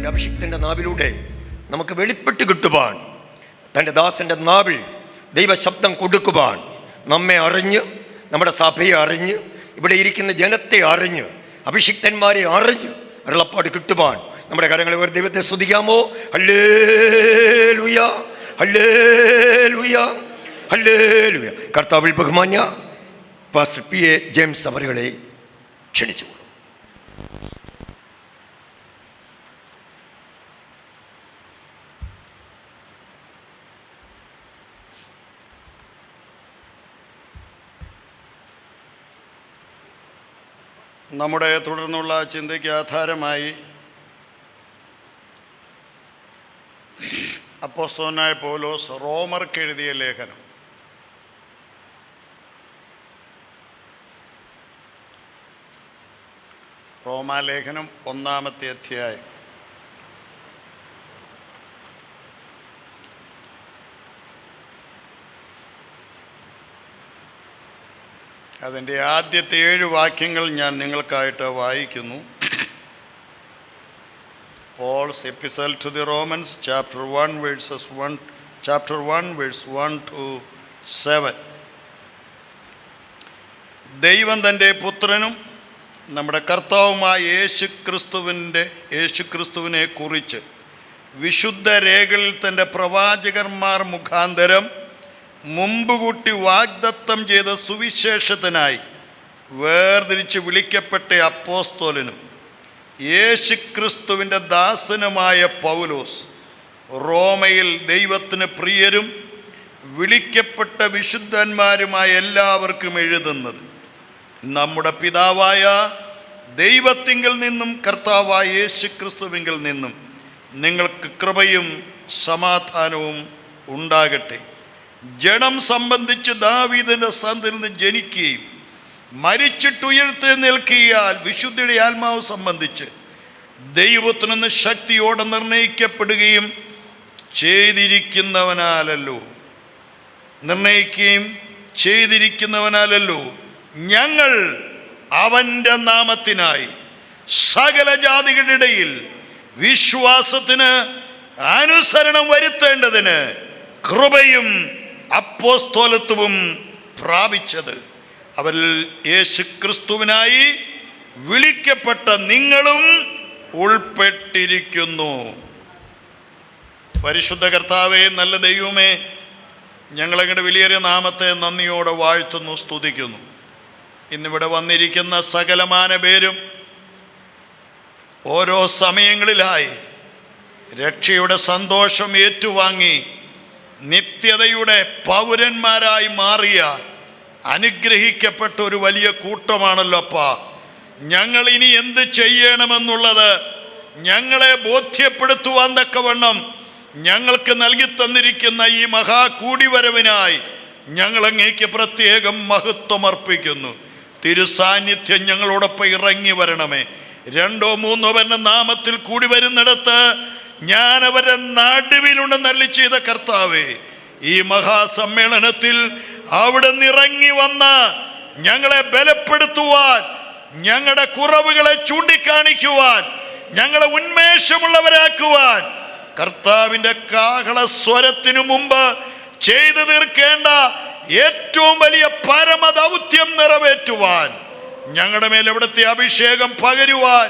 തൻ്റെ അഭിഷിക്തൻ്റെ നാവിലൂടെ നമുക്ക് വെളിപ്പെട്ട് കിട്ടുവാൻ, തൻ്റെ ദാസൻ്റെ നാവിൽ ദൈവശബ്ദം കൊടുക്കുവാൻ, നമ്മെ അറിഞ്ഞ്, നമ്മുടെ സഭയെ അറിഞ്ഞ്, ഇവിടെ ഇരിക്കുന്ന ജനത്തെ അറിഞ്ഞ്, അഭിഷിക്തന്മാരെ അറിഞ്ഞ് അരുളപ്പാട് കിട്ടുവാൻ നമ്മുടെ കരങ്ങളെ ഒരു ദൈവത്തെ സ്തുതിക്കാമോ? ഹല്ലേലൂയ, ഹല്ലേലൂയ, ഹല്ലേലൂയ. കർത്താവിൽ ബഹുമാന്യ പാസ്റ്റർ പി എ ജെയിംസ് അവരുകളെ ക്ഷണിച്ചു. നമ്മുടെ തുടർന്നുള്ള ചിന്തയ്ക്ക് ആധാരമായി അപ്പോസ്തലനായ പൗലോസ് റോമർക്ക് എഴുതിയ ലേഖനം, റോമാലേഖനം 1-ാമത്തെ അധ്യായം. അതിൻ്റെ ആദ്യത്തെ 7 വാക്യങ്ങൾ ഞാൻ നിങ്ങൾക്കായിട്ട് വായിക്കുന്നു. Paul's epistle to the Romans, chapter 1 verse 1 to 7. ദൈവം തൻ്റെ പുത്രനും നമ്മുടെ കർത്താവുമായ യേശുക്രിസ്തുവിനെ കുറിച്ച് വിശുദ്ധ രേഖകളിൽ തൻ്റെ പ്രവാചകന്മാർ മുഖാന്തരം മുമ്പുകൂട്ടി വാഗ്ദത്തം ചെയ്ത സുവിശേഷത്തിനായി വേർതിരിച്ച് വിളിക്കപ്പെട്ട അപ്പോസ്തലനും യേശുക്രിസ്തുവിൻ്റെ ദാസനുമായ പൗലോസ്, റോമയിൽ ദൈവത്തിന് പ്രിയരും വിളിക്കപ്പെട്ട വിശുദ്ധന്മാരുമായ എല്ലാവർക്കും എഴുതുന്നത്, നമ്മുടെ പിതാവായ ദൈവത്തിങ്കിൽ നിന്നും കർത്താവായ യേശുക്രിസ്തുവിങ്കിൽ നിന്നും നിങ്ങൾക്ക് കൃപയും സമാധാനവും ഉണ്ടാകട്ടെ. ജഡം സംബന്ധിച്ച് ദാവീദിൻ്റെ സന്തതിയിൽ നിന്ന് ജനിക്കുകയും മരിച്ചിട്ടുയർത്തെഴുന്നേൽക്കിയാൽ വിശുദ്ധിയുടെ ആത്മാവ് സംബന്ധിച്ച് ദൈവത്തിൽ നിന്ന് ശക്തിയോടെ നിർണയിക്കുകയും ചെയ്തിരിക്കുന്നവനാലല്ലോ ഞങ്ങൾ അവൻ്റെ നാമത്തിനായി സകല ജാതികളുടെ ഇടയിൽ വിശ്വാസത്തിന് അനുസരണം വരുത്തേണ്ടതിന് കൃപയും അപ്പോസ്തലത്വവും പ്രാപിച്ചത്. അവരിൽ യേശുക്രിസ്തുവിനായി വിളിക്കപ്പെട്ട നിങ്ങളും ഉൾപ്പെട്ടിരിക്കുന്നു. പരിശുദ്ധ കർത്താവേ, നല്ല ദൈവമേ, ഞങ്ങളങ്ങയുടെ വിലയേറിയ നാമത്തെ നന്ദിയോടെ വാഴ്ത്തുന്നു, സ്തുതിക്കുന്നു. ഇന്നിവിടെ വന്നിരിക്കുന്ന സകലമാന പേരും ഓരോ സമയങ്ങളിലായി രക്ഷയുടെ സന്തോഷം ഏറ്റുവാങ്ങി നിത്യതയുടെ പൗരന്മാരായി മാറിയ അനുഗ്രഹിക്കപ്പെട്ട ഒരു വലിയ കൂട്ടമാണല്ലോ അപ്പാ. ഞങ്ങൾ ഇനി എന്ത് ചെയ്യണമെന്നുള്ളത് ഞങ്ങളെ ബോധ്യപ്പെടുത്തുവാൻ തക്കവണ്ണം ഞങ്ങൾക്ക് നൽകി തന്നിരിക്കുന്ന ഈ മഹാകൂടിവരവിനായി ഞങ്ങൾ അങ്ങേക്ക് പ്രത്യേകം മഹത്വം അർപ്പിക്കുന്നു. തിരുസാന്നിധ്യം ഞങ്ങളോടൊപ്പം ഇറങ്ങി വരണമേ. 2-3 പേരുടെ നാമത്തിൽ കൂടി വരുന്നിടത്ത് ഞാൻ അവരുടെ നടുവിലുണ്ടെന്നരുളി ചെയ്ത കർത്താവേ, ഈ മഹാസമ്മേളനത്തിൽ അവിടെ നിറങ്ങി വന്ന് ഞങ്ങളെ ബലപ്പെടുത്തുവാൻ, ഞങ്ങളുടെ കുറവുകളെ ചൂണ്ടിക്കാണിക്കുവാൻ, ഞങ്ങളെ ഉന്മേഷമുള്ളവരാക്കുവാൻ, കർത്താവിൻ്റെ കാഹള സ്വരത്തിനു മുമ്പ് ചെയ്തു തീർക്കേണ്ട ഏറ്റവും വലിയ പരമദൗത്യം നിറവേറ്റുവാൻ, ഞങ്ങളുടെ മേൽ അവിടുത്തെ അഭിഷേകം പകരുവാൻ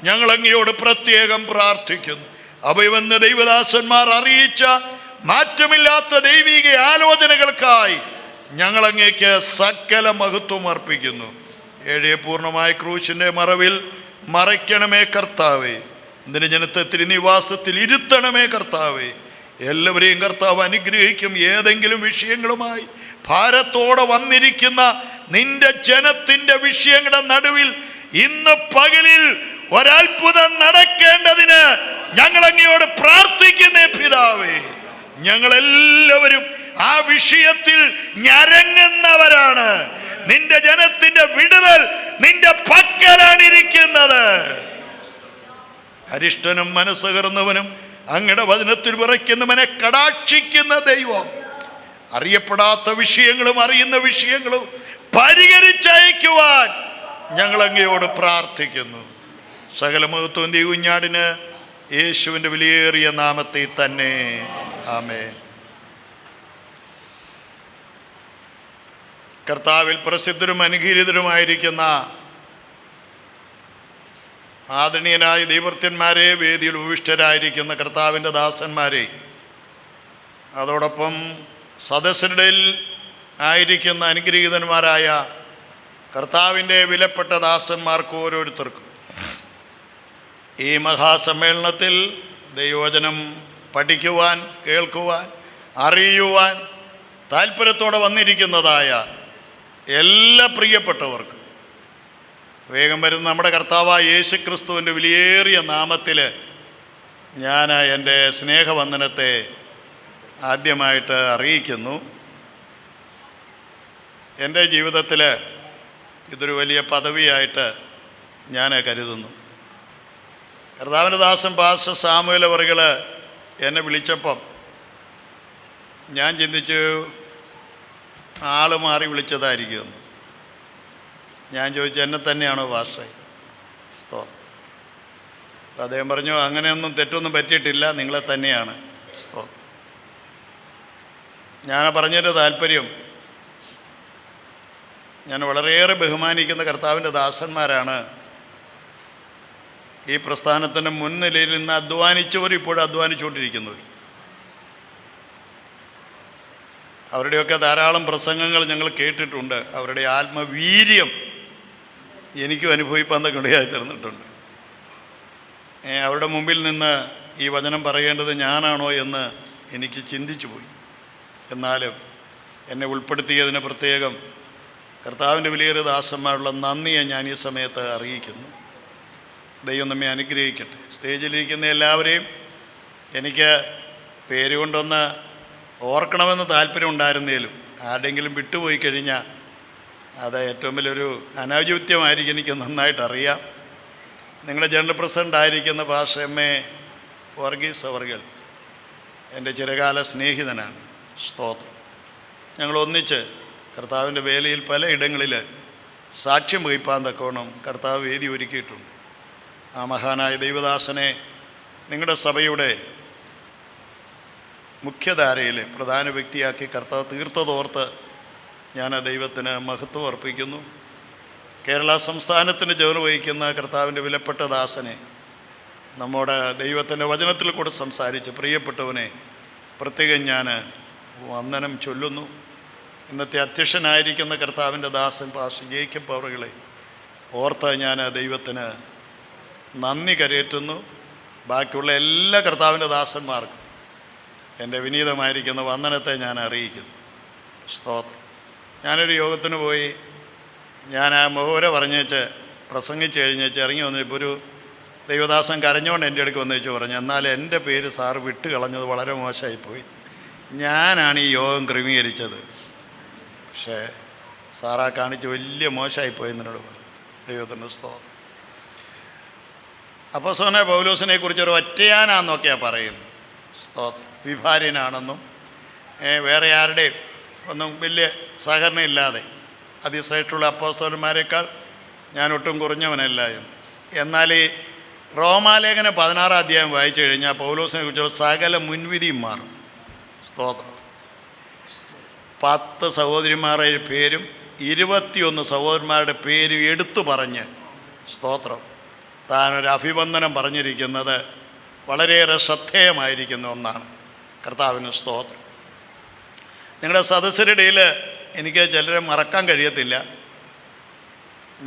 ഞങ്ങൾ അങ്ങയോട് പ്രത്യേകം പ്രാർത്ഥിക്കുന്നു. അഭയവെന്ന ദൈവദാസന്മാർ അറിയിച്ച മാറ്റമില്ലാത്ത ദൈവിക ആലോചനകൾക്കായി ഞങ്ങൾ അങ്ങേക്ക് സകല മഹത്വം അർപ്പിക്കുന്നു. പൂർണ്ണമായ ക്രൂശിൻ്റെ മറവിൽ മറയ്ക്കണമേ കർത്താവേ. ഇതിന് ജനത്തെ തിരുനിവാസത്തിൽ ഇരുത്തണമേ കർത്താവേ. എല്ലാവരെയും കർത്താവ് അനുഗ്രഹിക്കും. ഏതെങ്കിലും വിഷയങ്ങളുമായി ഭാരത്തോടെ വന്നിരിക്കുന്ന നിന്റെ ജനത്തിൻ്റെ വിഷയങ്ങളുടെ നടുവിൽ ഇന്ന് പകലിൽ ഒരത്ഭുതം നടക്കേണ്ടതിന് ഞങ്ങൾ അങ്ങയോട് പ്രാർത്ഥിക്കുന്നേ പിതാവേ. ഞങ്ങളെല്ലാവരും ആ വിഷയത്തിൽ ഞരങ്ങുന്നവരാണ്. നിന്റെ ജനത്തിന്റെ വിടുതൽ നിന്റെ പക്കലാണ് ഇരിക്കുന്നത്. അരിഷ്ടനും മനസ്സകർന്നവനും അങ്ങയുടെ വചനത്തിൽ വിറയ്ക്കുന്നവനെ കടാക്ഷിക്കുന്ന ദൈവം അറിയപ്പെടാത്ത വിഷയങ്ങളും അറിയുന്ന വിഷയങ്ങളും പരിഹരിച്ചയക്കുവാൻ ഞങ്ങൾ അങ്ങയോട് പ്രാർത്ഥിക്കുന്നു. സകല മഹത്വം കുഞ്ഞാടിന് യേശുവിൻ്റെ വിലയേറിയ നാമത്തിൽ തന്നെ ആമേൻ. കർത്താവിൽ പ്രസിദ്ധരും അനുഗ്രഹീതരുമായിരിക്കുന്ന ആദരണീയനായ ദൈവഭൃത്യന്മാരെ, വേദിയിൽ ഉപവിഷ്ടരായിരിക്കുന്ന കർത്താവിൻ്റെ ദാസന്മാരെ, അതോടൊപ്പം സദസ്യരുടെ ആയിരിക്കുന്ന അനുഗ്രഹീതന്മാരായ കർത്താവിൻ്റെ വിലപ്പെട്ട ദാസന്മാർക്ക് ഓരോരുത്തർക്കും ഈ മഹാസമ്മേളനത്തിൽ ദൈവവചനം പഠിക്കുവാൻ, കേൾക്കുവാൻ, അറിയുവാൻ താല്പര്യത്തോടെ വന്നിരിക്കുന്നതായ എല്ലാ പ്രിയപ്പെട്ടവർക്കും വേഗം വരുന്ന നമ്മുടെ കർത്താവായ യേശുക്രിസ്തുവിൻ്റെ വിലയേറിയ നാമത്തിൽ ഞാൻ എൻ്റെ സ്നേഹവന്ദനത്തെ ആദ്യമായിട്ട് അറിയിക്കുന്നു. എൻ്റെ ജീവിതത്തിൽ ഇതൊരു വലിയ പദവിയായിട്ട് ഞാൻ കരുതുന്നു. കർത്താവിൻ്റെ ദാസൻ പാസ്റ്റർ സാമുവേൽ അവറുകൾ എന്നെ വിളിച്ചപ്പം ഞാൻ ചിന്തിച്ചു ആൾ മാറി വിളിച്ചതായിരിക്കുമെന്ന്. ഞാൻ ചോദിച്ചു, എന്നെ തന്നെയാണോ പാസ്റ്റർ? സ്തോത്രം. അദ്ദേഹം പറഞ്ഞു, അങ്ങനെയൊന്നും തെറ്റൊന്നും പറ്റിയിട്ടില്ല, നിങ്ങളെ തന്നെയാണ്. സ്തോത്രം. ഞാൻ പറഞ്ഞതിൻ്റെ താല്പര്യം, ഞാൻ വളരെയേറെ ബഹുമാനിക്കുന്ന കർത്താവിൻ്റെ ദാസന്മാരാണ് ഈ പ്രസ്ഥാനത്തിൻ്റെ മുൻനിലയിൽ നിന്ന് അധ്വാനിച്ചവർ, ഇപ്പോഴും അധ്വാനിച്ചുകൊണ്ടിരിക്കുന്നവർ. അവരുടെയൊക്കെ ധാരാളം പ്രസംഗങ്ങൾ ഞങ്ങൾ കേട്ടിട്ടുണ്ട്. അവരുടെ ആത്മവീര്യം എനിക്കും അനുഭവിപ്പാൻ ഇടയായി തീർന്നിട്ടുണ്ട്. അവരുടെ മുമ്പിൽ നിന്ന് ഈ വചനം പറയേണ്ടത് ഞാനാണോ എന്ന് എനിക്ക് ചിന്തിച്ചു പോയി. എന്നാലും എന്നെ ഉൾപ്പെടുത്തിയതിന് പ്രത്യേകം കർത്താവിൻ്റെ വിലയേറിയ ദാസന്മാരുള്ള നന്ദിയെ ഞാൻ ഈ സമയത്ത് അറിയിക്കുന്നു. ദൈവം നമ്മെ അനുഗ്രഹിക്കട്ടെ. സ്റ്റേജിലിരിക്കുന്ന എല്ലാവരെയും എനിക്ക് പേരുകൊണ്ടൊന്ന് ഓർക്കണമെന്ന് താല്പര്യം ഉണ്ടായിരുന്നേലും ആരുടെങ്കിലും വിട്ടുപോയി കഴിഞ്ഞാൽ അത് ഏറ്റവും വലിയൊരു അനൗചിത്യമായിരിക്കും, എനിക്ക് നന്നായിട്ടറിയാം. നിങ്ങളുടെ ജനറൽ പ്രസിഡൻ്റ് ആയിരിക്കുന്ന പാസ്റ്റർ എം.എ. വർഗീസ് അവർകൾ എൻ്റെ ചിരകാല സ്നേഹിതനാണ്. സ്തോത്രം. ഞങ്ങൾ ഒന്നിച്ച് കർത്താവിൻ്റെ വേലയിൽ പലയിടങ്ങളിൽ സാക്ഷ്യം വഹിപ്പാൻ തക്കോണം കർത്താവ് വേദി ഒരുക്കിയിട്ടുണ്ട്. ആ മഹാനായ ദൈവദാസനെ നിങ്ങളുടെ സഭയുടെ മുഖ്യധാരയിൽ പ്രധാന വ്യക്തിയാക്കി കർത്താവ് തീർത്തതോർത്ത് ഞാൻ ആ ദൈവത്തിന് മഹത്വം അർപ്പിക്കുന്നു. കേരള സംസ്ഥാനത്തിന് ചുമതല വഹിക്കുന്ന കർത്താവിൻ്റെ വിലപ്പെട്ട ദാസനെ, നമ്മുടെ ദൈവത്തിൻ്റെ വചനത്തിൽ കൂടെ സംസാരിച്ച് പ്രിയപ്പെട്ടവനെ പ്രത്യേകം ഞാൻ വന്ദനം ചൊല്ലുന്നു. ഇന്നത്തെ അധ്യക്ഷനായിരിക്കുന്ന കർത്താവിൻ്റെ ദാസൻ പാസ്റ്റർ ജേക്കബ് അവറുകളെ ഓർത്ത് ഞാൻ ദൈവത്തിന് നന്ദി കരയേറ്റുന്നു. ബാക്കിയുള്ള എല്ലാ കർത്താവിൻ്റെ ദാസന്മാർക്കും എൻ്റെ വിനീതമായിരിക്കുന്ന വന്ദനത്തെ ഞാൻ അറിയിക്കുന്നു. സ്തോത്രം. ഞാനൊരു യോഗത്തിന് പോയി, ഞാൻ ആ മുഖവര പറഞ്ഞേച്ച് പ്രസംഗിച്ച് കഴിഞ്ഞേച്ച് ഇറങ്ങി വന്നപ്പോൾ ഒരു ദൈവദാസൻ കരഞ്ഞുകൊണ്ട് എൻ്റെ അടുക്ക് വന്നേച്ച് പറഞ്ഞു, എന്നാൽ എൻ്റെ പേര് സാറ് വിട്ട് കളഞ്ഞത് വളരെ മോശമായിപ്പോയി, ഞാനാണ് ഈ യോഗം ക്രമീകരിച്ചത്, പക്ഷേ സാറാ കാണിച്ച് വലിയ മോശമായിപ്പോയി എന്നോട് പറഞ്ഞു. ദൈവത്തിൻ്റെ സ്തോത്രം. അപ്പോസ്തലനായ പൗലോസിനെ കുറിച്ചൊരു ഒറ്റയാനാന്നൊക്കെയാണ് പറയുന്നത്. സ്തോത്രം. വിഭാര്യനാണെന്നും വേറെ ആരുടെയും ഒന്നും വലിയ സഹകരണം ഇല്ലാതെ അതിശ്രേഷ്ഠമുള്ള അപ്പോസ്തലന്മാരെക്കാൾ ഞാൻ ഒട്ടും കുറഞ്ഞവനല്ല എന്ന്. എന്നാൽ ഈ റോമാലേഖനം 16 അധ്യായം വായിച്ചു കഴിഞ്ഞാൽ പൗലോസിനെ കുറിച്ചുള്ള സകല മുൻവിധിയും മാറും. സ്തോത്രം. 10 സഹോദരിമാരുടെ പേരും 21 സഹോദരന്മാരുടെ പേരും എടുത്തു പറഞ്ഞ് സ്തോത്രം താനൊരു അഭിവന്ദനം പറഞ്ഞിരിക്കുന്നത് വളരെയേറെ ശ്രദ്ധേയമായിരിക്കുന്ന ഒന്നാണ്. കർത്താവിന് സ്തോത്രം. നിങ്ങളുടെ സദസ്യരുടെ ഇടയിൽ എനിക്ക് ചിലരെ മറക്കാൻ കഴിയത്തില്ല.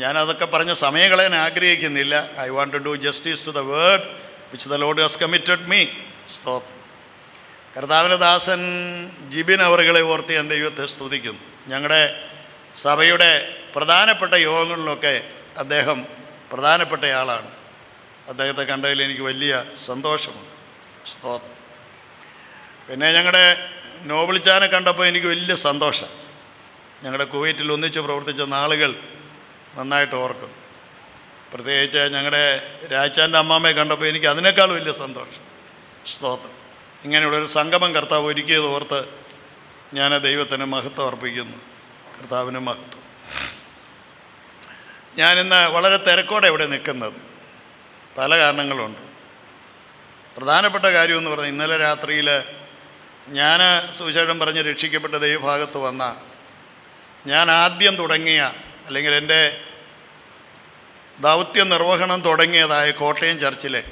ഞാനതൊക്കെ പറഞ്ഞ് സമയം കളയാൻ ആഗ്രഹിക്കുന്നില്ല. I want to do justice to the word which the Lord has committed me. സ്തോത്രം. കർത്താവിൻ്റെ ദാസൻ ജിബിൻ അവറുകളെ ഓർത്ത് ഞാൻ ദൈവത്തെ സ്തുതിക്കുന്നു. ഞങ്ങളുടെ സഭയുടെ പ്രധാനപ്പെട്ട യോഗങ്ങളിലൊക്കെ അദ്ദേഹം പ്രധാനപ്പെട്ടയാളാണ്. അദ്ദേഹത്തെ കണ്ടതിൽ എനിക്ക് വലിയ സന്തോഷമുണ്ട്. സ്തോത്രം. പിന്നെ ഞങ്ങളുടെ നോബിളിച്ചാനെ കണ്ടപ്പോൾ എനിക്ക് വലിയ സന്തോഷം. ഞങ്ങളുടെ കുവൈറ്റിൽ ഒന്നിച്ച് പ്രവർത്തിച്ച നാളുകൾ നന്നായിട്ട് ഓർക്കും. പ്രത്യേകിച്ച് ഞങ്ങളുടെ രാജാൻ്റെ അമ്മാമ്മയെ കണ്ടപ്പോൾ എനിക്ക് അതിനേക്കാൾ വലിയ സന്തോഷം. സ്തോത്രം. ഇങ്ങനെയുള്ളൊരു സംഗമം കർത്താവ് ഒരുക്കിയത് ഓർത്ത് ഞാൻ ദൈവത്തിന് മഹത്വം അർപ്പിക്കുന്നു. കർത്താവിന് മഹത്വം. ഞാനിന്ന് വളരെ തിരക്കോടെ ഇവിടെ നിൽക്കുന്നത് പല കാരണങ്ങളുണ്ട്. പ്രധാനപ്പെട്ട കാര്യമെന്ന് പറഞ്ഞാൽ ഇന്നലെ രാത്രിയിൽ ഞാൻ സുവിശേഷം പറഞ്ഞ് രക്ഷിക്കപ്പെട്ട ദൈവഭാഗത്ത് വന്ന ഞാൻ ആദ്യം തുടങ്ങിയ അല്ലെങ്കിൽ എൻ്റെ ദൗത്യ നിർവഹണം തുടങ്ങിയതായ കോട്ടയം ചർച്ചിലെ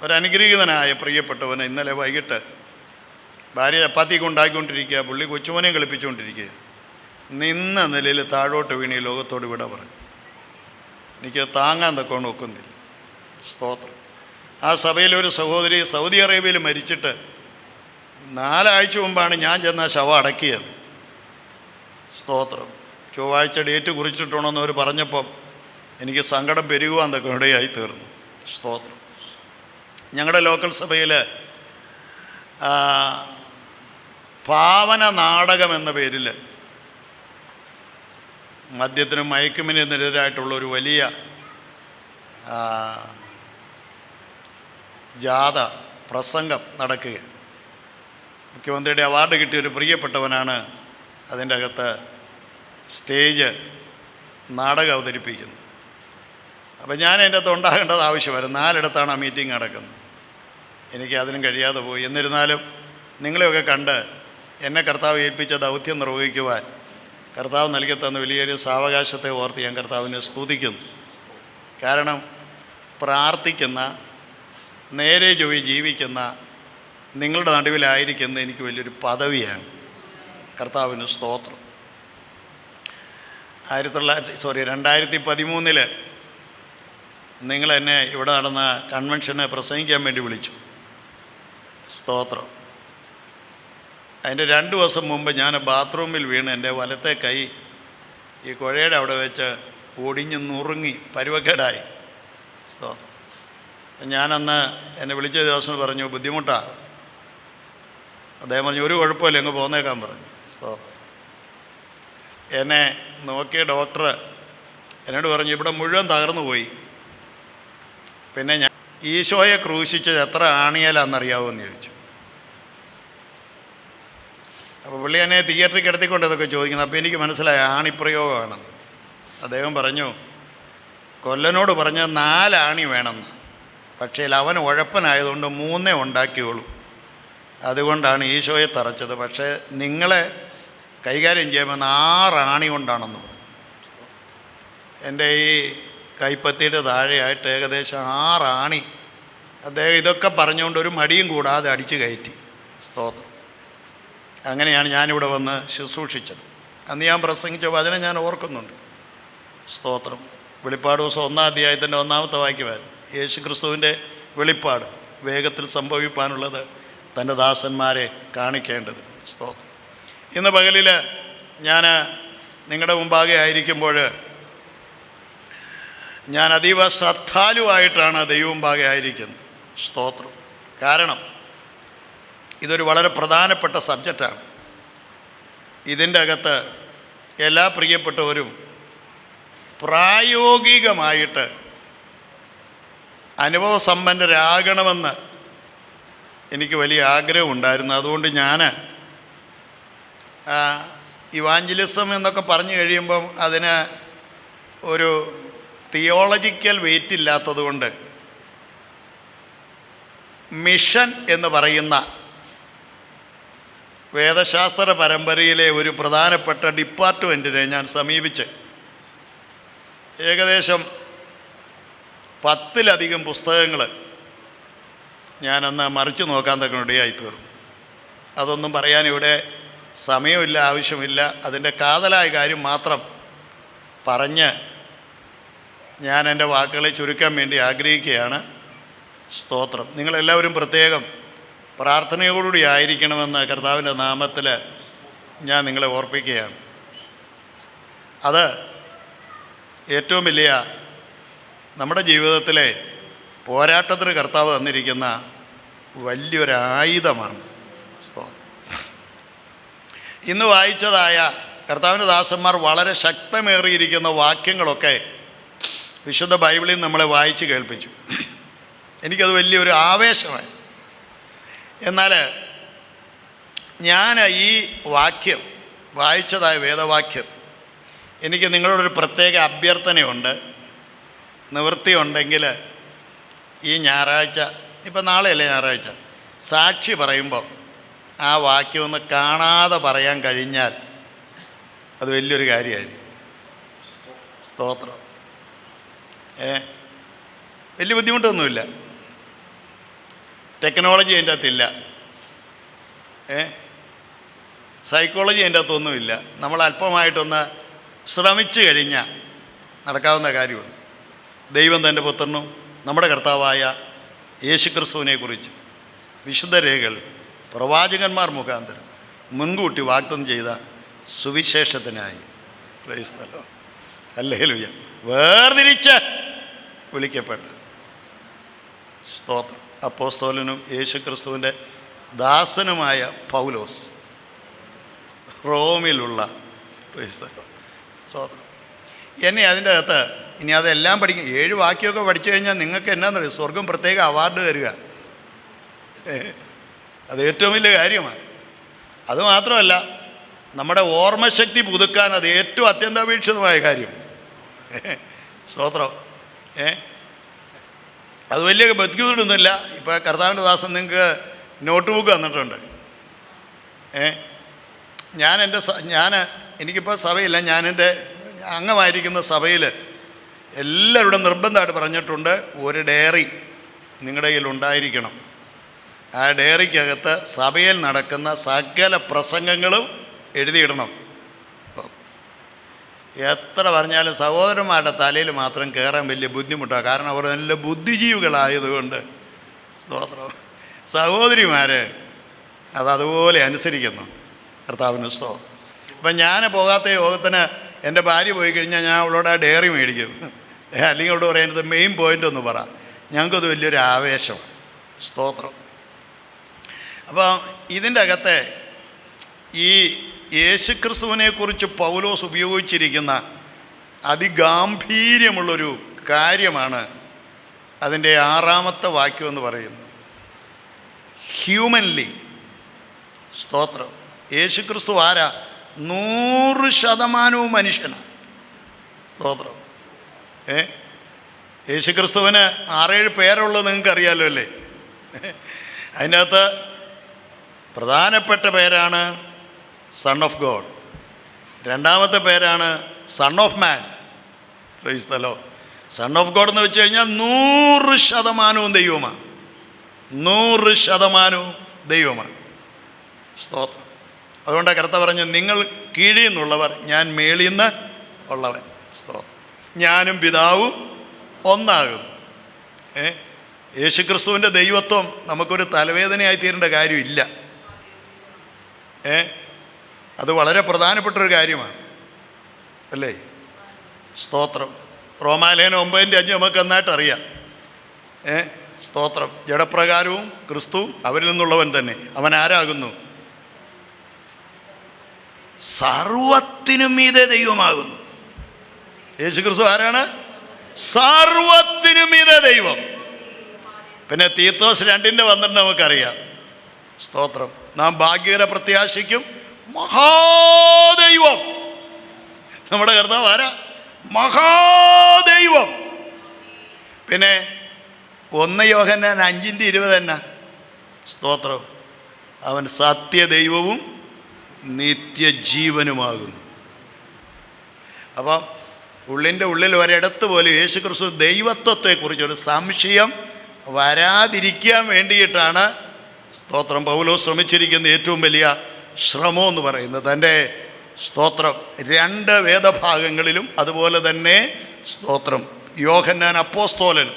ഒരനുഗ്രഹീതനായ പ്രിയപ്പെട്ടവന് ഇന്നലെ വൈകിട്ട് ഭാര്യ ചപ്പാത്തിക്ക് ഉണ്ടാക്കിക്കൊണ്ടിരിക്കുക, പുള്ളി കൊച്ചുമോനെയും കളിപ്പിച്ചുകൊണ്ടിരിക്കുക, നിന്ന നിലയിൽ താഴോട്ട് വീണി ലോകത്തോട് വിട പറഞ്ഞു. എനിക്ക് താങ്ങാൻ തക്കോണം ഒക്കുന്നില്ല. സ്തോത്രം. ആ സഭയിലൊരു സഹോദരി സൗദി അറേബ്യയിൽ മരിച്ചിട്ട് 4 ആഴ്ച മുമ്പാണ് ഞാൻ ചെന്ന ശവം അടക്കിയത്. സ്തോത്രം. ചൊവ്വാഴ്ച ഡേറ്റ് കുറിച്ചിട്ടുണ്ടെന്ന് അവർ പറഞ്ഞപ്പം എനിക്ക് സങ്കടം പെരുകുവാൻ തക്ക ഇടയായി തീർന്നു. സ്തോത്രം. ഞങ്ങളുടെ ലോക്കൽ സഭയിൽ പാവന നാടകം എന്ന പേരിൽ മദ്യത്തിനും മയക്കുമരുന്നിനെതിരായിട്ടുള്ളൊരു വലിയ ജാഥ പ്രസംഗം നടക്കുകയാണ്. മുഖ്യമന്ത്രിയുടെ അവാർഡ് കിട്ടിയൊരു പ്രിയപ്പെട്ടവനാണ് അതിൻ്റെ അകത്ത് സ്റ്റേജ് നാടകം അവതരിപ്പിക്കുന്നത്. അപ്പം ഞാൻ അതിൻ്റെ അകത്ത് ഉണ്ടാകേണ്ടത് ആവശ്യമായിരുന്നു. 4 ഇടത്താണ് ആ മീറ്റിംഗ് നടക്കുന്നത്. എനിക്ക് അതിനും കഴിയാതെ പോയി. എന്നിരുന്നാലും നിങ്ങളെയൊക്കെ കണ്ട് എന്നെ കർത്താവ് ഏൽപ്പിച്ച ദൗത്യം നിർവഹിക്കുവാൻ കർത്താവ് നൽകി തന്ന വലിയൊരു സാവകാശത്തെ ഓർത്ത് ഞാൻ കർത്താവിനെ സ്തുതിക്കുന്നു. കാരണം പ്രാർത്ഥിക്കുന്ന, നേരെ ചൊവ്വേ ജീവിക്കുന്ന നിങ്ങളുടെ നടുവിലായിരിക്കുന്നത് എനിക്ക് വലിയൊരു പദവിയാണ്. കർത്താവിന് സ്തോത്രം. 2013 നിങ്ങളെന്നെ ഇവിടെ നടന്ന കൺവെൻഷനെ പ്രസംഗിക്കാൻ വേണ്ടി വിളിച്ചു. സ്തോത്രം. അതിൻ്റെ 2 ദിവസം മുമ്പ് ഞാൻ ബാത്റൂമിൽ വീണ് എൻ്റെ വലത്തെ കൈ ഈ കുഴയുടെ അവിടെ വെച്ച് ഒടിഞ്ഞ് നുറുങ്ങി പരുവക്കേടായി. സ്തോത്രം. ഞാനന്ന് എന്നെ വിളിച്ച ദിവസം പറഞ്ഞു, ബുദ്ധിമുട്ടാണ്. അദ്ദേഹം പറഞ്ഞു, ഒരു കുഴപ്പമില്ല, അങ്ങ് പോന്നേക്കാൻ പറഞ്ഞു. സ്തോത്രം. എന്നെ നോക്കിയ ഡോക്ടർ എന്നോട് പറഞ്ഞു, ഇവിടെ മുഴുവൻ തകർന്നു പോയി. പിന്നെ ഞാൻ ഈശോയെ ക്രൂശിച്ചത് എത്ര ആണിയാലാണെന്നറിയാമോ എന്ന് ചോദിച്ചു. അപ്പോൾ പുള്ളി എന്നെ തിയേറ്ററിൽ കിടത്തിക്കൊണ്ട് ഇതൊക്കെ ചോദിക്കുന്നത്. അപ്പോൾ എനിക്ക് മനസ്സിലായി ആണിപ്രയോഗമാണെന്ന്. അദ്ദേഹം പറഞ്ഞു, കൊല്ലനോട് പറഞ്ഞ 4 ആണി വേണമെന്ന്, പക്ഷേ അവൻ ഉഴപ്പനായതുകൊണ്ട് 3 ഉണ്ടാക്കിയോളൂ, അതുകൊണ്ടാണ് ഈശോയെ തറച്ചത്. പക്ഷേ നിങ്ങളെ കൈകാര്യം ചെയ്യുമ്പോൾ 6 ആണി കൊണ്ടാണെന്ന് പറഞ്ഞു. എൻ്റെ ഈ കൈപ്പത്തിയുടെ താഴെയായിട്ട് ഏകദേശം 6 ആണി അദ്ദേഹം ഇതൊക്കെ പറഞ്ഞുകൊണ്ട് ഒരു മടിയും കൂടാതെ അടിച്ചു കയറ്റി. സ്തോത്രം. അങ്ങനെയാണ് ഞാനിവിടെ വന്ന് ശുശ്രൂഷിച്ചത്. അന്ന് ഞാൻ പ്രസംഗിച്ച വചനം ഞാൻ ഓർക്കുന്നുണ്ട്. സ്തോത്രം. വെളിപ്പാട് ദിവസം 1-ാം അധ്യായത്തിൻ്റെ 1-ാമത്തെ വാക്യമായിരുന്നു. യേശു ക്രിസ്തുവിൻ്റെ വെളിപ്പാട് വേഗത്തിൽ സംഭവിപ്പാനുള്ളത് തൻ്റെ ദാസന്മാരെ കാണിക്കേണ്ടത്. സ്തോത്രം. ഇന്ന് പകലിൽ ഞാൻ നിങ്ങളുടെ മുമ്പാകെ ആയിരിക്കുമ്പോൾ ഞാൻ അതീവ ശ്രദ്ധാലുവായിട്ടാണ് ദൈവമുമ്പാകെ ആയിരിക്കുന്നത്. സ്തോത്രം. കാരണം ഇതൊരു വളരെ പ്രധാനപ്പെട്ട സബ്ജക്റ്റാണ്. ഇതിൻ്റെ അകത്ത് എല്ലാ പ്രിയപ്പെട്ടവരും പ്രായോഗികമായിട്ട് അനുഭവസമ്പന്നരാകണമെന്ന് എനിക്ക് വലിയ ആഗ്രഹമുണ്ടായിരുന്നു. അതുകൊണ്ട് ഞാൻ ഇവാഞ്ചലിസം എന്നൊക്കെ പറഞ്ഞു കഴിയുമ്പം അതിന് ഒരു തിയോളജിക്കൽ വെയിറ്റ് ഇല്ലാത്തത് കൊണ്ട് മിഷൻ എന്ന് പറയുന്ന വേദശാസ്ത്ര പരമ്പരയിലെ ഒരു പ്രധാനപ്പെട്ട ഡിപ്പാർട്ട്മെൻറ്റിനെ ഞാൻ സമീപിച്ച് ഏകദേശം 10-ലധികം പുസ്തകങ്ങൾ ഞാനന്ന് മറിച്ച് നോക്കാൻ തക്ക ഇടയായി തീർന്നു. അതൊന്നും പറയാൻ ഇവിടെ സമയമില്ല, ആവശ്യമില്ല. അതിൻ്റെ കാതലായ കാര്യം മാത്രം പറഞ്ഞ് ഞാൻ എൻ്റെ വാക്കുകളെ ചുരുക്കാൻ വേണ്ടി ആഗ്രഹിക്കുകയാണ്. സ്തോത്രം. നിങ്ങളെല്ലാവരും പ്രത്യേകം പ്രാർത്ഥനയോടുകൂടി ആയിരിക്കണമെന്ന് കർത്താവിൻ്റെ നാമത്തിൽ ഞാൻ നിങ്ങളെ ഓർപ്പിക്കുകയാണ്. അത് ഏറ്റവും വലിയ നമ്മുടെ ജീവിതത്തിലെ പോരാട്ടത്തിന് കർത്താവ് തന്നിരിക്കുന്ന വലിയൊരായുധമാണ്. സ്തോത്രം. ഇന്ന് വായിച്ചതായ കർത്താവിൻ്റെ ദാസന്മാർ വളരെ ശക്തമേറിയിരിക്കുന്ന വാക്യങ്ങളൊക്കെ വിശുദ്ധ ബൈബിളിൽ നമ്മളെ വായിച്ച് കേൾപ്പിച്ചു. എനിക്കത് വലിയൊരു ആവേശമായിരുന്നു. എന്നാൽ ഞാൻ ഈ വാക്യം വായിച്ചതായ വേദവാക്യം എനിക്ക് നിങ്ങളോടൊരു പ്രത്യേക അഭ്യർത്ഥനയുണ്ട്. നിവൃത്തിയുണ്ടെങ്കിൽ ഈ ഞായറാഴ്ച ഇപ്പം നാളെയല്ലേ ഞായറാഴ്ച, സാക്ഷി പറയുമ്പോൾ ആ വാക്യം ഒന്ന് കാണാതെ പറയാൻ കഴിഞ്ഞാൽ അത് വലിയൊരു കാര്യമായിരിക്കും. സ്തോത്രം. വലിയ ബുദ്ധിമുട്ടൊന്നുമില്ല. ടെക്നോളജി അതിൻ്റെ അകത്തില്ല, സൈക്കോളജി അതിൻ്റെ അകത്തൊന്നുമില്ല. നമ്മൾ അല്പമായിട്ടൊന്ന് ശ്രമിച്ചു കഴിഞ്ഞാൽ നടക്കാവുന്ന കാര്യമാണ്. ദൈവം തൻ്റെ പുത്രനും നമ്മുടെ കർത്താവായ യേശുക്രിസ്തുവിനെക്കുറിച്ച് വിശുദ്ധ രേഖകൾ പ്രവാചകന്മാർ മുഖാന്തരം മുൻകൂട്ടി വാഗ്ദത്തം ചെയ്ത സുവിശേഷത്തിനായി ക്രൈസ്തലോ ഹല്ലേലൂയ വേർതിരിച്ച് വിളിക്കപ്പെട്ട സ്തോത്രം അപ്പോസ്തലനും യേശുക്രിസ്തുവിൻ്റെ ദാസനുമായ പൗലോസ്, റോമിലുള്ള ക്രൈസ്തലോ സ്തോത്രം. എന്നെ അതിൻ്റെ അകത്ത് ഇനി അതെല്ലാം പഠിക്കും. 7 വാക്യമൊക്കെ പഠിച്ചു കഴിഞ്ഞാൽ നിങ്ങൾക്ക് എന്നാന്നറിയും, സ്വർഗം പ്രത്യേക അവാർഡ് തരിക. അത് ഏറ്റവും വലിയ കാര്യമാണ്. അതുമാത്രമല്ല, നമ്മുടെ ഓർമ്മശക്തി പുതുക്കാൻ അത് ഏറ്റവും അത്യന്താപേക്ഷിതമായ കാര്യം. സ്തോത്രം. അത് വലിയ ബുദ്ധിമുട്ടൊന്നുമില്ല. ഇപ്പോൾ കർത്താവിൻ്റെ ദാസൻ നിങ്ങൾക്ക് നോട്ട് ബുക്ക് തന്നിട്ടുണ്ട്. എനിക്കിപ്പോൾ സഭയില്ല, ഞാനെൻ്റെ അംഗമായിരിക്കുന്ന സഭയിൽ എല്ലാവരോടും നിർബന്ധമായിട്ട് പറഞ്ഞിട്ടുണ്ട്, ഒരു ഡയറി നിങ്ങളുടെ കയ്യിൽ ഉണ്ടായിരിക്കണം. ആ ഡയറിക്കകത്ത് സഭയിൽ നടക്കുന്ന സകല പ്രസംഗങ്ങളും എഴുതിയിടണം. എത്ര പറഞ്ഞാലും സഹോദരന്മാരുടെ തലയിൽ മാത്രം കയറാൻ വലിയ ബുദ്ധിമുട്ടാണ്. കാരണം അവർ നല്ല ബുദ്ധിജീവികളായതുകൊണ്ട് സ്തോത്രം. സഹോദരിമാർ അതുപോലെ അനുസരിക്കുന്നു. കർത്താവിന് സ്തോത്രം. ഇപ്പം ഞാൻ പോകാത്ത യോഗത്തിന് എൻ്റെ ഭാര്യ പോയി കഴിഞ്ഞാൽ ഞാൻ അവളോട് ആ ഡയറി മേടിക്കും. അല്ലെങ്കിൽ അവിടെ പറയുന്നത് മെയിൻ പോയിൻ്റ് ഒന്ന് പറ. ഞങ്ങൾക്കത് വലിയൊരു ആവേശം. സ്തോത്രം. അപ്പോൾ ഇതിൻ്റെ അകത്തെ ഈ യേശുക്രിസ്തുവിനെക്കുറിച്ച് പൗലോസ് ഉപയോഗിച്ചിരിക്കുന്ന അതിഗാംഭീര്യമുള്ളൊരു കാര്യമാണ് അതിൻ്റെ 6-ാമത്തെ വാക്യം എന്ന് പറയുന്നത്. ഹ്യൂമൻലി. സ്തോത്രം. യേശുക്രിസ്തു ആരാ? 100% മനുഷ്യനാണ്. സ്തോത്രം. യേശുക്രിസ്തുവിന് 6-7 പേരുള്ളത് നിങ്ങൾക്കറിയാമല്ലോ അല്ലേ? അതിൻ്റെ അകത്ത് പ്രധാനപ്പെട്ട പേരാണ് സൺ ഓഫ് ഗോഡ്. 2-ാമത്തെ പേരാണ് സൺ ഓഫ് മാൻ. ക്രൈസ്തലോ. സൺ ഓഫ് ഗോഡ് എന്ന് വെച്ച് കഴിഞ്ഞാൽ 100% ദൈവമാണ്. 100% ദൈവമാണ്. സ്തോത്രം. അതുകൊണ്ടാണ് കർത്താവ് പറഞ്ഞു, നിങ്ങൾ കീഴിൽ നിന്നുള്ളവർ, ഞാൻ മേളിൽ നിന്ന് ഉള്ളവൻ. സ്തോത്രം. ഞാനും പിതാവും ഒന്നാകുന്നു. യേശുക്രിസ്തുവിൻ്റെ ദൈവത്വം നമുക്കൊരു തലവേദനയായി തീരേണ്ട കാര്യമില്ല. അത് വളരെ പ്രധാനപ്പെട്ടൊരു കാര്യമാണ് അല്ലേ? സ്തോത്രം. റോമാലേഖനം 9:5 നമുക്ക് നന്നായിട്ട് അറിയാം. സ്തോത്രം. ജഡപ്രകാരവും ക്രിസ്തുവും അവരിൽ നിന്നുള്ളവൻ തന്നെ. അവൻ ആരാകുന്നു? സർവത്തിനും മീതെ ദൈവമാകുന്നു. യേശുക്രിസ്തു ആരാണ്? സർവത്തിനും മീതെ ദൈവം. പിന്നെ തീത്തോസ് 2:12 നമുക്കറിയാം. സ്തോത്രം. നാം ഭാഗ്യകര പ്രത്യാശിക്കും മഹാദൈവം. നമ്മുടെ കർത്താവ് ആരാ? മഹാദൈവം. പിന്നെ 1 യോഹന്നാൻ 5:20 തന്നെ. സ്തോത്രം. അവൻ സത്യദൈവവും നിത്യജീവനുമാകുന്നു. അപ്പം ഉള്ളിൻ്റെ ഉള്ളിൽ ഒരിടത്ത് പോലും യേശുക്രിസ്തു ദൈവത്വത്തെക്കുറിച്ചൊരു സംശയം വരാതിരിക്കാൻ വേണ്ടിയിട്ടാണ് സ്തോത്രം പൗലോസ് ശ്രമിച്ചിരിക്കുന്ന ഏറ്റവും വലിയ ശ്രമം എന്ന് പറയുന്നത്. തൻ്റെ സ്തോത്രം 2 വേദഭാഗങ്ങളിലും അതുപോലെ തന്നെ സ്തോത്രം യോഹന്നാൻ അപ്പോസ്തലൻ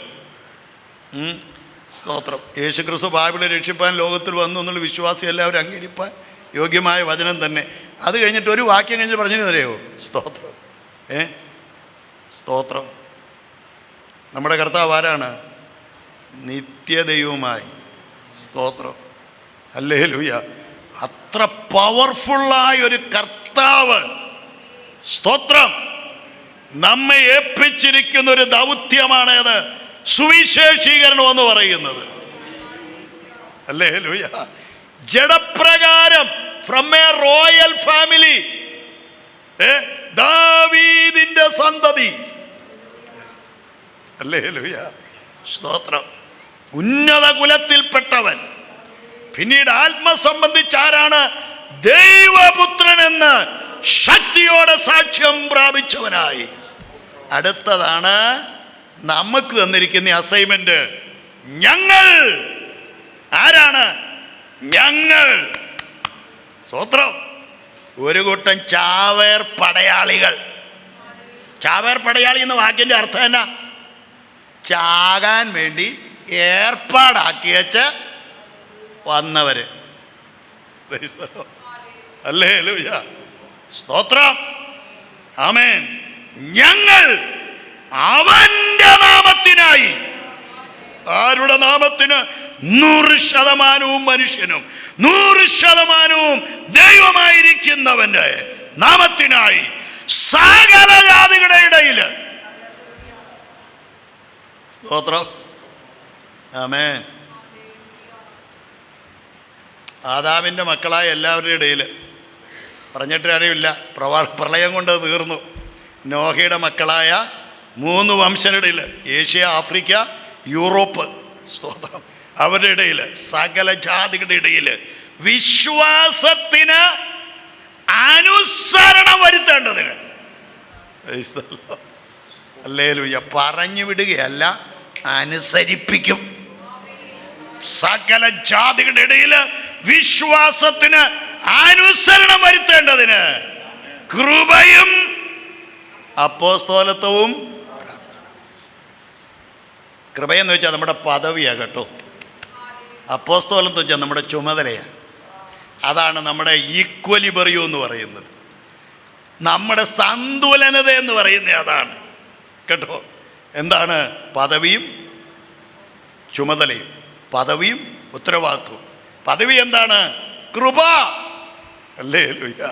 സ്തോത്രം യേശുക്രിസ്തു ബൈബിളെ രക്ഷിപ്പാൻ ലോകത്തിൽ വന്നു എന്നുള്ള വിശ്വാസി എല്ലാവരും അംഗീകരിപ്പാൻ യോഗ്യമായ വചനം തന്നെ. അത് കഴിഞ്ഞിട്ട് ഒരു വാക്യം കഴിഞ്ഞിട്ട് പറഞ്ഞിരുന്നറിയോ? സ്തോത്രം. സ്തോത്രം. നമ്മുടെ കർത്താവ് ആരാണ്? നിത്യദൈവമായി. സ്തോത്രം. ഹല്ലേലൂയ. അത്ര പവർഫുള്ളായ ഒരു കർത്താവ്. സ്തോത്രം. നമ്മെ ഏൽപ്പിച്ചിരിക്കുന്ന ഒരു ദൗത്യമാണേത്? സുവിശേഷീകരണം എന്ന് പറയുന്നത്. ഹല്ലേലൂയ. ജഡപ്രകാരം ഫ്രം എ റോയൽ ഫാമിലി, ദാവീദിന്റെ സന്തതി. ഹല്ലേലൂയ. സ്തോത്രം. ഉന്നത കുലത്തിൽപ്പെട്ടവൻ. പിന്നീട് ആത്മസംബന്ധിച്ച് ആരാണ്? ദൈവപുത്രനെന്ന് ശക്തിയോടെ സാക്ഷ്യം പ്രാപിച്ചവനായി. അടുത്തതാണ് നമുക്ക് തന്നിരിക്കുന്ന അസൈൻമെന്റ്. ഞങ്ങൾ ആരാണ്? ഞങ്ങൾ സ്തോത്രം. ഒരു കൂട്ടം ചാവേർ പടയാളികൾ. ചാവേർ പടയാളി എന്ന വാക്കിൻ്റെ അർത്ഥം എന്നാ? ചാകാൻ വേണ്ടി ഏർപ്പാടാക്കി വെച്ച് വന്നവര്. ഹല്ലേലൂയ, സ്തോത്രം, ആമേൻ. ഞങ്ങൾ അവന്റെ നാമത്തിനായി. ആരുടെ നാമത്തിന്? 100% മനുഷ്യനും 100% ദൈവമായിരിക്കുന്നവന്റെ നാമത്തിനായി സകല ജാതികളുടെ ഇടയിൽ. സ്തോത്രം, ആമേൻ. ആദാമിൻ്റെ മക്കളായ എല്ലാവരുടെ ഇടയിൽ പറഞ്ഞിട്ട് അറിയില്ല, പ്രളയം കൊണ്ട് തീർന്നു. നോഹയുടെ മക്കളായ 3 വംശരുടെ ഇടയിൽ, ഏഷ്യ, ആഫ്രിക്ക, യൂറോപ്പ്, സ്തോത്രം, അവരുടെ ഇടയിൽ, സകല ജാതികളുടെ ഇടയിൽ വിശ്വാസത്തിന് അനുസരണം വരുത്തേണ്ടതിന്. ഹല്ലേലൂയ. പറഞ്ഞു വിടുകയല്ല, അനുസരിപ്പിക്കും. സകല ജാതികളുടെ ഇടയിൽ വിശ്വാസത്തിന് അനുസരണം വരുത്തേണ്ടതിന് കൃപയും അപ്പോസ്തലത്വവും. കൃപയെന്ന് വെച്ചാൽ നമ്മുടെ പദവിയാണ് കേട്ടോ. അപ്പോസ്തലത്വം വെച്ചാൽ നമ്മുടെ ചുമതലയാണ്. അതാണ് നമ്മുടെ ഈക്വലിബറിയോ എന്ന് പറയുന്നത്, നമ്മുടെ സന്തുലനത എന്ന് പറയുന്നത് അതാണ് കേട്ടോ. എന്താണ്? പദവിയും ചുമതലയും, പദവിയും ഉത്തരവാദിത്വവും. പദവി എന്താണ്? കൃപ. ഹല്ലേലൂയ.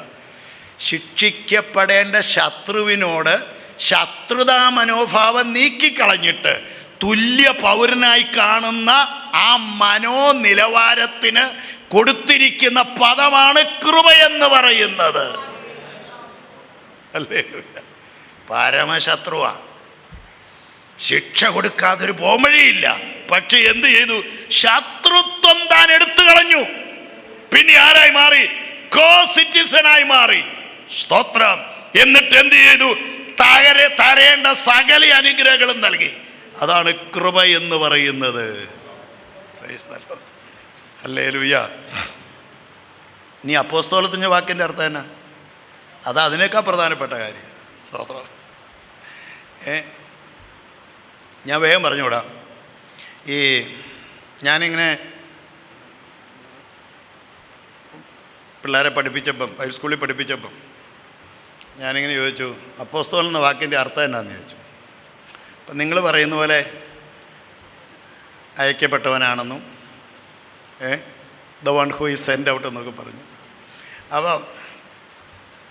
ശിക്ഷിക്കപ്പെടേണ്ട ശത്രുവിനോട് ശത്രുതാ മനോഭാവം നീക്കിക്കളഞ്ഞിട്ട് തുല്യ പൗരനായി കാണുന്ന ആ മനോനിലവാരത്തിന് കൊടുത്തിരിക്കുന്ന പദമാണ് കൃപയെന്ന് പറയുന്നത്. ഹല്ലേലൂയ. പരമശത്രുവാ, ശിക്ഷ കൊടുക്കാതൊരു പോംവഴിയില്ല. പക്ഷെ എന്ത് ചെയ്തു? ശത്രുത്വം താൻ എടുത്തു കളഞ്ഞു. പിന്നെ ആരായി മാറി? കോ സിറ്റിസണായി മാറി. സ്തോത്രം. എന്നിട്ട് എന്ത് ചെയ്തു? തരേണ്ട സകല അനുഗ്രഹങ്ങളും നൽകി. അതാണ് കൃപ എന്ന് പറയുന്നത്. ഹല്ലേലൂയ. നീ അപ്പോസ്തലത്തിൻ്റെ വാക്കിൻ്റെ അർത്ഥം എന്നാ? അത് അതിനേക്കാൾ പ്രധാനപ്പെട്ട കാര്യം. സ്തോത്രം. ഞാൻ വേഗം പറഞ്ഞുകൂടാ. ഞാനിങ്ങനെ പിള്ളേരെ പഠിപ്പിച്ചപ്പം, ഹൈസ്കൂളിൽ പഠിപ്പിച്ചപ്പം ഞാനിങ്ങനെ ചോദിച്ചു, അപ്പോസ്തലൻ എന്ന വാക്കിൻ്റെ അർത്ഥം എന്നാന്ന് ചോദിച്ചു. അപ്പം നിങ്ങൾ പറയുന്ന പോലെ അയക്കപ്പെട്ടവനാണെന്നും the one who is send out എന്നൊക്കെ പറഞ്ഞു. അപ്പം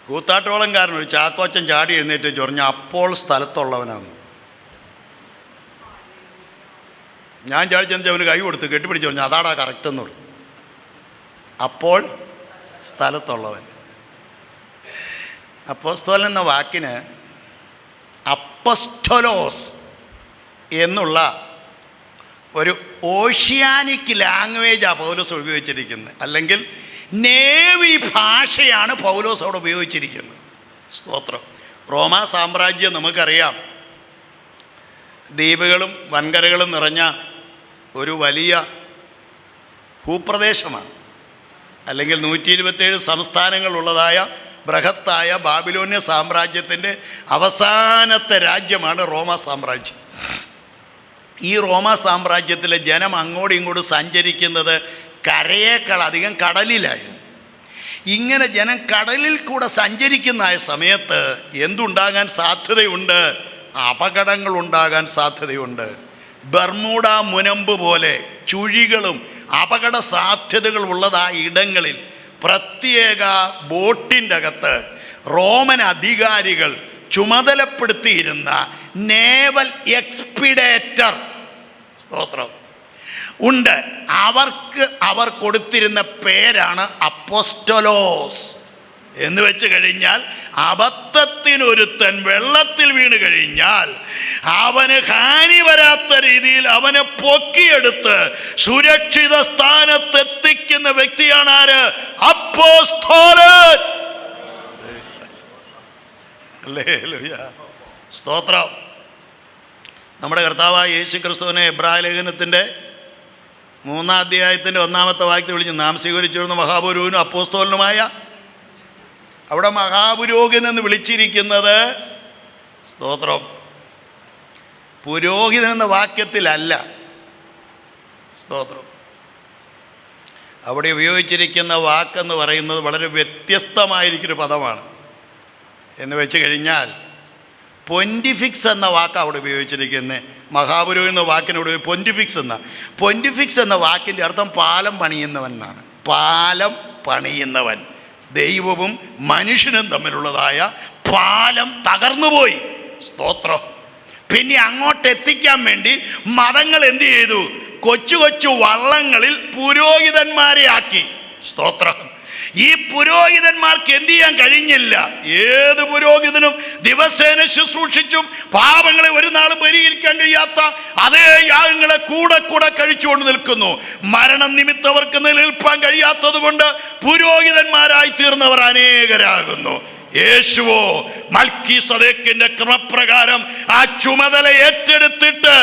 കൂത്താട്ടോളംകാരൻ ഒരു ചാക്കോച്ചൻ ചാടി എഴുന്നേറ്റ് ചൊറിഞ്ഞ അപ്പോൾ സ്ഥലത്തുള്ളവനാണ്. ഞാൻ ചാടി ചെന്ന് അവന് കൈ കൊടുത്ത് കെട്ടിപ്പിടിച്ച് പറഞ്ഞു, അതാടാ കറക്റ്റ് എന്ന് പറഞ്ഞു. അപ്പോൾ സ്ഥലത്തുള്ളവൻ. അപ്പോസ്തലൻ എന്ന വാക്കിന് അപ്പസ്റ്റോലോസ് എന്നുള്ള ഒരു ഓഷ്യാനിക് ലാംഗ്വേജാണ് പൗലോസ് ഉപയോഗിച്ചിരിക്കുന്നത്. അല്ലെങ്കിൽ നേവി ഭാഷയാണ് പൗലോസ് അവിടെ ഉപയോഗിച്ചിരിക്കുന്നത്. സ്തോത്രം. റോമാ സാമ്രാജ്യം നമുക്കറിയാം, ദ്വീപുകളും വൻകരകളും നിറഞ്ഞ ഒരു വലിയ ഭൂപ്രദേശമാണ്. അല്ലെങ്കിൽ 127 സംസ്ഥാനങ്ങളുള്ളതായ ബൃഹത്തായ ബാബിലോന്യ സാമ്രാജ്യത്തിൻ്റെ അവസാനത്തെ രാജ്യമാണ് റോമാ സാമ്രാജ്യം. ഈ റോമാ സാമ്രാജ്യത്തിലെ ജനം അങ്ങോട്ടും ഇങ്ങോട്ടും സഞ്ചരിക്കുന്നത് കരയേക്കാൾ അധികം കടലിലായിരുന്നു. ഇങ്ങനെ ജനം കടലിൽ കൂടെ സഞ്ചരിക്കുന്ന സമയത്ത് എന്തുണ്ടാകാൻ സാധ്യതയുണ്ട്? അപകടങ്ങളുണ്ടാകാൻ സാധ്യതയുണ്ട്. ബർമൂഡ മുനമ്പ് പോലെ ചുഴികളും അപകട സാധ്യതകളുള്ളതായ ഇടങ്ങളിൽ പ്രത്യേക ബോട്ടിൻ്റെ അകത്ത് റോമൻ അധികാരികൾ ചുമതലപ്പെടുത്തിയിരുന്ന നേവൽ എക്സ്പിഡേറ്റർ, സ്തോത്രം, ഉണ്ട്. അവർ കൊടുത്തിരുന്ന പേരാണ് അപ്പോസ്റ്റലോസ് എന്ന് വെച്ച് കഴിഞ്ഞാൽ അബദ്ധത്തിനൊരുത്തൻ വെള്ളത്തിൽ വീണ് കഴിഞ്ഞാൽ അവന് ഹാനി വരാത്ത രീതിയിൽ അവനെ പൊക്കിയെടുത്ത് സുരക്ഷിത സ്ഥാനത്തെത്തിക്കുന്ന വ്യക്തിയാണ് ആര്? അപ്പോസ്തലൻ. ഹല്ലേലൂയ, സ്തോത്രം. നമ്മുടെ കർത്താവായ യേശു ക്രിസ്തുവിനെ എബ്രായ ലേഖനത്തിൻ്റെ 3-ാം അധ്യായത്തിൻ്റെ 1-ാമത്തെ വാക്യത്തിൽ വിളിച്ച് നാം സ്വീകരിച്ചിരുന്ന മഹാപുരോഹിതനും അപ്പോസ്തലനുമായ, അവിടെ മഹാപുരോഹിതൻ എന്ന് വിളിച്ചിരിക്കുന്നത്, സ്തോത്രം, പുരോഹിതൻ എന്ന വാക്യത്തിലല്ല. സ്തോത്രം. അവിടെ ഉപയോഗിച്ചിരിക്കുന്ന വാക്കെന്ന് പറയുന്നത് വളരെ വ്യത്യസ്തമായിരിക്കുന്നൊരു പദമാണ്. എന്ന് വെച്ച് കഴിഞ്ഞാൽ പൊൻറ്റിഫിക്സ് എന്ന വാക്ക് അവിടെ ഉപയോഗിച്ചിരിക്കുന്നത്. മഹാപുരോഹിതൻ എന്ന വാക്കിനോട് പൊൻറ്റിഫിക്സ് എന്ന വാക്കിൻ്റെ അർത്ഥം പാലം പണിയുന്നവൻ എന്നാണ്. പാലം പണിയുന്നവൻ. ദൈവവും മനുഷ്യനും തമ്മിലുള്ളതായ പാലം തകർന്നുപോയി. സ്തോത്രം. പിന്നെ അങ്ങോട്ട് എത്തിക്കാൻ വേണ്ടി മതങ്ങൾ എന്ത് ചെയ്തു? കൊച്ചു കൊച്ചു വള്ളങ്ങളിൽ പുരോഹിതന്മാരെ ആക്കി. സ്തോത്രം. ഈ പുരോഹിതന്മാർക്ക് എന്ത് ചെയ്യാൻ കഴിഞ്ഞില്ല. ഏത് പുരോഹിതനും ദിവസേന ശുശ്രൂഷിച്ചും പാപങ്ങളെ ഒരു നാളും പരിഹരിക്കാൻ കഴിയാത്ത അതേ യാഗങ്ങളെ കൂടെ കൂടെ കഴിച്ചുകൊണ്ട് നിൽക്കുന്നു. മരണം നിമിത്തം അവർക്ക് നിലനിൽപ്പാൻ കഴിയാത്തത് കൊണ്ട് പുരോഹിതന്മാരായി തീർന്നവർ അനേകരാകുന്നു. യേശുവോ മൽക്കീസദേക്കിന്റെ ക്രമപ്രകാരം ആ ചുമതല ഏറ്റെടുത്തിട്ട്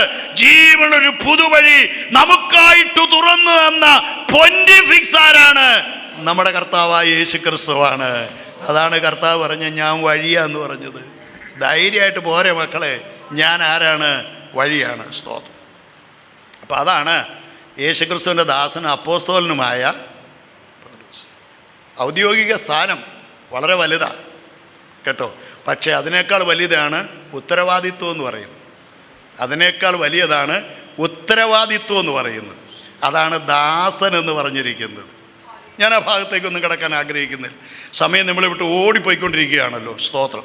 ജീവനൊരു പുതുവഴി നമുക്കായിട്ട് തുറന്നു തന്ന പൊൻറ്റിഫിക്സ് ആരാണ്? നമ്മുടെ കർത്താവായ യേശു ക്രിസ്തുവാണ്. അതാണ് കർത്താവ് പറഞ്ഞ ഞാൻ വഴിയാന്ന് പറഞ്ഞത്. ധൈര്യമായിട്ട് പോരെ മക്കളെ, ഞാൻ ആരാണ്? വഴിയാണ്. സ്തോത്രം. അപ്പം അതാണ് യേശു ക്രിസ്തുവിൻ്റെ ദാസനും അപ്പോസ്തലനുമായ ഔദ്യോഗിക സ്ഥാനം വളരെ വലുതാണ് കേട്ടോ. പക്ഷേ അതിനേക്കാൾ വലുതാണ് ഉത്തരവാദിത്വം എന്ന് പറയുന്നത്. അതിനേക്കാൾ വലിയതാണ് ഉത്തരവാദിത്വം എന്ന് പറയുന്നത്. അതാണ് ദാസൻ എന്ന് പറഞ്ഞിരിക്കുന്നത്. ഞാൻ ആ ഭാഗത്തേക്കൊന്നും കിടക്കാൻ ആഗ്രഹിക്കുന്നില്ല. സമയം നമ്മളെ വിട്ട് ഓടിപ്പോയിക്കൊണ്ടിരിക്കുകയാണല്ലോ. സ്തോത്രം.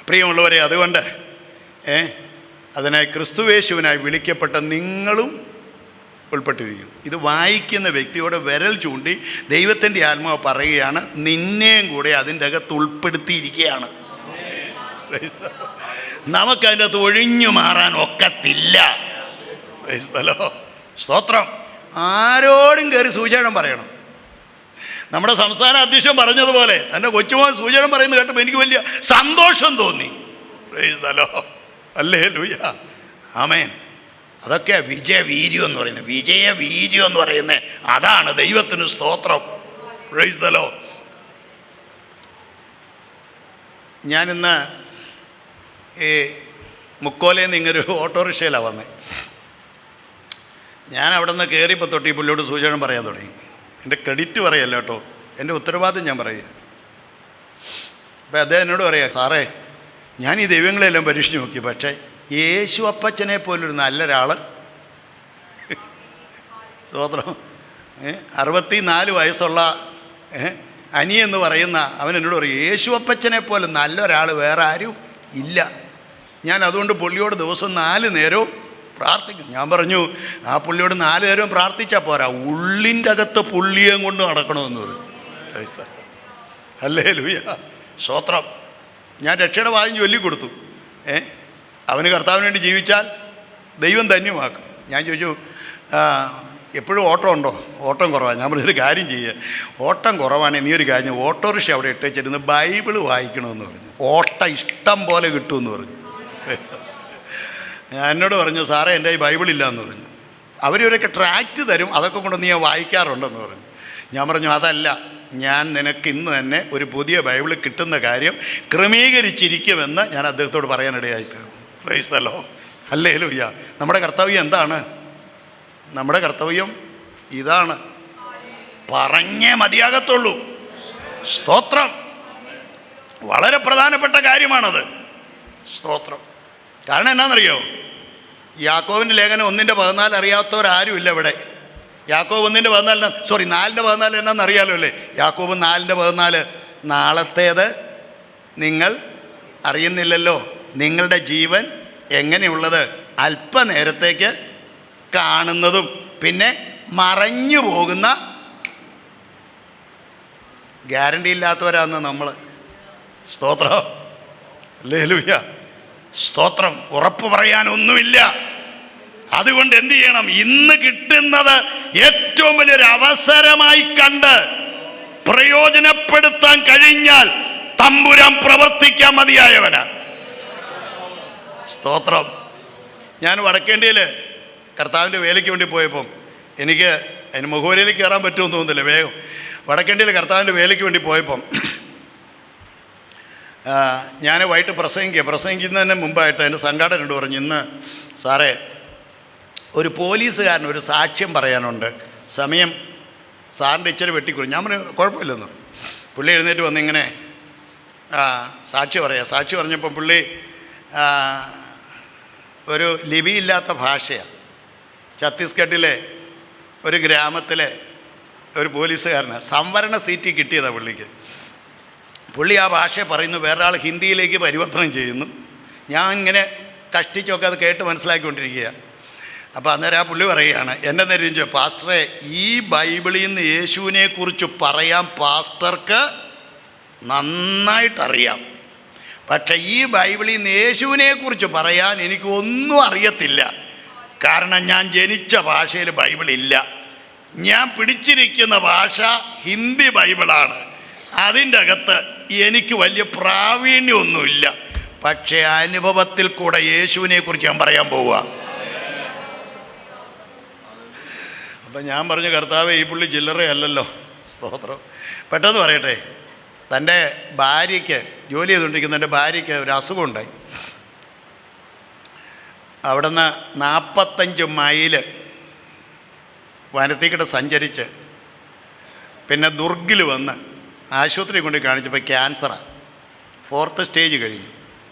പ്രിയമുള്ളവരെ, അതുകൊണ്ട് അതിനായി ക്രിസ്തുവേശുവിനായി വിളിക്കപ്പെട്ട നിങ്ങളും ഉൾപ്പെട്ടിരിക്കുന്നു. ഇത് വായിക്കുന്ന വ്യക്തിയോട് വിരൽ ചൂണ്ടി ദൈവത്തിൻ്റെ ആത്മാവ് പറയുകയാണ്, നിന്നെയും കൂടെ അതിൻ്റെ അകത്ത് ഉൾപ്പെടുത്തിയിരിക്കുകയാണ്. നമുക്കതിൻ്റെ അകത്ത് ഒഴിഞ്ഞു മാറാൻ ഒക്കത്തില്ല. സ്തോത്രം. ആരോടും കയറി സൂചനം പറയണം. നമ്മുടെ സംസ്ഥാന അധ്യക്ഷൻ പറഞ്ഞതുപോലെ തൻ്റെ കൊച്ചുമോൻ സൂചനം പറയുന്നത് കേട്ടപ്പോൾ എനിക്ക് വലിയ സന്തോഷം തോന്നി. ഹല്ലേലൂയ, ആമേൻ. അതൊക്കെ വിജയവീര്യം എന്ന് പറയുന്നത്. വിജയവീര്യം എന്ന് പറയുന്നത് അതാണ്. ദൈവത്തിന് സ്തോത്രം. Price the Lord. ഞാനിന്ന് ഈ മുക്കോലയിൽ നിന്ന് ഇങ്ങനൊരു ഓട്ടോറിക്ഷയിലാണ് വന്നത്. ഞാൻ അവിടെ നിന്ന് കയറിയപ്പോൾ തൊട്ട് ഈ പുള്ളിയോട് സൂചനം പറയാൻ തുടങ്ങി. എൻ്റെ ക്രെഡിറ്റ് പറയല്ല കേട്ടോ, എൻ്റെ ഉത്തരവാദിത്വം ഞാൻ പറയുക. അപ്പം അദ്ദേഹം എന്നോട് പറയാം, സാറേ ഞാൻ ഈ ദൈവങ്ങളെല്ലാം പരീക്ഷിച്ച് നോക്കി, പക്ഷേ യേശു അപ്പച്ചനെ പോലൊരു നല്ലൊരാൾ, സ്തോത്രം, 64 വയസ്സുള്ള അനിയെന്ന് പറയുന്ന അവൻ എന്നോട് പറയും, യേശു അപ്പച്ചനെ പോലെ നല്ലൊരാൾ വേറെ ആരും ഇല്ല. ഞാൻ അതുകൊണ്ട് പുള്ളിയോട് ദിവസം 4 നേരവും പ്രാർത്ഥിക്കും. ഞാൻ പറഞ്ഞു, ആ പുള്ളിയോട് 4 നേരവും പ്രാർത്ഥിച്ചാൽ പോരാ, ഉള്ളിൻ്റെ അകത്ത് പുള്ളിയും കൊണ്ട് നടക്കണമെന്ന് പറയും. ഹല്ലേലൂയ, സ്തോത്രം. ഞാൻ രക്ഷയുടെ വായും ചൊല്ലിക്കൊടുത്തു. അവന് കർത്താവിന് വേണ്ടി ജീവിച്ചാൽ ദൈവം ധന്യമാക്കും. ഞാൻ ചോദിച്ചു, എപ്പോഴും ഓട്ടം ഉണ്ടോ? ഓട്ടം കുറവാണ്. ഞാൻ പറഞ്ഞൊരു കാര്യം ചെയ്യുക, ഓട്ടം കുറവാണെങ്കിൽ നീ ഒരു കാര്യം, ഓട്ടോറിക്ഷ അവിടെ ഇട്ടേച്ചിരുന്ന് ബൈബിള് വായിക്കണമെന്ന് പറഞ്ഞു. ഓട്ടം ഇഷ്ടം പോലെ കിട്ടുമെന്ന് പറഞ്ഞു. ഞാൻ എന്നോട് പറഞ്ഞു, സാറേ എൻ്റെ ഈ ബൈബിളില്ല എന്ന് പറഞ്ഞു. അവരൊക്കെ ട്രാക്റ്റ് തരും, അതൊക്കെ കൊണ്ട് നീ വായിക്കാറുണ്ടെന്ന് പറഞ്ഞു. ഞാൻ പറഞ്ഞു, അതല്ല, ഞാൻ നിനക്ക് ഇന്ന് തന്നെ ഒരു പുതിയ ബൈബിൾ കിട്ടുന്ന കാര്യം ക്രമീകരിച്ചിരിക്കുമെന്ന് ഞാൻ അദ്ദേഹത്തോട് പറയാനിടയായിത്തീർന്നു. Praise the lord. ഹല്ലേലൂയ. നമ്മുടെ കർത്തവ്യം എന്താണ്? നമ്മുടെ കർത്തവ്യം ഇതാണ്. പറഞ്ഞേ മതിയാകത്തുള്ളൂ. സ്തോത്രം. വളരെ പ്രധാനപ്പെട്ട കാര്യമാണത്. സ്തോത്രം. കാരണം എന്നാണെന്നറിയോ? യാക്കോബിൻ്റെ ലേഖനം 1:14 അറിയാത്തവരാരുമില്ല ഇവിടെ. യാക്കോബ് 1:14, 4:14 എന്നാണെന്നറിയാലോ അല്ലേ? യാക്കോബ് 4:14, നാളത്തേത് നിങ്ങൾ അറിയുന്നില്ലല്ലോ, നിങ്ങളുടെ ജീവൻ എങ്ങനെയുള്ളത്, അല്പനേരത്തേക്ക് കാണുന്നതും പിന്നെ മറഞ്ഞു പോകുന്ന ഗ്യാരണ്ടി ഇല്ലാത്തവരാന്ന് നമ്മൾ. സ്തോത്രം, ഹല്ലേലൂയ, സ്തോത്രം. ഉറപ്പ് പറയാനൊന്നുമില്ല. അതുകൊണ്ട് എന്ത് ചെയ്യണം? ഇന്ന് കിട്ടുന്നത് ഏറ്റവും വലിയൊരു അവസരമായി കണ്ട് പ്രയോജനപ്പെടുത്താൻ കഴിഞ്ഞാൽ തമ്പുരാൻ പ്രവർത്തിക്കാൻ മതിയായവനാ. സ്തോത്രം. ഞാൻ വടക്കേണ്ടിയിൽ കർത്താവിൻ്റെ വേലയ്ക്ക് വേണ്ടി പോയപ്പം എനിക്ക് അതിന് മുഖവരയിലേക്ക് കയറാൻ പറ്റുമെന്ന് തോന്നുന്നില്ല. വേഗം വടക്കേണ്ടിയിൽ കർത്താവിൻ്റെ വേലയ്ക്ക് വേണ്ടി പോയപ്പം ഞാൻ വൈകിട്ട് പ്രസംഗിക്കുന്നതിന് മുമ്പായിട്ട് എൻ്റെ സംഘാടകനോട് പറഞ്ഞു, ഇന്ന് സാറേ ഒരു പോലീസുകാരൻ ഒരു സാക്ഷ്യം പറയാനുണ്ട്, സമയം സാറിൻ്റെ ഇച്ചിരി വെട്ടിക്കുറഞ്ഞു. ഞാൻ പറഞ്ഞു കുഴപ്പമില്ലെന്ന് പറഞ്ഞു. പുള്ളി എഴുന്നേറ്റ് വന്നിങ്ങനെ സാക്ഷി പറഞ്ഞപ്പം പുള്ളി ഒരു ലിപിയില്ലാത്ത ഭാഷയാണ്. ഛത്തീസ്ഗഡിലെ ഒരു ഗ്രാമത്തിലെ ഒരു പോലീസുകാരനാണ്. സംവരണ സീറ്റ് കിട്ടിയതാണ് പുള്ളിക്ക്. പുള്ളി ആ ഭാഷ പറയുന്നു, വേറൊരാൾ ഹിന്ദിയിലേക്ക് പരിവർത്തനം ചെയ്യുന്നു. ഞാൻ ഇങ്ങനെ കഷ്ടിച്ചൊക്കെ അത് കേട്ട് മനസ്സിലാക്കിക്കൊണ്ടിരിക്കുക. അപ്പോൾ അന്നേരം ആ പുള്ളി പറയുകയാണ്, എന്നെ നേരിച്ചു, പാസ്റ്ററെ ഈ ബൈബിളിൽ നിന്ന് യേശുവിനെക്കുറിച്ച് പറയാൻ പാസ്റ്റർക്ക് നന്നായിട്ടറിയാം, പക്ഷേ ഈ ബൈബിളിൽ നിന്ന് യേശുവിനെക്കുറിച്ച് പറയാൻ എനിക്കൊന്നും അറിയത്തില്ല. കാരണം ഞാൻ ജനിച്ച ഭാഷയിൽ ബൈബിളില്ല. ഞാൻ പിടിച്ചിരിക്കുന്ന ഭാഷ ഹിന്ദി ബൈബിളാണ്. അതിൻ്റെ അകത്ത് എനിക്ക് വലിയ പ്രാവീണ്യമൊന്നുമില്ല. പക്ഷേ അനുഭവത്തിൽ കൂടെ യേശുവിനെക്കുറിച്ച് ഞാൻ പറയാൻ പോവുക. അപ്പം ഞാൻ പറഞ്ഞു, കർത്താവേ ഈ പുള്ളി ചില്ലറയല്ലല്ലോ. സ്തോത്രം. പെട്ടെന്ന് പറയട്ടെ, തൻ്റെ ഭാര്യയ്ക്ക് ജോലി ചെയ്തുകൊണ്ടിരിക്കുന്ന എൻ്റെ ഭാര്യയ്ക്ക് ഒരു അസുഖമുണ്ടായി. അവിടുന്ന് 45 മൈല് വനത്തിക്കിട്ട് സഞ്ചരിച്ച് പിന്നെ ദുർഗിൽ വന്ന് ആശുപത്രി കൊണ്ട് കാണിച്ചപ്പോൾ ക്യാൻസറാണ്, 4th സ്റ്റേജ് കഴിഞ്ഞു.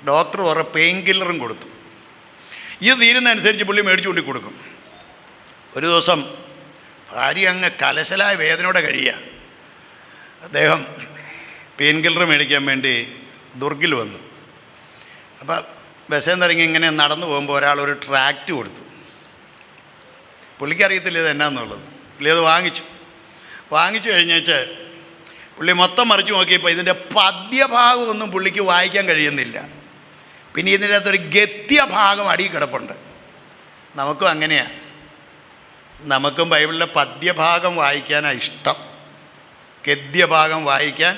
ഡോക്ടർ കുറേ പെയിൻ കില്ലറും കൊടുത്തു. ഇത് തീരുന്നതനുസരിച്ച് പുള്ളി മേടിച്ചു കൊണ്ടി കൊടുക്കും. ഒരു ദിവസം ഭാര്യ അങ്ങ് കലശലായ വേദനയോടെ കഴിയുക. അദ്ദേഹം പെയിൻ കില്ലർ മേടിക്കാൻ വേണ്ടി ദുർഗിൽ വന്നു. അപ്പോൾ ബസ്സിൽ നിന്നിറങ്ങി ഇങ്ങനെ നടന്നു പോകുമ്പോൾ ഒരാൾ ഒരു ട്രാക്റ്റ് കൊടുത്തു. പുള്ളിക്കറിയത്തില്ല ഇത് എന്നാന്നുള്ളത്. പുള്ളി അത് വാങ്ങിച്ചു കഴിഞ്ഞേച്ച് പുള്ളി മൊത്തം മറിച്ച് നോക്കിയപ്പോൾ ഇതിൻ്റെ പദ്യഭാഗമൊന്നും പുള്ളിക്ക് വായിക്കാൻ കഴിയുന്നില്ല. പിന്നെ ഇതിൻ്റെ അകത്തൊരു ഗദ്യഭാഗം അടിയിൽ കിടപ്പുണ്ട്. നമുക്കും അങ്ങനെയാണ്. നമുക്കും ബൈബിളിലെ പദ്യഭാഗം വായിക്കാനാണ് ഇഷ്ടം. ഗദ്യഭാഗം വായിക്കാൻ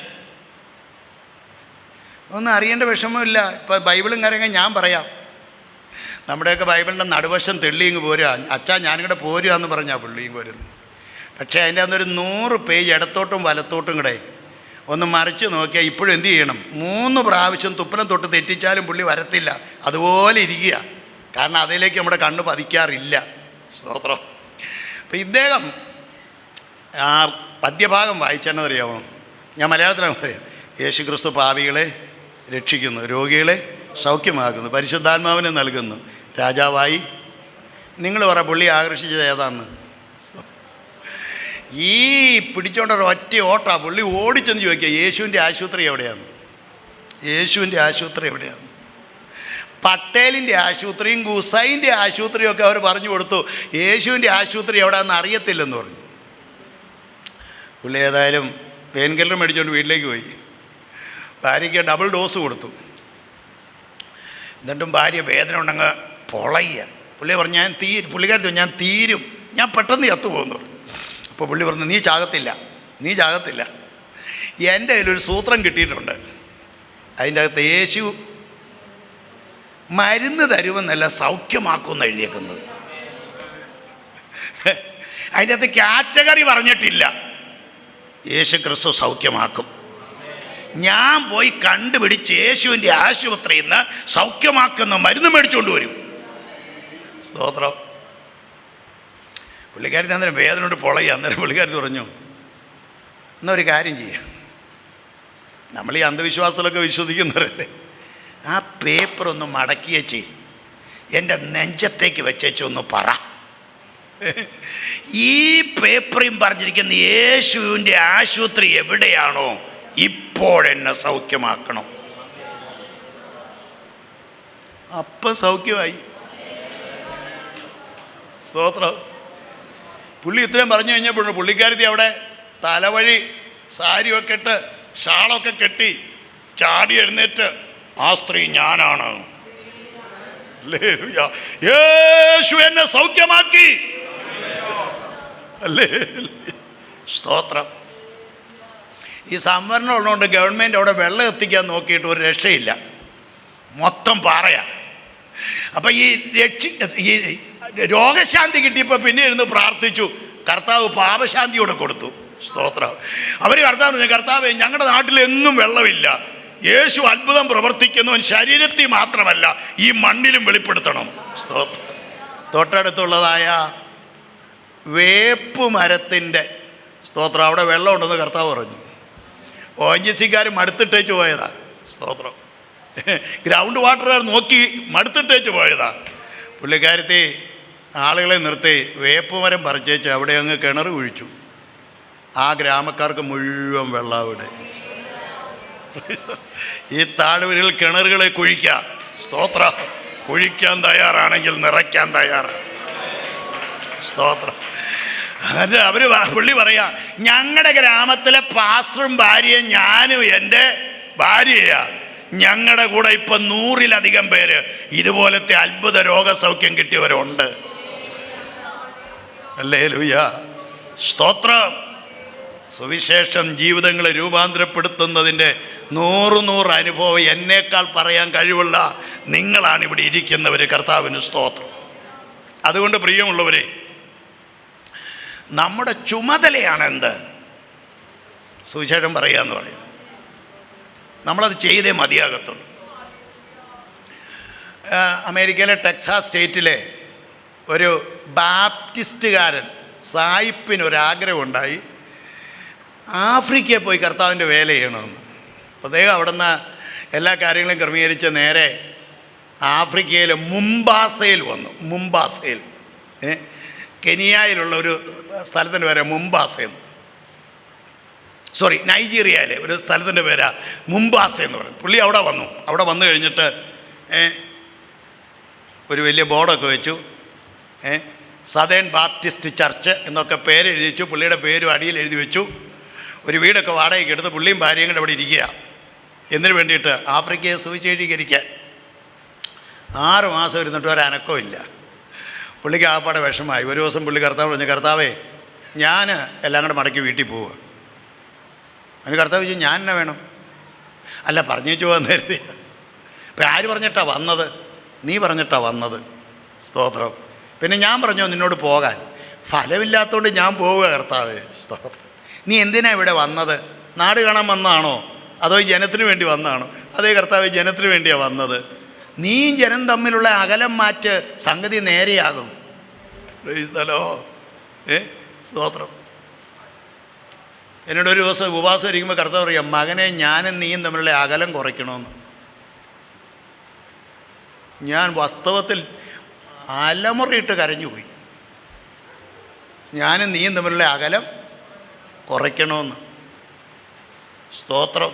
ഒന്നും അറിയേണ്ട വിഷമമില്ല. ഇപ്പം ബൈബിളും കാര്യങ്ങൾ ഞാൻ പറയാം. നമ്മുടെയൊക്കെ ബൈബിളിൻ്റെ നടുവശം തെള്ളിയിങ്ങ് പോരുക, അച്ഛാ ഞാനിങ്ങടെ പോരുക എന്ന് പറഞ്ഞാൽ പുള്ളിയും പോരുന്നത്. പക്ഷേ അതിൻ്റെ അന്നൊരു 100 പേജ് ഇടത്തോട്ടും വലത്തോട്ടും കൂടെ ഒന്ന് മറിച്ച് നോക്കിയാൽ ഇപ്പോഴും എന്ത് ചെയ്യണം? 3 പ്രാവശ്യം തുപ്പലം തൊട്ട് തെറ്റിച്ചാലും പുള്ളി വരത്തില്ല, അതുപോലെ ഇരിക്കുക. കാരണം അതിലേക്ക് നമ്മുടെ കണ്ണ് പതിക്കാറില്ല. സ്തോത്രം. അപ്പം ഇദ്ദേഹം ആ പദ്യഭാഗം വായിച്ചെന്നറിയാമോ? ഞാൻ മലയാളത്തിലാണ് പറയാം. യേശു ക്രിസ്തു പാപികളെ രക്ഷിക്കുന്നു, രോഗികളെ സൗഖ്യമാക്കുന്നു, പരിശുദ്ധാത്മാവിനെ നൽകുന്നു, രാജാവായി. നിങ്ങൾ പറ പുള്ളി ആകർഷിച്ചത് ഏതാന്ന്? ഈ പിടിച്ചോണ്ടൊരു ഒറ്റ ഓട്ടാ പുള്ളി ഓടിച്ചെന്ന് ചോദിക്കുക, യേശുവിൻ്റെ ആശുപത്രി എവിടെയാണ്? യേശുവിൻ്റെ ആശുപത്രി എവിടെയാണ്? പട്ടേലിൻ്റെ ആശുപത്രിയും ഗുസൈൻ്റെ ആശുപത്രിയും ഒക്കെ അവർ പറഞ്ഞു കൊടുത്തു. യേശുവിൻ്റെ ആശുപത്രി എവിടെയാണെന്ന് അറിയത്തില്ലെന്ന് പറഞ്ഞു. പുള്ളി ഏതായാലും പെയിൻ കില്ലർ മേടിച്ചുകൊണ്ട് വീട്ടിലേക്ക് പോയി. ഭാര്യയ്ക്ക് ഡബിൾ ഡോസ് കൊടുത്തു. എന്നിട്ടും ഭാര്യ വേദന ഉണ്ടെങ്കിൽ പൊളയ്യ. പുള്ളി പറഞ്ഞു പുള്ളിക്കാരത്തി ഞാൻ തീരും, ഞാൻ പെട്ടെന്ന് ചത്തുപോകുന്നു പറഞ്ഞു. അപ്പോൾ പുള്ളി പറഞ്ഞു നീ ചാകത്തില്ല. എൻ്റെ കയ്യിലൊരു സൂത്രം കിട്ടിയിട്ടുണ്ട്. അതിൻ്റെ അകത്ത് യേശു മരുന്ന് തരുമെന്നല്ല സൗഖ്യമാക്കുമെന്ന് എഴുതിയേക്കുന്നത്. അതിൻ്റെ അകത്ത് കാറ്റഗറി പറഞ്ഞിട്ടില്ല. യേശു ക്രിസ്തു സൗഖ്യമാക്കും. ഞാൻ പോയി കണ്ടുപിടിച്ച് യേശുവിൻ്റെ ആശുപത്രിയിൽ നിന്ന് സൗഖ്യമാക്കുന്ന മരുന്ന് മേടിച്ചുകൊണ്ട് വരും. സ്തോത്രം. പുള്ളിക്കാരത്തി അന്നേരം വേദനയോട് പൊളയുക. അന്നേരം പുള്ളിക്കാരത്തി പറഞ്ഞു, എന്നൊരു കാര്യം ചെയ്യാം, നമ്മൾ ഈ അന്ധവിശ്വാസത്തിലൊക്കെ വിശ്വസിക്കുന്നവരല്ലേ, ആ പേപ്പറൊന്ന് മടക്കിയേച്ച് എൻ്റെ നെഞ്ചത്തേക്ക് വെച്ചേച്ചൊന്ന് പറ. ഈ പേപ്പറിയും പറഞ്ഞിരിക്കുന്ന യേശുവിൻ്റെ ആശുപത്രി എവിടെയാണോ ഇപ്പോഴെന്നെ സൗഖ്യമാക്കണം. അപ്പം സൗഖ്യമായി. സ്തോത്രം. പുള്ളി ഇത്രയും പറഞ്ഞു കഴിഞ്ഞപ്പോഴും പുള്ളിക്കാരത്തി അവിടെ തലവഴി സാരിയൊക്കെ ഇട്ട് ഷാളൊക്കെ കെട്ടി ചാടി എഴുന്നേറ്റ് ആ സ്ത്രീ ഞാനാണ്, ഹല്ലേലൂയ, യേശു എന്നെ സൗഖ്യമാക്കി, അല്ലേ, സ്തോത്രം. ഈ സംവരണം ഉള്ളതുകൊണ്ട് ഗവൺമെൻറ് അവിടെ വെള്ളം എത്തിക്കാൻ നോക്കിയിട്ട് ഒരു രക്ഷയില്ല, മൊത്തം പാറയാ. അപ്പം ഈ രോഗശാന്തി കിട്ടിയപ്പോൾ പിന്നെ ഇരുന്ന് പ്രാർത്ഥിച്ചു, കർത്താവ് പാപശാന്തിയോടെ കൊടുത്തു, സ്തോത്രം. അവർ കർത്താവ് പറഞ്ഞു, കർത്താവേ ഞങ്ങളുടെ നാട്ടിലെങ്ങും വെള്ളമില്ല, യേശു അത്ഭുതം പ്രവർത്തിക്കുന്നവൻ ശരീരത്തിൽ മാത്രമല്ല ഈ മണ്ണിലും വെളിപ്പെടുത്തണം, സ്തോത്രം. തൊട്ടടുത്തുള്ളതായ വേപ്പ് മരത്തിൻ്റെ, സ്തോത്രം, അവിടെ വെള്ളമുണ്ടെന്ന് കർത്താവ് പറഞ്ഞു. ONGC-ക്കാർ മടുത്തിട്ടേച്ച് പോയതാ, സ്തോത്രം. ഗ്രൗണ്ട് വാട്ടറുകാർ നോക്കി മടുത്തിട്ടേച്ച് പോയതാ. പുള്ളിക്കാരത്തി ആളുകളെ നിർത്തി വേപ്പുമരം പറിച്ചേച്ച് അവിടെ അങ്ങ് കിണർ കുഴിച്ചു. ആ ഗ്രാമക്കാർക്ക് മുഴുവൻ വെള്ളം അവിടെ. ഈ താഴ്വരയിൽ കിണറുകളെ കുഴിക്കുക, സ്തോത്രം. കുഴിക്കാൻ തയ്യാറാണെങ്കിൽ നിറയ്ക്കാൻ തയ്യാറാണ്, സ്തോത്രം. എന്നിട്ട് പുള്ളി പറയാ, ഞങ്ങളുടെ ഗ്രാമത്തിലെ പാസ്റ്ററും ഭാര്യയും ഞാനും എൻ്റെ ഭാര്യയാ, ഞങ്ങളുടെ കൂടെ ഇപ്പം 100-ലധികം പേര് ഇതുപോലത്തെ അത്ഭുത രോഗസൗഖ്യം കിട്ടിയവരുണ്ട്, ഹല്ലേലൂയ, സ്തോത്രം. സുവിശേഷം ജീവിതങ്ങളെ രൂപാന്തരപ്പെടുത്തുന്നതിൻ്റെ 100 അനുഭവം എന്നേക്കാൾ പറയാൻ കഴിവുള്ള നിങ്ങളാണ് ഇവിടെ ഇരിക്കുന്നവർ, കർത്താവിന് സ്തോത്രം. അതുകൊണ്ട് പ്രിയമുള്ളവരെ, നമ്മുടെ ചുമതലയാണ് എന്ത്? സുവിശേഷം പറയുക എന്ന് പറയും. നമ്മളത് ചെയ്തേ മതിയാകത്തുള്ളൂ. അമേരിക്കയിലെ ടെക്സാസ് സ്റ്റേറ്റിലെ ഒരു ബാപ്റ്റിസ്റ്റുകാരൻ സായിപ്പിനൊരാഗ്രഹമുണ്ടായി, ആഫ്രിക്കയിൽ പോയി കർത്താവിൻ്റെ വേല ചെയ്യണമെന്ന്. അദ്ദേഹം അവിടെ നിന്ന് എല്ലാ കാര്യങ്ങളും ക്രമീകരിച്ച് നേരെ ആഫ്രിക്കയിലെ മുംബാസയിൽ വന്നു. മുംബാസയിൽ, കെനിയയിലുള്ള ഒരു സ്ഥലത്തിൻ്റെ പേരാ മുംബാസയെന്ന്, നൈജീരിയയിലെ ഒരു സ്ഥലത്തിൻ്റെ പേരാ മുംബാസ എന്ന് പറയും. പുള്ളി അവിടെ വന്നു. അവിടെ വന്നു കഴിഞ്ഞിട്ട് ഒരു വലിയ ബോർഡൊക്കെ വെച്ചു, സദേൺ ബാപ്റ്റിസ്റ്റ് ചർച്ച് എന്നൊക്കെ പേരെഴുതി വെച്ചു. പുള്ളിയുടെ പേരും അടിയിൽ എഴുതി വെച്ചു. ഒരു വീടൊക്കെ വാടകയ്ക്ക് എടുത്ത് പുള്ളിയും ഭാര്യയും കൂടെ അവിടെ ഇരിക്കുക. എന്തിനു വേണ്ടിയിട്ട്? ആഫ്രിക്കയെ സുവിശേഷീകരിക്കാൻ. 6 മാസം ഇരുന്നിട്ട് ഒരനക്കവും ഇല്ല. പുള്ളിക്ക് ആപ്പാടെ വിഷമായി. ഒരു ദിവസം പുള്ളി കർത്താവ് പറഞ്ഞു, കർത്താവേ ഞാൻ എല്ലാം കൂടെ മടക്കി വീട്ടിൽ പോവുക. അതിന് കർത്താവ് ചോദിച്ചു, ഞാൻ എന്നാ വേണം? അല്ല, പറഞ്ഞു വെച്ച് പോകാൻ നേരത്തെ. ഇപ്പം ആര് പറഞ്ഞിട്ടാ വന്നത്? നീ പറഞ്ഞിട്ടാ വന്നത്, സ്തോത്രം. പിന്നെ ഞാൻ പറഞ്ഞോ നിന്നോട് പോകാൻ? ഫലമില്ലാത്തതുകൊണ്ട് ഞാൻ പോവുക കർത്താവേ, സ്തോത്രം. നീ എന്തിനാ ഇവിടെ വന്നത്? നാട് കാണാൻ വന്നതാണോ അതോ ജനത്തിന് വേണ്ടി വന്നതാണോ? അതേ കർത്താവേ, ജനത്തിന് വേണ്ടിയാണ് വന്നത്. നീയും ജനം തമ്മിലുള്ള അകലം മാറ്റ്, സംഗതി നേരെയാകും. പ്രൈസ്തലോ, സ്തോത്രം. എന്നോട് ഒരു ദിവസം ഉപവാസം ഇരിക്കുമ്പോൾ കർത്താവ് പറയാം, മകനെ ഞാനും നീയും തമ്മിലുള്ള അകലം കുറയ്ക്കണമെന്ന്. ഞാൻ വാസ്തവത്തിൽ അലമുറയിട്ട് കരഞ്ഞുപോയി. ഞാനും നീയും തമ്മിലുള്ള അകലം കുറയ്ക്കണമെന്ന്, സ്തോത്രം.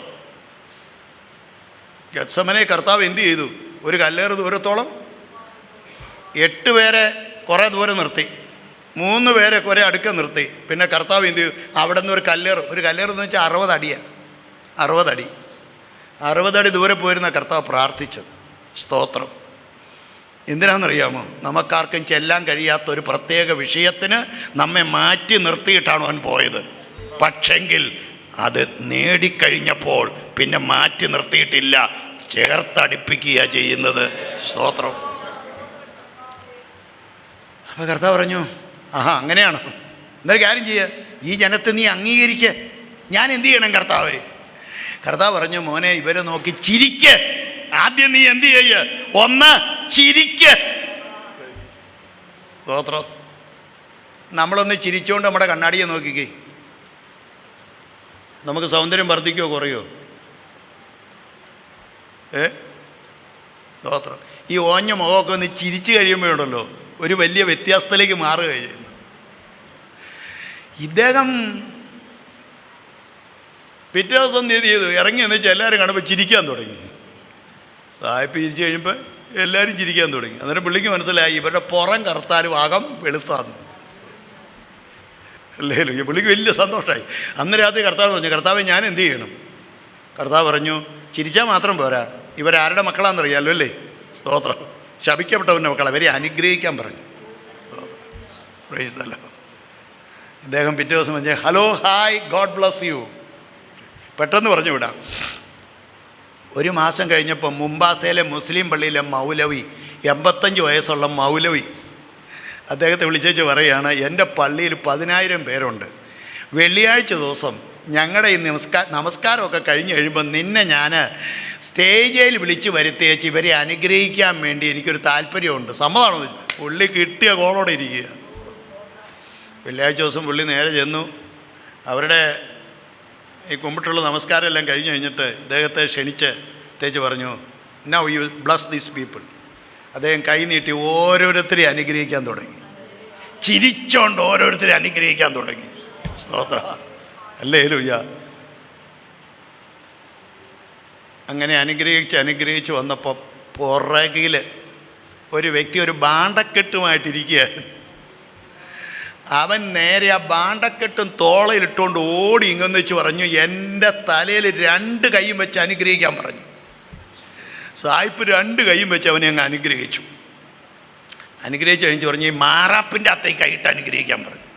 ഗത്സമനെ കർത്താവ് എന്ത് ചെയ്തു? ഒരു കല്ലേറ് ദൂരത്തോളം 8 പേരെ കുറേ ദൂരം നിർത്തി, 3 പേരെ കുറേ അടുക്ക നിർത്തി. പിന്നെ കർത്താവ് എന്ത് ചെയ്തു? അവിടെ നിന്ന് ഒരു കല്ലേറ് എന്ന് വെച്ചാൽ 60 അടിയാണ്. 60 അടി ദൂരെ പോയിരുന്ന കർത്താവ് പ്രാർത്ഥിച്ചത്, സ്തോത്രം. എന്തിനാണെന്നറിയാമോ? നമുക്കാർക്കും ചെല്ലാൻ കഴിയാത്ത ഒരു പ്രത്യേക വിഷയത്തിന് നമ്മെ മാറ്റി നിർത്തിയിട്ടാണ് അവൻ പോയത്. പക്ഷെങ്കിൽ അത് നേടിക്കഴിഞ്ഞപ്പോൾ പിന്നെ മാറ്റി നിർത്തിയിട്ടില്ല, ചേർത്തടിപ്പിക്കുക ചെയ്യുന്നത്, സ്തോത്രം. അപ്പോൾ കർത്താവ് പറഞ്ഞു, അങ്ങനെയാണോ? എന്നൊരു കാര്യം ചെയ്യുക, ഈ ജനത്തെ നീ അംഗീകരിക്കുക. ഞാൻ എന്ത് ചെയ്യണം കർത്താവേ? കർത്താവ് പറഞ്ഞു, മോനെ ഇവരെ നോക്കി ചിരിക്ക്. ആദ്യം നീ എന്ത് ചെയ്യ? ഒന്ന് ചിരിക്ക്, സ്തോത്രം. നമ്മളൊന്ന് ചിരിച്ചുകൊണ്ട് നമ്മുടെ കണ്ണാടിയെ നോക്കിക്കേ, നമുക്ക് സൗന്ദര്യം വർദ്ധിക്കുമോ കുറയോ? സ്തോത്രം. ഈ ഓഞ്ഞ മുഖമൊക്കെ ഒന്ന് ചിരിച്ചു കഴിയുമ്പോഴുണ്ടല്ലോ ഒരു വലിയ വ്യത്യാസത്തിലേക്ക് മാറുക ചെയ്യുന്നു. ഇദ്ദേഹം പിറ്റേ ദിവസം എന്ത് ചെയ്തു? ഇറങ്ങി എന്ന് വെച്ചാൽ എല്ലാവരും കാണുമ്പോൾ ചിരിക്കാൻ തുടങ്ങി. സായിപ്പ് ചിരിച്ചു കഴിയുമ്പോൾ എല്ലാവരും ചിരിക്കാൻ തുടങ്ങി. അന്നേരം പുള്ളിക്ക് മനസ്സിലായി ഇവരുടെ പുറം കറുത്താലും അകം വെളുത്താന്ന്. അല്ലേ? പുള്ളിക്ക് വലിയ സന്തോഷമായി. അന്ന് രാത്രി കർത്താവ് പറഞ്ഞു, കർത്താവ് ഞാൻ എന്ത് ചെയ്യണം? കർത്താവ് പറഞ്ഞു, ചിരിച്ചാൽ മാത്രം പോരാ, ഇവരാരുടെ മക്കളാണെന്നറിയാമല്ലോ അല്ലേ? സ്തോത്രം. ശപിക്കപ്പെട്ടവൻ്റെ മക്കൾ, അവരെ അനുഗ്രഹിക്കാൻ പറഞ്ഞു. Price the Lord. ഇദ്ദേഹം പിറ്റേ ദിവസം പറഞ്ഞു, hello hi God bless you. പെട്ടെന്ന് പറഞ്ഞു വിടാം. ഒരു മാസം കഴിഞ്ഞപ്പോൾ മുംബാസയിലെ മുസ്ലിം പള്ളിയിലെ മൗലവി, 85 വയസ്സുള്ള മൗലവി, അദ്ദേഹത്തെ വിളിച്ചേച്ച് പറയുകയാണ്, എൻ്റെ പള്ളിയിൽ 10,000 പേരുണ്ട്. വെള്ളിയാഴ്ച ദിവസം ഞങ്ങളുടെ ഈ നമസ്കാരമൊക്കെ കഴിഞ്ഞ് കഴിയുമ്പോൾ നിന്നെ ഞാൻ സ്റ്റേജിൽ വിളിച്ച് വരുത്തിയേച്ച് ഇവരെ അനുഗ്രഹിക്കാൻ വേണ്ടി എനിക്കൊരു താല്പര്യമുണ്ട്, സമ്മതമാണോ? പുള്ളി കിട്ടിയ കോളോടെ ഇരിക്കുക. വെള്ളിയാഴ്ച ദിവസം പുള്ളി നേരെ ചെന്നു. അവരുടെ ഈ കുമ്പിട്ടുള്ള നമസ്കാരം എല്ലാം കഴിഞ്ഞ് കഴിഞ്ഞിട്ട് ഇദ്ദേഹത്തെ ക്ഷണിച്ച് തേച്ച് പറഞ്ഞു, now you bless these people. അദ്ദേഹം കൈ നീട്ടി ഓരോരുത്തരെയും അനുഗ്രഹിക്കാൻ തുടങ്ങി. ചിരിച്ചോണ്ട് ഓരോരുത്തരെയും അനുഗ്രഹിക്കാൻ തുടങ്ങി. സ്തോത്ര. ഹല്ലേലൂയ. അങ്ങനെ അനുഗ്രഹിച്ച് വന്നപ്പോൾ പുറകിൽ ഒരു വ്യക്തി ഒരു ബാണ്ടക്കെട്ടുമായിട്ടിരിക്കുകയാണ്. അവൻ നേരെ ആ ബാണ്ടക്കെട്ടും തോളയിലിട്ടുകൊണ്ട് ഓടി ഇങ്ങെന്ന് വെച്ച് പറഞ്ഞു, എൻ്റെ തലയിൽ 2 കൈയും വെച്ച് അനുഗ്രഹിക്കാൻ പറഞ്ഞു. സായിപ്പ് 2 കൈയും വെച്ച് അവനെ അങ്ങ് അനുഗ്രഹിച്ചു. അനുഗ്രഹിച്ച് കഴിഞ്ഞ് പറഞ്ഞു, ഈ മാറാപ്പിൻ്റെ അത്തേക്ക് കൈയിട്ട് അനുഗ്രഹിക്കാൻ പറഞ്ഞു.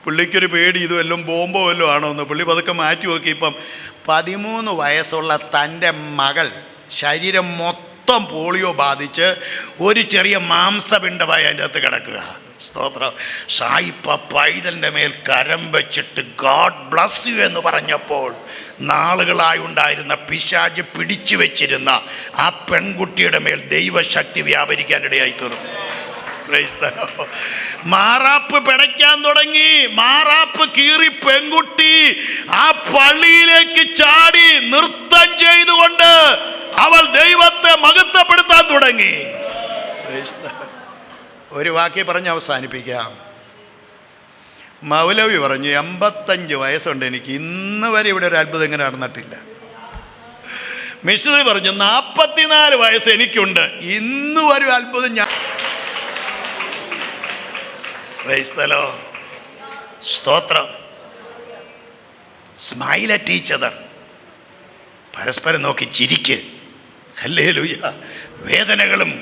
പുള്ളിക്കൊരു പേടി, ഇത് വല്ലതും ബോംബോ വല്ലതും ആണോ എന്ന്. പുള്ളി പതുക്കെ മാറ്റി നോക്കി. ഇപ്പം 13 വയസ്സുള്ള തൻ്റെ മകൾ ശരീരം മൊത്തം പോളിയോ ബാധിച്ച് ഒരു ചെറിയ മാംസപിണ്ഡമായി അതിൻ്റെ അകത്ത് കിടക്കുക. സ്തോത്രം. സായിപ്പ പൈതലിൻ്റെ മേൽ കരം വെച്ചിട്ട് ഗോഡ് ബ്ലസ് യു എന്ന് പറഞ്ഞപ്പോൾ നാളുകളായി ഉണ്ടായിരുന്ന പിശാച് പിടിച്ചു വെച്ചിരുന്ന ആ പെൺകുട്ടിയുടെ മേൽ ദൈവശക്തി വ്യാപരിക്കാനിടയായി തീർന്നു. മാറാപ്പ് പിടയ്ക്കാൻ തുടങ്ങി. മാറാപ്പ് കീറി പെൺകുട്ടി ആ പള്ളിയിലേക്ക് ചാടി നൃത്തം ചെയ്തുകൊണ്ട് അവൾ ദൈവത്തെ മഹത്വപ്പെടുത്താൻ തുടങ്ങി. ഒരു വാക്യം പറഞ്ഞ് അവസാനിപ്പിക്കാം. മൗലവി പറഞ്ഞു, 85 വയസ്സുണ്ട് എനിക്ക്, ഇന്ന് വരെ ഇവിടെ ഒരു അത്ഭുതം ഇങ്ങനെ നടന്നിട്ടില്ല. മിഷണറി പറഞ്ഞു, 44 വയസ്സ് എനിക്കുണ്ട്, ഇന്ന് വരെ അത്ഭുതം ഞാൻ. ക്രൈസ്തലോ. സ്തോത്രം. Smile at each other. പരസ്പരം നോക്കി ചിരിക്ക്. ഹല്ലേലൂയ. വേദനകളും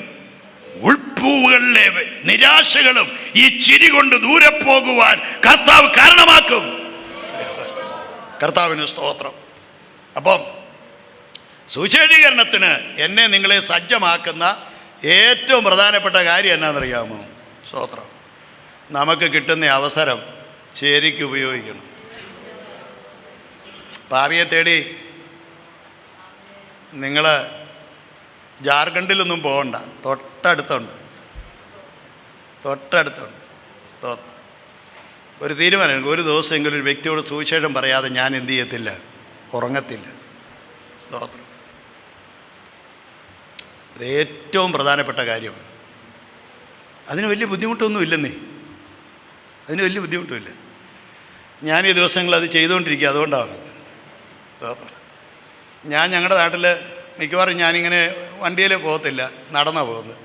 ഉൾപ്പൂവുകളിലെ നിരാശകളും ഈ ചിരി കൊണ്ട് ദൂരെ പോകുവാൻ കർത്താവ് കാരണമാക്കും. കർത്താവിന് സ്തോത്രം. അപ്പം സുവിശേഷീകരണത്തിന് എന്നെ നിങ്ങളെ സജ്ജമാക്കുന്ന ഏറ്റവും പ്രധാനപ്പെട്ട കാര്യം എന്നാണെന്നറിയാമോ? സ്തോത്രം. നമുക്ക് കിട്ടുന്ന അവസരം ശരിക്കും ഉപയോഗിക്കണം. ഭാവിയെ തേടി നിങ്ങൾ ജാർഖണ്ഡിലൊന്നും പോകണ്ട, തൊട്ടടുത്തുണ്ട്. സ്തോത്രം. ഒരു തീരുമാനം, ഒരു ദിവസമെങ്കിലും ഒരു വ്യക്തിയോട് സുവിശേഷം പറയാതെ ഞാൻ എന്ത് ചെയ്യത്തില്ല, ഉറങ്ങത്തില്ല. സ്തോത്രം. അത് ഏറ്റവും പ്രധാനപ്പെട്ട കാര്യമാണ്. അതിന് വലിയ ബുദ്ധിമുട്ടൊന്നും ഇല്ലെന്നേ, അതിന് വലിയ ബുദ്ധിമുട്ടുമില്ല. ഞാൻ ഈ ദിവസങ്ങൾ അത് ചെയ്തുകൊണ്ടിരിക്കുക, അതുകൊണ്ടാണ് പറഞ്ഞത്. ഞാൻ ഞങ്ങളുടെ നാട്ടിൽ മിക്കവാറും ഞാനിങ്ങനെ വണ്ടിയിൽ പോകത്തില്ല, നടന്നാണ് പോകുന്നത്.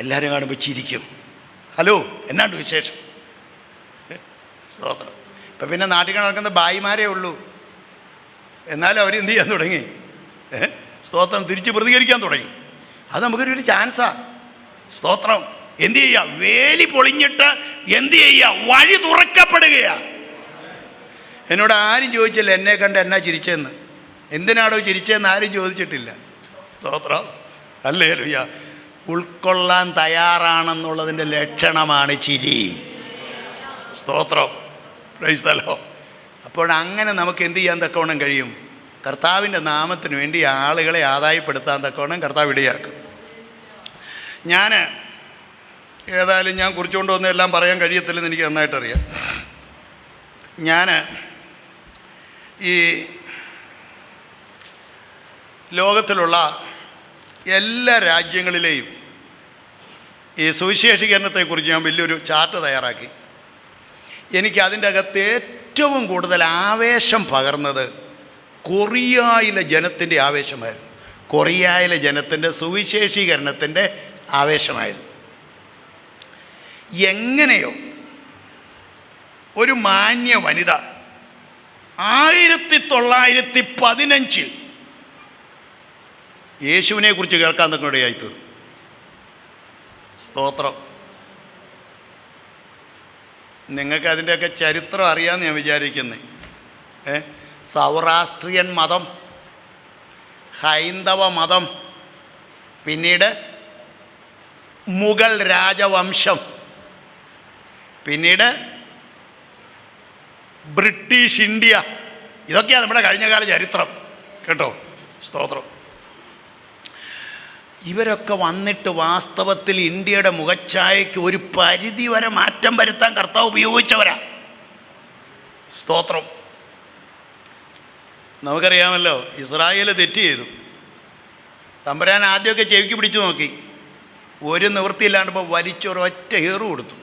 എല്ലാവരും കാണുമ്പോൾ ചിരിക്കും. ഹലോ, എന്നാണ്ട് വിശേഷം? സ്തോത്രം. ഇപ്പം പിന്നെ നാട്ടിൽ നടക്കുന്ന ഭായിമാരേ ഉള്ളൂ. എന്നാലും അവരെന്ത് ചെയ്യാൻ തുടങ്ങി? സ്തോത്രം. തിരിച്ച് പ്രതികരിക്കാൻ തുടങ്ങി. അത് നമുക്കൊരു ചാൻസാണ്. സ്തോത്രം. എന്ത് ചെയ്യുക? വേലി പൊളിഞ്ഞിട്ട് എന്ത് ചെയ്യുക? വഴി തുറക്കപ്പെടുകയാണ്. എന്നോട് ആരും ചോദിച്ചില്ല എന്നെ കണ്ട് എന്നാ ചിരിച്ചെന്ന്, എന്തിനാടോ ചിരിച്ചതെന്ന് ആരും ചോദിച്ചിട്ടില്ല. സ്തോത്രം. ഹല്ലേലൂയ. ഉൾക്കൊള്ളാൻ തയ്യാറാണെന്നുള്ളതിൻ്റെ ലക്ഷണമാണ് ചിരി. സ്തോത്രം. Price the Lord. അപ്പോഴങ്ങനെ നമുക്ക് എന്ത് ചെയ്യാൻ തക്കവണ്ണം കഴിയും? കർത്താവിൻ്റെ നാമത്തിന് വേണ്ടി ആളുകളെ ആദായപ്പെടുത്താൻ തക്കവണ്ണം കർത്താവ് ഇടയാക്കും. ഏതായാലും ഞാൻ കുറിച്ചുകൊണ്ട് വന്ന എല്ലാം പറയാൻ കഴിയത്തില്ലെന്ന് എനിക്ക് നന്നായിട്ടറിയാം. ഞാൻ ഈ ലോകത്തിലുള്ള എല്ലാ രാജ്യങ്ങളിലെയും ഈ സുവിശേഷീകരണത്തെക്കുറിച്ച് ഞാൻ വലിയൊരു ചാർട്ട് തയ്യാറാക്കി. എനിക്ക് അതിൻ്റെ അകത്ത് ഏറ്റവും കൂടുതൽ ആവേശം പകർന്നത് കൊറിയയിലെ ജനത്തിൻ്റെ ആവേശമായിരുന്നു. കൊറിയയിലെ ജനത്തിൻ്റെ സുവിശേഷീകരണത്തിൻ്റെ ആവേശമായിരുന്നു. എങ്ങനെയോ ഒരു മാന്യ വനിത 1915 യേശുവിനെ കുറിച്ച് കേൾക്കാൻ തന്നെ ഇടയായിത്തീർന്നു. സ്തോത്രം. നിങ്ങൾക്ക് അതിൻ്റെയൊക്കെ ചരിത്രം അറിയാമെന്ന് ഞാൻ വിചാരിക്കുന്നത്. സൗറാഷ്ട്രിയൻ മതം, ഹൈന്ദവ മതം, പിന്നീട് മുഗൾ രാജവംശം, പിന്നീട് ബ്രിട്ടീഷ് ഇന്ത്യ. ഇതൊക്കെയാണ് നമ്മുടെ കഴിഞ്ഞകാല ചരിത്രം കേട്ടോ. സ്തോത്രം. ഇവരൊക്കെ വന്നിട്ട് വാസ്തവത്തിൽ ഇന്ത്യയുടെ മുഖച്ഛായയ്ക്ക് ഒരു പരിധി വരെ മാറ്റം വരുത്താൻ കർത്താവ് ഉപയോഗിച്ചവരാ. സ്തോത്രം. നമുക്കറിയാമല്ലോ, ഇസ്രായേൽ തെറ്റ് ചെയ്തു. തമ്പുരാൻ ആദ്യമൊക്കെ ചെവിക്ക് പിടിച്ചു നോക്കി, ഒരു നിവൃത്തിയില്ലാണ്ടപ്പോൾ വലിച്ചൊരൊറ്റ ഏറ് കൊടുത്തു.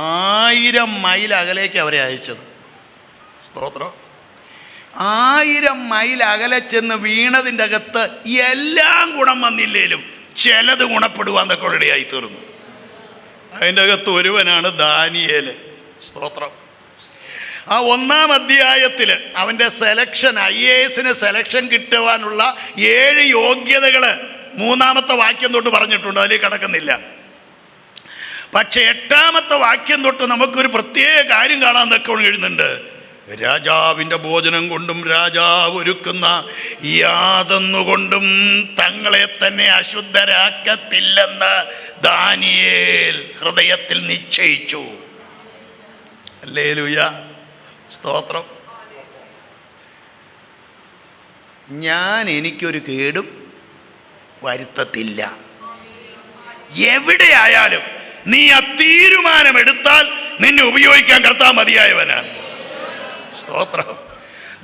1000 മൈൽ അകലേക്ക് അവരെ അയച്ചത്. സ്തോത്രം. 1000 മൈൽ അകലെ ചെന്ന് വീണതിൻ്റെ അകത്ത് എല്ലാം ഗുണം വന്നില്ലേലും ചിലത് ഗുണപ്പെടുവാന്നൊക്കെ ഇടയായി തീർന്നു. അതിൻ്റെ അകത്ത് ഒരുവനാണ് ദാനിയേൽ. സ്തോത്രം. ആ 1-ാം അധ്യായത്തിൽ അവൻ്റെ സെലക്ഷൻ, IAS സെലക്ഷൻ കിട്ടുവാനുള്ള 7 യോഗ്യതകൾ 3-ാമത്തെ വാക്യം തൊട്ട് പറഞ്ഞിട്ടുണ്ട്. അതിലേക്ക് കടക്കുന്നില്ല. പക്ഷെ 8-ാമത്തെ വാക്യം തൊട്ട് നമുക്കൊരു പ്രത്യേക കാര്യം കാണാമെന്നൊക്കെ എഴുതുന്നുണ്ട്. രാജാവിൻ്റെ ഭോജനം കൊണ്ടും രാജാവ് ഒരുക്കുന്ന യാതൊന്നുകൊണ്ടും തങ്ങളെ തന്നെ അശുദ്ധരാക്കത്തില്ലെന്ന് ദാനിയേൽ ഹൃദയത്തിൽ നിശ്ചയിച്ചു. ഹല്ലേലൂയ. സ്തോത്രം. ഞാൻ എനിക്കൊരു കേടും വരുത്തത്തില്ല. എവിടെയായാലും നീ ആ തീരുമാനമെടുത്താൽ നിന്നെ ഉപയോഗിക്കാൻ കർത്താവ് മതിയായവനാണ്. സ്തോത്രം.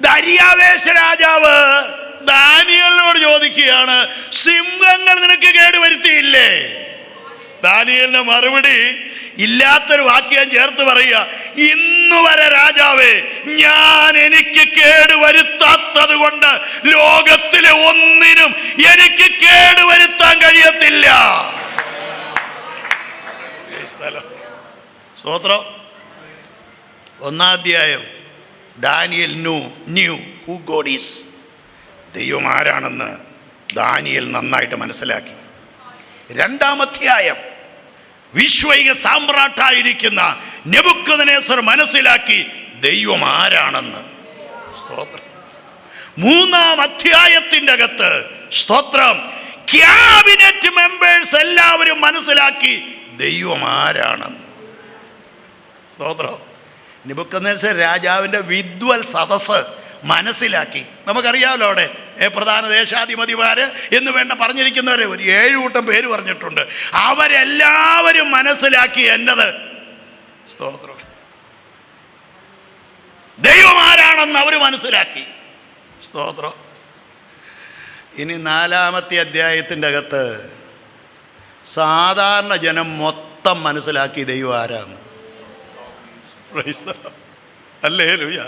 ദരിയാവേശ രാജാവ് ദാനിയേലിനോട് ചോദിക്കുകയാണ്, സിംഹങ്ങൾ നിനക്ക് കേടുവരുത്തിയില്ലേ? ദാനിയേലിന്റെ മറുപടി ഇല്ലാത്തൊരു വാക്യം ചേർത്ത് പറയുക, ഇന്നു വരെ രാജാവേ, ഞാൻ എനിക്ക് കേടുവരുത്താത്തത് കൊണ്ട് ലോകത്തിലെ ഒന്നിനും എനിക്ക് കേടുവരുത്താൻ കഴിയത്തില്ല. സ്തോത്രം. 1-ാം അധ്യായം Daniel new who God is. ദൈവം ആരാണെന്ന് ദാനിയേൽ നന്നായിട്ട് മനസ്സിലാക്കി. 2-ാം അധ്യായം വിശ്വൈക സാമ്രാട്ടായിരിക്കുന്ന നെബൂഖദ്നേസർ മനസ്സിലാക്കി ദൈവം ആരാണെന്ന്. സ്തോത്രം. 3-ാം അധ്യായത്തിൻ്റെ അകത്ത്, സ്തോത്രം, ക്യാബിനറ്റ് മെമ്പേഴ്സ് എല്ലാവരും മനസ്സിലാക്കി ദൈവം ആരാണെന്ന്. സ്തോത്രം. നെബൂഖദ്നേസർ രാജാവിൻ്റെ വിദ്വൽ സദസ്സ് മനസ്സിലാക്കി. നമുക്കറിയാമല്ലോ, അവിടെ പ്രധാന ദേശാധിപതിമാർ എന്ന് വേണ്ട പറഞ്ഞിരിക്കുന്നവർ ഒരു 7 കൂട്ടം പേര് പറഞ്ഞിട്ടുണ്ട്. അവരെല്ലാവരും മനസ്സിലാക്കി എന്നത്. സ്തോത്രം. ദൈവം ആരാണെന്ന് അവർ മനസ്സിലാക്കി. സ്തോത്രം. ഇനി 4-ാമത്തെ അധ്യായത്തിൻ്റെ അകത്ത് സാധാരണ ജനം മൊത്തം മനസ്സിലാക്കി ദൈവം ആരാന്ന്. ഹല്ലേലൂയ.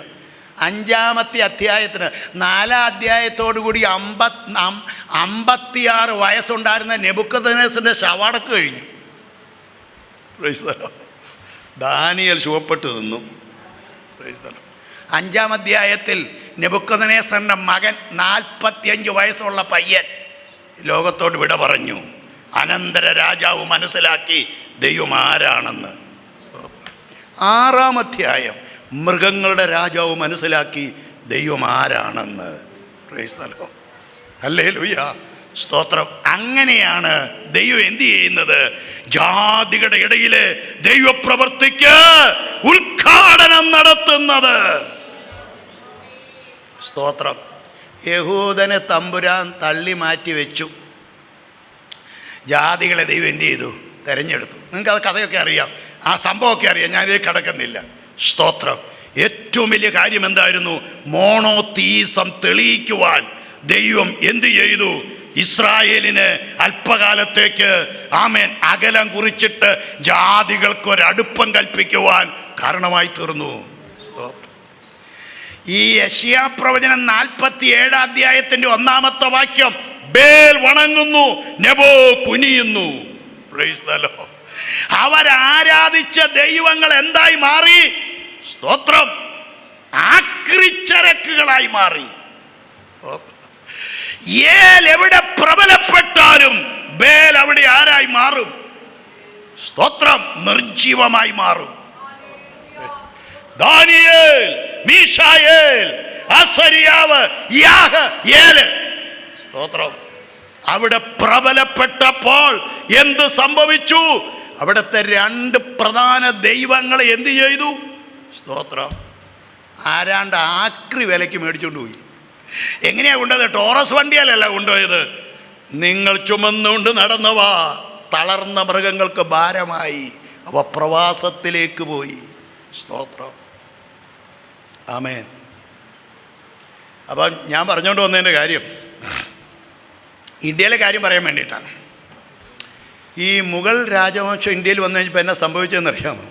5-ാമത്തെ അധ്യായത്തിന് 4-ാം അധ്യായത്തോടുകൂടി 56 വയസ്സുണ്ടായിരുന്ന നെബൂഖദ്നേസറിന്റെ ശവടക്ക് കഴിഞ്ഞു. ദാനിയേൽ ശുഭപ്പെട്ടു നിന്നു. 5-ാം അധ്യായത്തിൽ നെബൂഖദ്നേസറിന്റെ മകൻ 45 വയസ്സുള്ള പയ്യൻ ലോകത്തോട് വിട പറഞ്ഞു. അനന്തര രാജാവ് മനസ്സിലാക്കി ദൈവം ആരാണെന്ന്. 6-ാം അധ്യായം മൃഗങ്ങളുടെ രാജാവ് മനസ്സിലാക്കി ദൈവം ആരാണെന്ന്. ഹല്ലേലൂയ. സ്തോത്രം. അങ്ങനെയാണ് ദൈവം എന്ത് ചെയ്യുന്നത്? ജാതികളുടെ ഇടയിലെ ദൈവപ്രവൃത്തിക്ക് ഉദ്ഘാടനം നടത്തുന്നത്. സ്തോത്രം. യഹൂദനെ തമ്പുരാൻ തള്ളി മാറ്റി വെച്ചു. ജാതികളെ ദൈവം എന്ത് ചെയ്തു? തെരഞ്ഞെടുത്തു. നിങ്ങൾക്ക് അത് കഥയൊക്കെ അറിയാം, ആ സംഭവമൊക്കെ അറിയാം, ഞാനിത് കിടക്കുന്നില്ല. സ്തോത്രം. ഏറ്റവും വലിയ കാര്യം എന്തായിരുന്നു? മോണോതീസം തെളിയിക്കുവാൻ ദൈവം എന്ത് ചെയ്തു? ഇസ്രായേലിന് അല്പകാലത്തേക്ക് ആമേൻ അകലം കുറിച്ചിട്ട് ജാതികൾക്കൊരടുപ്പം കൽപ്പിക്കുവാൻ കാരണമായി തീർന്നു. സ്തോത്രം. ഈ യെശയ്യാ പ്രവചനം 47-ാം അധ്യായത്തിന്റെ 1-ാമത്തെ വാക്യം, ബേൽ വണങ്ങുന്നു, നെബോ കുനിയുന്നു. Praise the lord. അവരാരാധിച്ച ദൈവങ്ങൾ എന്തായി മാറി? സ്തോത്രം. ആക്രിച്ചരക്കുകളായി മാറി. ഏൽ എവിടെ പ്രബലപ്പെട്ടാലും ബേൽ അവിടെ ആരായി മാറും? സ്തോത്രം, നിർജീവമായി മാറും. ദാനിയേൽ, മീശായേൽ, അസരിയാവ്, യാഹയേൽ, സ്തോത്രം, അവിടെ പ്രബലപ്പെട്ടപ്പോൾ എന്ത് സംഭവിച്ചു? അവിടുത്തെ രണ്ട് പ്രധാന ദൈവങ്ങളെ എന്ത് ചെയ്തു? സ്തോത്രം, ആരാണ്ട് ആക്രി വിലയ്ക്ക് മേടിച്ചുകൊണ്ട് പോയി. എങ്ങനെയാ കൊണ്ടുപോയത്? ടോറസ് വണ്ടിയാലല്ല കൊണ്ടുപോയത്. നിങ്ങൾ ചുമന്നുകൊണ്ട് നടന്നവ തളർന്ന മൃഗങ്ങൾക്ക് ഭാരമായി. അവ പ്രവാസത്തിലേക്ക് പോയി. സ്തോത്രം, ആമേൻ. അപ്പം ഞാൻ പറഞ്ഞുകൊണ്ട് വന്നതിൻ്റെ കാര്യം, ഇന്ത്യയിലെ കാര്യം പറയാൻ വേണ്ടിയിട്ടാണ്. ഈ മുഗൾ രാജവംശം ഇന്ത്യയിൽ വന്നു കഴിഞ്ഞപ്പോൾ എന്നാ സംഭവിച്ചതെന്നറിയാമോ?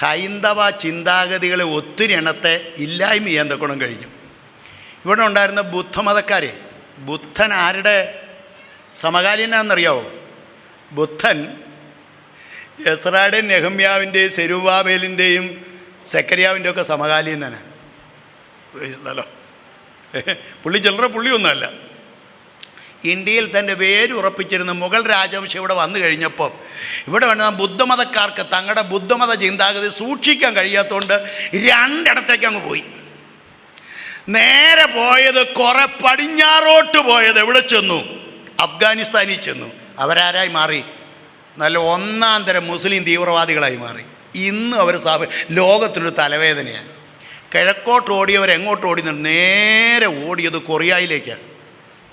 ഹൈന്ദവ ചിന്താഗതികളെ ഒത്തിരി എണ്ണത്തെ ഇല്ലായ്മ ചെയ്യാൻ തക്കണം കഴിഞ്ഞു. ഇവിടെ ഉണ്ടായിരുന്ന ബുദ്ധമതക്കാരെ, ബുദ്ധൻ ആരുടെ സമകാലീനാണെന്നറിയാവോ? ബുദ്ധൻ എസ്രായുടെയും നെഹമ്യാവിൻ്റെയും സെരുബാബേലിൻ്റെയും സെക്കരിയാവിൻ്റെ ഒക്കെ സമകാലീനനാണ്. പുള്ളി ചില്ലറ പുള്ളിയൊന്നുമല്ല. ഇന്ത്യയിൽ തൻ്റെ വേര് ഉറപ്പിച്ചിരുന്ന മുഗൾ രാജവംശം ഇവിടെ വന്നു കഴിഞ്ഞപ്പോൾ ഇവിടെ വേണ്ട ബുദ്ധമതക്കാർക്ക് തങ്ങളുടെ ബുദ്ധമത ചിന്താഗതി സൂക്ഷിക്കാൻ കഴിയാത്തതുകൊണ്ട് രണ്ടിടത്തേക്ക് അങ്ങ് പോയി. നേരെ പോയത് കുറെ പടിഞ്ഞാറോട്ട് പോയത് എവിടെ ചെന്നു? അഫ്ഗാനിസ്ഥാനിൽ ചെന്നു. അവരാരായി മാറി? നല്ല ഒന്നാം തരം മുസ്ലിം തീവ്രവാദികളായി മാറി. ഇന്ന് അവർ ലോകത്തിനൊരു തലവേദനയാണ്. കിഴക്കോട്ട് ഓടിയവർ എങ്ങോട്ട് ഓടി? നേരെ ഓടിയത് കൊറിയയിലേക്കാണ്.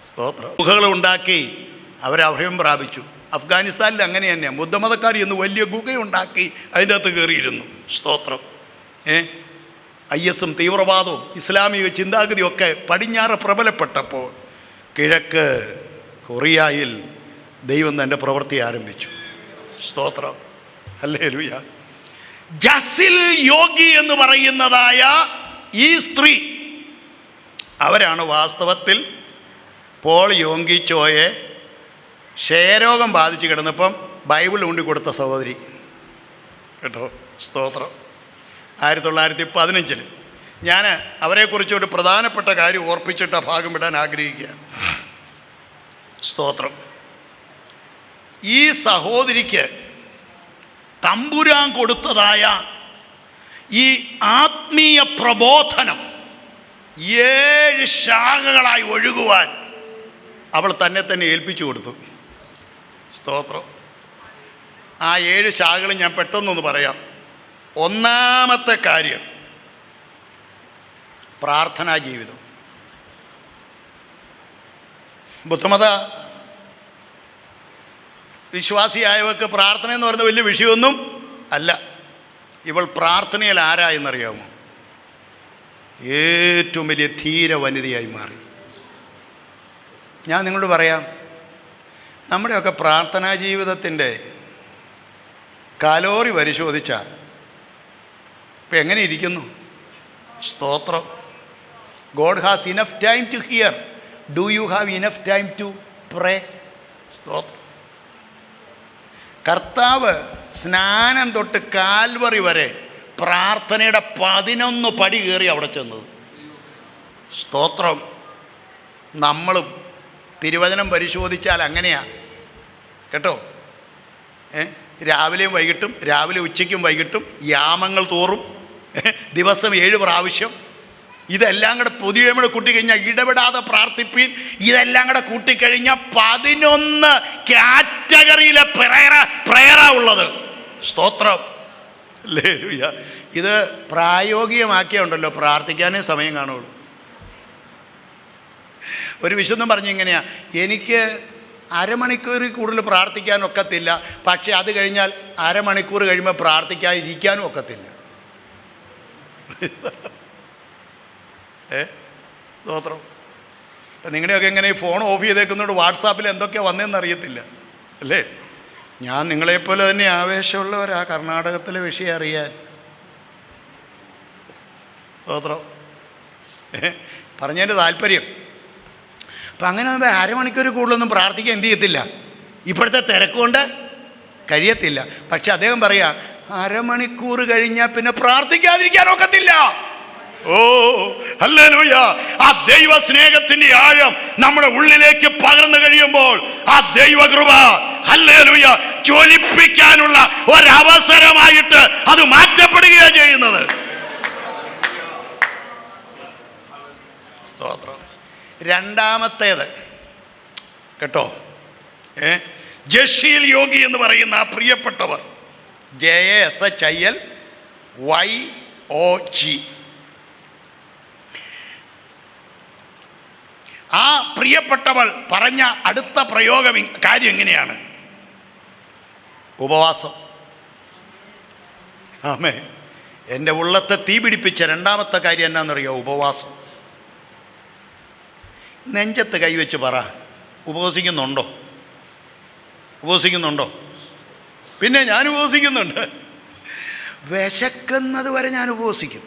സ്തോത്രം. ഗുഹകൾ ഉണ്ടാക്കി അവരഭയം പ്രാപിച്ചു. അഫ്ഗാനിസ്ഥാനിൽ അങ്ങനെ തന്നെയാണ്. ബുദ്ധമതക്കാർ ഇന്ന് വലിയ ഗുഹയുണ്ടാക്കി അതിൻ്റെ അകത്ത് കയറിയിരുന്നു. സ്തോത്രം. IS തീവ്രവാദവും ഇസ്ലാമിക ചിന്താഗതിയും ഒക്കെ പടിഞ്ഞാറ് പ്രബലപ്പെട്ടപ്പോൾ കിഴക്ക് കൊറിയയിൽ ദൈവം തൻ്റെ പ്രവൃത്തി ആരംഭിച്ചു. സ്തോത്രം, ഹല്ലേലൂയ. ജസിൽ യോഗി എന്ന് പറയുന്നതായ ഈ സ്ത്രീ, അവരാണ് വാസ്തവത്തിൽ പോൾ യോങ്കി ചോയെ ക്ഷയരോഗം ബാധിച്ച് കിടന്നപ്പം ബൈബിൾ ഊണ്ടി കൊടുത്ത സഹോദരി കേട്ടോ. സ്തോത്രം. 1915 ഞാൻ അവരെക്കുറിച്ച് ഒരു പ്രധാനപ്പെട്ട കാര്യം ഓർപ്പിച്ചിട്ട് ഭാഗം വിടാൻ ആഗ്രഹിക്കുകയാണ്. സ്തോത്രം. ഈ സഹോദരിക്ക് തമ്പുരാൻ കൊടുത്തതായ ഈ ആത്മീയ പ്രബോധനം 7 ശാഖകളായി ഒഴുകുവാൻ അവൾ തന്നെ ഏൽപ്പിച്ചു കൊടുത്തു. സ്തോത്രം. ആ 7 ശാഖകൾ ഞാൻ പെട്ടെന്നൊന്ന് പറയാം. ഒന്നാമത്തെ കാര്യം പ്രാർത്ഥനാ ജീവിതം. ബുദ്ധമത വിശ്വാസിയായവർക്ക് പ്രാർത്ഥന എന്ന് പറയുന്ന വലിയ വിഷയമൊന്നും അല്ല. ഇവൾ പ്രാർത്ഥനയിൽ ആരായെന്നറിയാമോ? ഏറ്റവും വലിയ ധീര വനിതയായി മാറി. ഞാൻ നിങ്ങളോട് പറയാം, നമ്മുടെയൊക്കെ പ്രാർത്ഥനാ ജീവിതത്തിൻ്റെ കലോറി പരിശോധിച്ചാൽ ഇപ്പം എങ്ങനെ ഇരിക്കുന്നു? സ്തോത്രം. God has enough time to hear. Do you have enough time to pray? സ്തോത്രം. കർത്താവ് സ്നാനം തൊട്ട് കാൽവറി വരെ പ്രാർത്ഥനയുടെ 11 പടി കയറി അവിടെ ചെന്നത്. സ്തോത്രം. നമ്മളും തിരുവചനം പരിശോധിച്ചാൽ അങ്ങനെയാണ് കേട്ടോ. രാവിലെയും വൈകിട്ടും, രാവിലെ ഉച്ചയ്ക്കും വൈകിട്ടും, യാമങ്ങൾ തോറും ദിവസം 7 പ്രാവശ്യം. ഇതെല്ലാം കൂടെ പൊതുവെ കൂടെ കൂട്ടിക്കഴിഞ്ഞാൽ ഇടപെടാതെ പ്രാർത്ഥിപ്പീൻ. ഇതെല്ലാം കൂടെ കൂട്ടിക്കഴിഞ്ഞാൽ 11 കാറ്റഗറിയിലെ പ്രയറാ ഉള്ളത്. സ്തോത്രം. ഹല്ലേലൂയ. ഇത് പ്രായോഗികമാക്കിയുണ്ടല്ലോ പ്രാർത്ഥിക്കാനേ സമയം കാണുള്ളൂ. ഒരു വിശുദ്ധൻ പറഞ്ഞു ഇങ്ങനെയാ, എനിക്ക് അരമണിക്കൂറിൽ കൂടുതൽ പ്രാർത്ഥിക്കാൻ ഒക്കത്തില്ല, പക്ഷേ അത് കഴിഞ്ഞാൽ അരമണിക്കൂർ കഴിയുമ്പോൾ പ്രാർത്ഥിക്കാതിരിക്കാനും ഒക്കത്തില്ല. സ്തോത്രം. അപ്പം നിങ്ങളുടെയൊക്കെ എങ്ങനെ ഈ ഫോൺ ഓഫ് ചെയ്തേക്കുന്നതുകൊണ്ട് വാട്സാപ്പിൽ എന്തൊക്കെയാണ് വന്നതെന്ന് അറിയത്തില്ല അല്ലേ? ഞാൻ നിങ്ങളെപ്പോലെ തന്നെ ആവേശമുള്ളവരാ കർണാടകത്തിലെ വിഷയം അറിയാൻ. സ്തോത്രം. പറഞ്ഞതിൻ്റെ താല്പര്യം അപ്പം അങ്ങനെ അരമണിക്കൂർ കൂടുതലൊന്നും പ്രാർത്ഥിക്കാൻ എന്ത് ചെയ്യത്തില്ല, ഇപ്പോഴത്തെ തിരക്കുകൊണ്ട് കഴിയത്തില്ല. പക്ഷെ അദ്ദേഹം പറയാം, അരമണിക്കൂർ കഴിഞ്ഞാൽ പിന്നെ പ്രാർത്ഥിക്കാതിരിക്കാൻ ഒക്കത്തില്ല. ഓ ഹല്ലേലൂയ! ആ ദൈവ സ്നേഹത്തിന്റെ ആഴം നമ്മുടെ ഉള്ളിലേക്ക് പകർന്നു കഴിയുമ്പോൾ ആ ദൈവകൃപ ഹല്ലേലൂയ ജ്വലിപ്പിക്കാനുള്ള ഒരവസരമായിട്ട് അത് മാറ്റപ്പെടുകയാണ് ചെയ്യുന്നത്. സ്തോത്രം. രണ്ടാമത്തേത് കേട്ടോ, ജഷീൽ യോഗി എന്ന് പറയുന്ന ആ പ്രിയപ്പെട്ടവർ, JASHILYOG, ആ പ്രിയപ്പെട്ടവൾ പറഞ്ഞ അടുത്ത പ്രയോഗം കാര്യം എങ്ങനെയാണ്? ഉപവാസം. ആമേ. എൻ്റെ ഉള്ളത്തെ തീ പിടിപ്പിച്ച രണ്ടാമത്തെ കാര്യം എന്നാണെന്നറിയോ? ഉപവാസം. നെഞ്ചത്ത് കൈവച്ച് പറ, ഉപവസിക്കുന്നുണ്ടോ? ഉപവസിക്കുന്നുണ്ടോ? പിന്നെ ഞാൻ ഉപവസിക്കുന്നുണ്ട്. വിശക്കുന്നത് വരെ ഞാൻ ഉപവസിക്കും.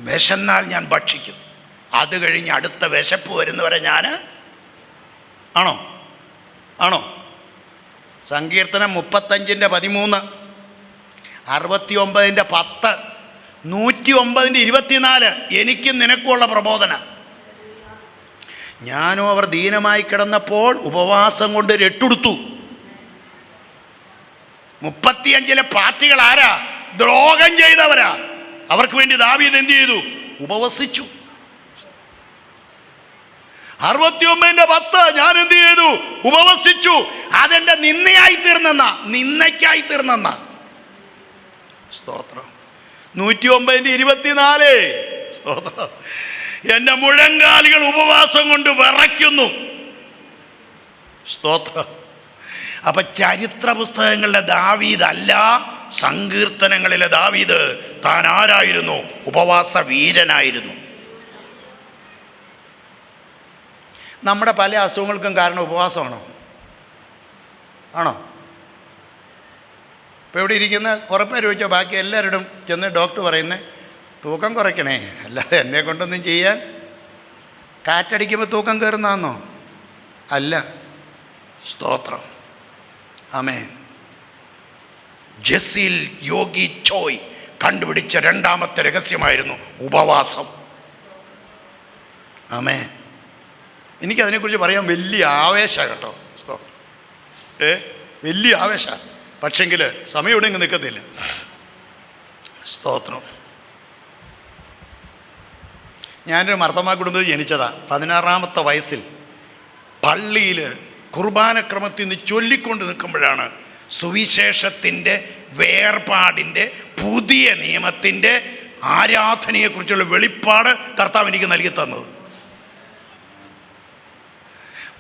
വിശന്നാൽ ഞാൻ ഭക്ഷിക്കും. അത് കഴിഞ്ഞ് അടുത്ത വിശപ്പ് വരുന്നവരെ ഞാൻ ആണോ? സങ്കീർത്തനം 35:13, 69:10, 109:24 എനിക്കും നിനക്കുമുള്ള പ്രബോധന. ഞാനോ അവർ ദീനമായി കിടന്നപ്പോൾ ഉപവാസം കൊണ്ട് രട്ടുടുത്തു. 35 പാർട്ടികൾ ആരാ? ദ്രോഹം ചെയ്തവരാ. അവർക്ക് വേണ്ടി ദാവീദ് എന്ത് ചെയ്തു? ഉപവസിച്ചു. 69:10 ഞാൻ എന്ത് ചെയ്തു? ഉപവസിച്ചു. അതെന്റെ നിന്നയ്ക്കായി തീർന്നെന്ന. സ്തോത്രം. 109:24 സ്തോത്രം. എൻ്റെ മുഴങ്കാലുകൾ ഉപവാസം കൊണ്ട് വിറയ്ക്കുന്നു. സ്തോത്രം. അപ്പൊ ചരിത്ര പുസ്തകങ്ങളിലെ ദാവീദ് അല്ല, സങ്കീർത്തനങ്ങളിലെ ദാവീദ് താൻ ആരായിരുന്നു? ഉപവാസ വീരനായിരുന്നു. നമ്മുടെ പല അസുഖങ്ങൾക്കും കാരണം ഉപവാസമാണോ? ആണോ? ഇപ്പോൾ ഇവിടെ ഇരിക്കുന്ന കുറേ പേര് ചോദിച്ചാൽ ബാക്കി എല്ലാവരോടും ചെന്ന് ഡോക്ടർ പറയുന്നത് തൂക്കം കുറയ്ക്കണേ, അല്ലാതെ എന്നെ കൊണ്ടൊന്നും ചെയ്യാൻ. കാറ്റടിക്കുമ്പോൾ തൂക്കം കയറുന്നാന്നോ? അല്ല. സ്തോത്രം. ആമേൻ. ജസീൽ യോഗി ചോയ് കണ്ടുപിടിച്ച രണ്ടാമത്തെ രഹസ്യമായിരുന്നു ഉപവാസം. ആമേൻ. എനിക്കതിനെക്കുറിച്ച് പറയാൻ വലിയ ആവേശമാണ് കേട്ടോ. സ്തോത്രം. വലിയ ആവേശമാണ്. പക്ഷെങ്കിൽ സമയം ഇവിടെ ഇങ്ങ് നിൽക്കത്തില്ല. സ്തോത്രം. ഞാനൊരു മർത്തമാ കുടുംബത്തിൽ ജനിച്ചതാണ്. 16-ാമത്തെ വയസ്സിൽ പള്ളിയിൽ കുർബാനക്രമത്തിൽ നിന്ന് ചൊല്ലിക്കൊണ്ട് നിൽക്കുമ്പോഴാണ് സുവിശേഷത്തിൻ്റെ വേർപാടിൻ്റെ പുതിയ നിയമത്തിൻ്റെ ആരാധനയെക്കുറിച്ചുള്ള വെളിപ്പാട് കർത്താവ് എനിക്ക് നൽകി തന്നത്.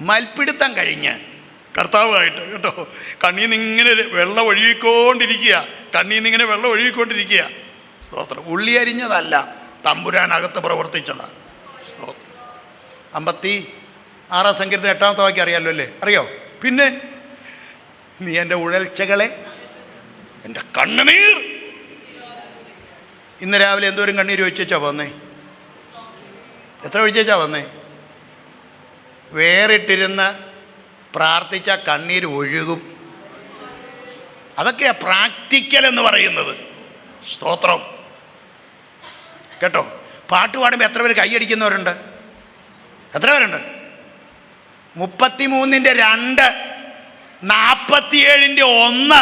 മൽപ്പിടുത്തം കഴിഞ്ഞ് കർത്താവായിട്ട് കേട്ടോ, കണ്ണീന്ന് ഇങ്ങനെ വെള്ളം ഒഴുകിക്കൊണ്ടിരിക്കുക. സ്തോത്രം. ഉള്ളി അരിഞ്ഞതല്ല, തമ്പുരാനകത്ത് പ്രവർത്തിച്ചതാണ്. സ്തോത്രം. 56-ാം സങ്കീർത്തനം 8-ാമത്തെ വാക്യം അറിയാമല്ലോ അല്ലേ? അറിയോ? പിന്നെ നീ എൻ്റെ ഉഴൽച്ചകളെ, എൻ്റെ കണ്ണുനീർ. ഇന്ന് രാവിലെ എന്തോരം കണ്ണീർ ഒഴിച്ചാ വന്നേ? എത്ര ഒഴിച്ചാ വന്നേ? വേറിട്ടിരുന്ന് പ്രാർത്ഥിച്ച കണ്ണീർ ഒഴുകും. അതൊക്കെയാ പ്രാക്ടിക്കൽ എന്ന് പറയുന്നത്. സ്തോത്രം. കേട്ടോ, പാട്ട് പാടുമ്പോൾ എത്ര പേര് കൈയടിക്കുന്നവരുണ്ട്? എത്ര പേരുണ്ട്? 33-2, 47-1,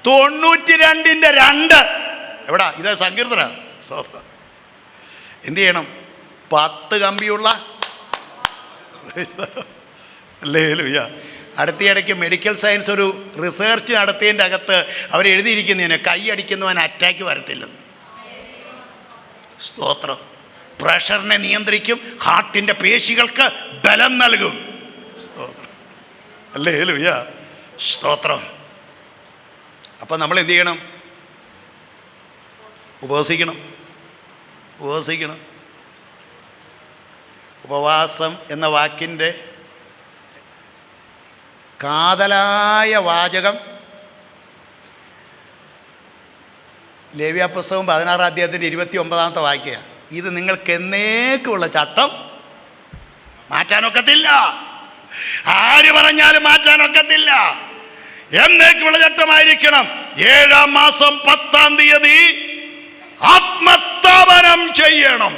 92-2. എവിടാ? ഇത് സങ്കീർത്തന. സ്തോത്രം. എന്ത് ചെയ്യണം? 10 കമ്പിയുള്ള ഹല്ലേലൂയ. അടുത്തിടയ്ക്ക് മെഡിക്കൽ സയൻസ് ഒരു റിസർച്ച് നടത്തിയതിൻ്റെ അകത്ത് അവരെഴുതിയിരിക്കുന്നതിന് കൈയടിക്കുന്നവൻ അറ്റാക്ക് വരത്തില്ലെന്ന്. സ്തോത്രം. പ്രഷറിനെ നിയന്ത്രിക്കും, ഹാർട്ടിൻ്റെ പേശികൾക്ക് ബലം നൽകും. സ്തോത്രം. ഹല്ലേലൂയ. സ്തോത്രം. അപ്പം നമ്മൾ എന്ത് ചെയ്യണം? ഉപവസിക്കണം. ഉപവാസം എന്ന വാക്കിൻ്റെ കാതലായ വാചകം ലേവ്യാപുസ്തകം 16-ാം അധ്യായത്തിൻ്റെ 29-ാമത്തെ വാക്യമാണ്. ഇത് നിങ്ങൾക്ക് എന്നേക്കുമുള്ള ചട്ടം, മാറ്റാനൊക്കത്തില്ല. ആര് പറഞ്ഞാലും മാറ്റാനൊക്കത്തില്ല. എന്നേക്കുള്ള ചട്ടമായിരിക്കണം. 7-ാം മാസം 10-ാം തീയതി ആത്മത്താപനം ചെയ്യണം.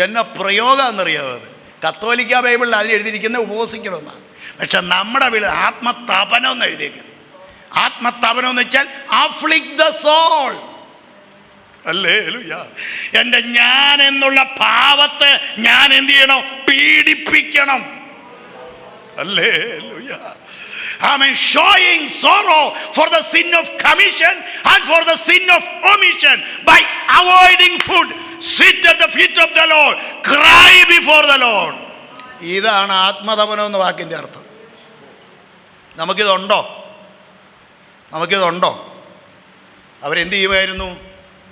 എന്നെ പ്രയോഗം എന്നറിയാതെ കത്തോലിക്ക ബൈബിളിൽ അതിൽ എഴുതിയിരിക്കുന്ന ഉപവസിക്കണമെന്നാണ്. പക്ഷെ നമ്മുടെ വീട് ആത്മത്താപനം എന്ന് എഴുതിയിരിക്കുന്നു. ആത്മത്താപനം എന്ന് വെച്ചാൽ അഫ്ലിക്ട് ദ സോൾ. ഹല്ലേലൂയ. എൻ്റെ ഞാൻ എന്നുള്ള ഭാവത്തെ ഞാൻ എന്ത് ചെയ്യണം? പീഡിപ്പിക്കണം. Hallelujah. Amen. Showing sorrow for the sin of commission and for the sin of omission by avoiding food. Sit at the feet of the Lord. Cry before the Lord. ഇതാണ് ആത്മതപനം എന്ന വാക്കിൻ്റെ അർത്ഥം. നമുക്കിതുണ്ടോ? അവരെന്ത് ചെയ്യുമായിരുന്നു?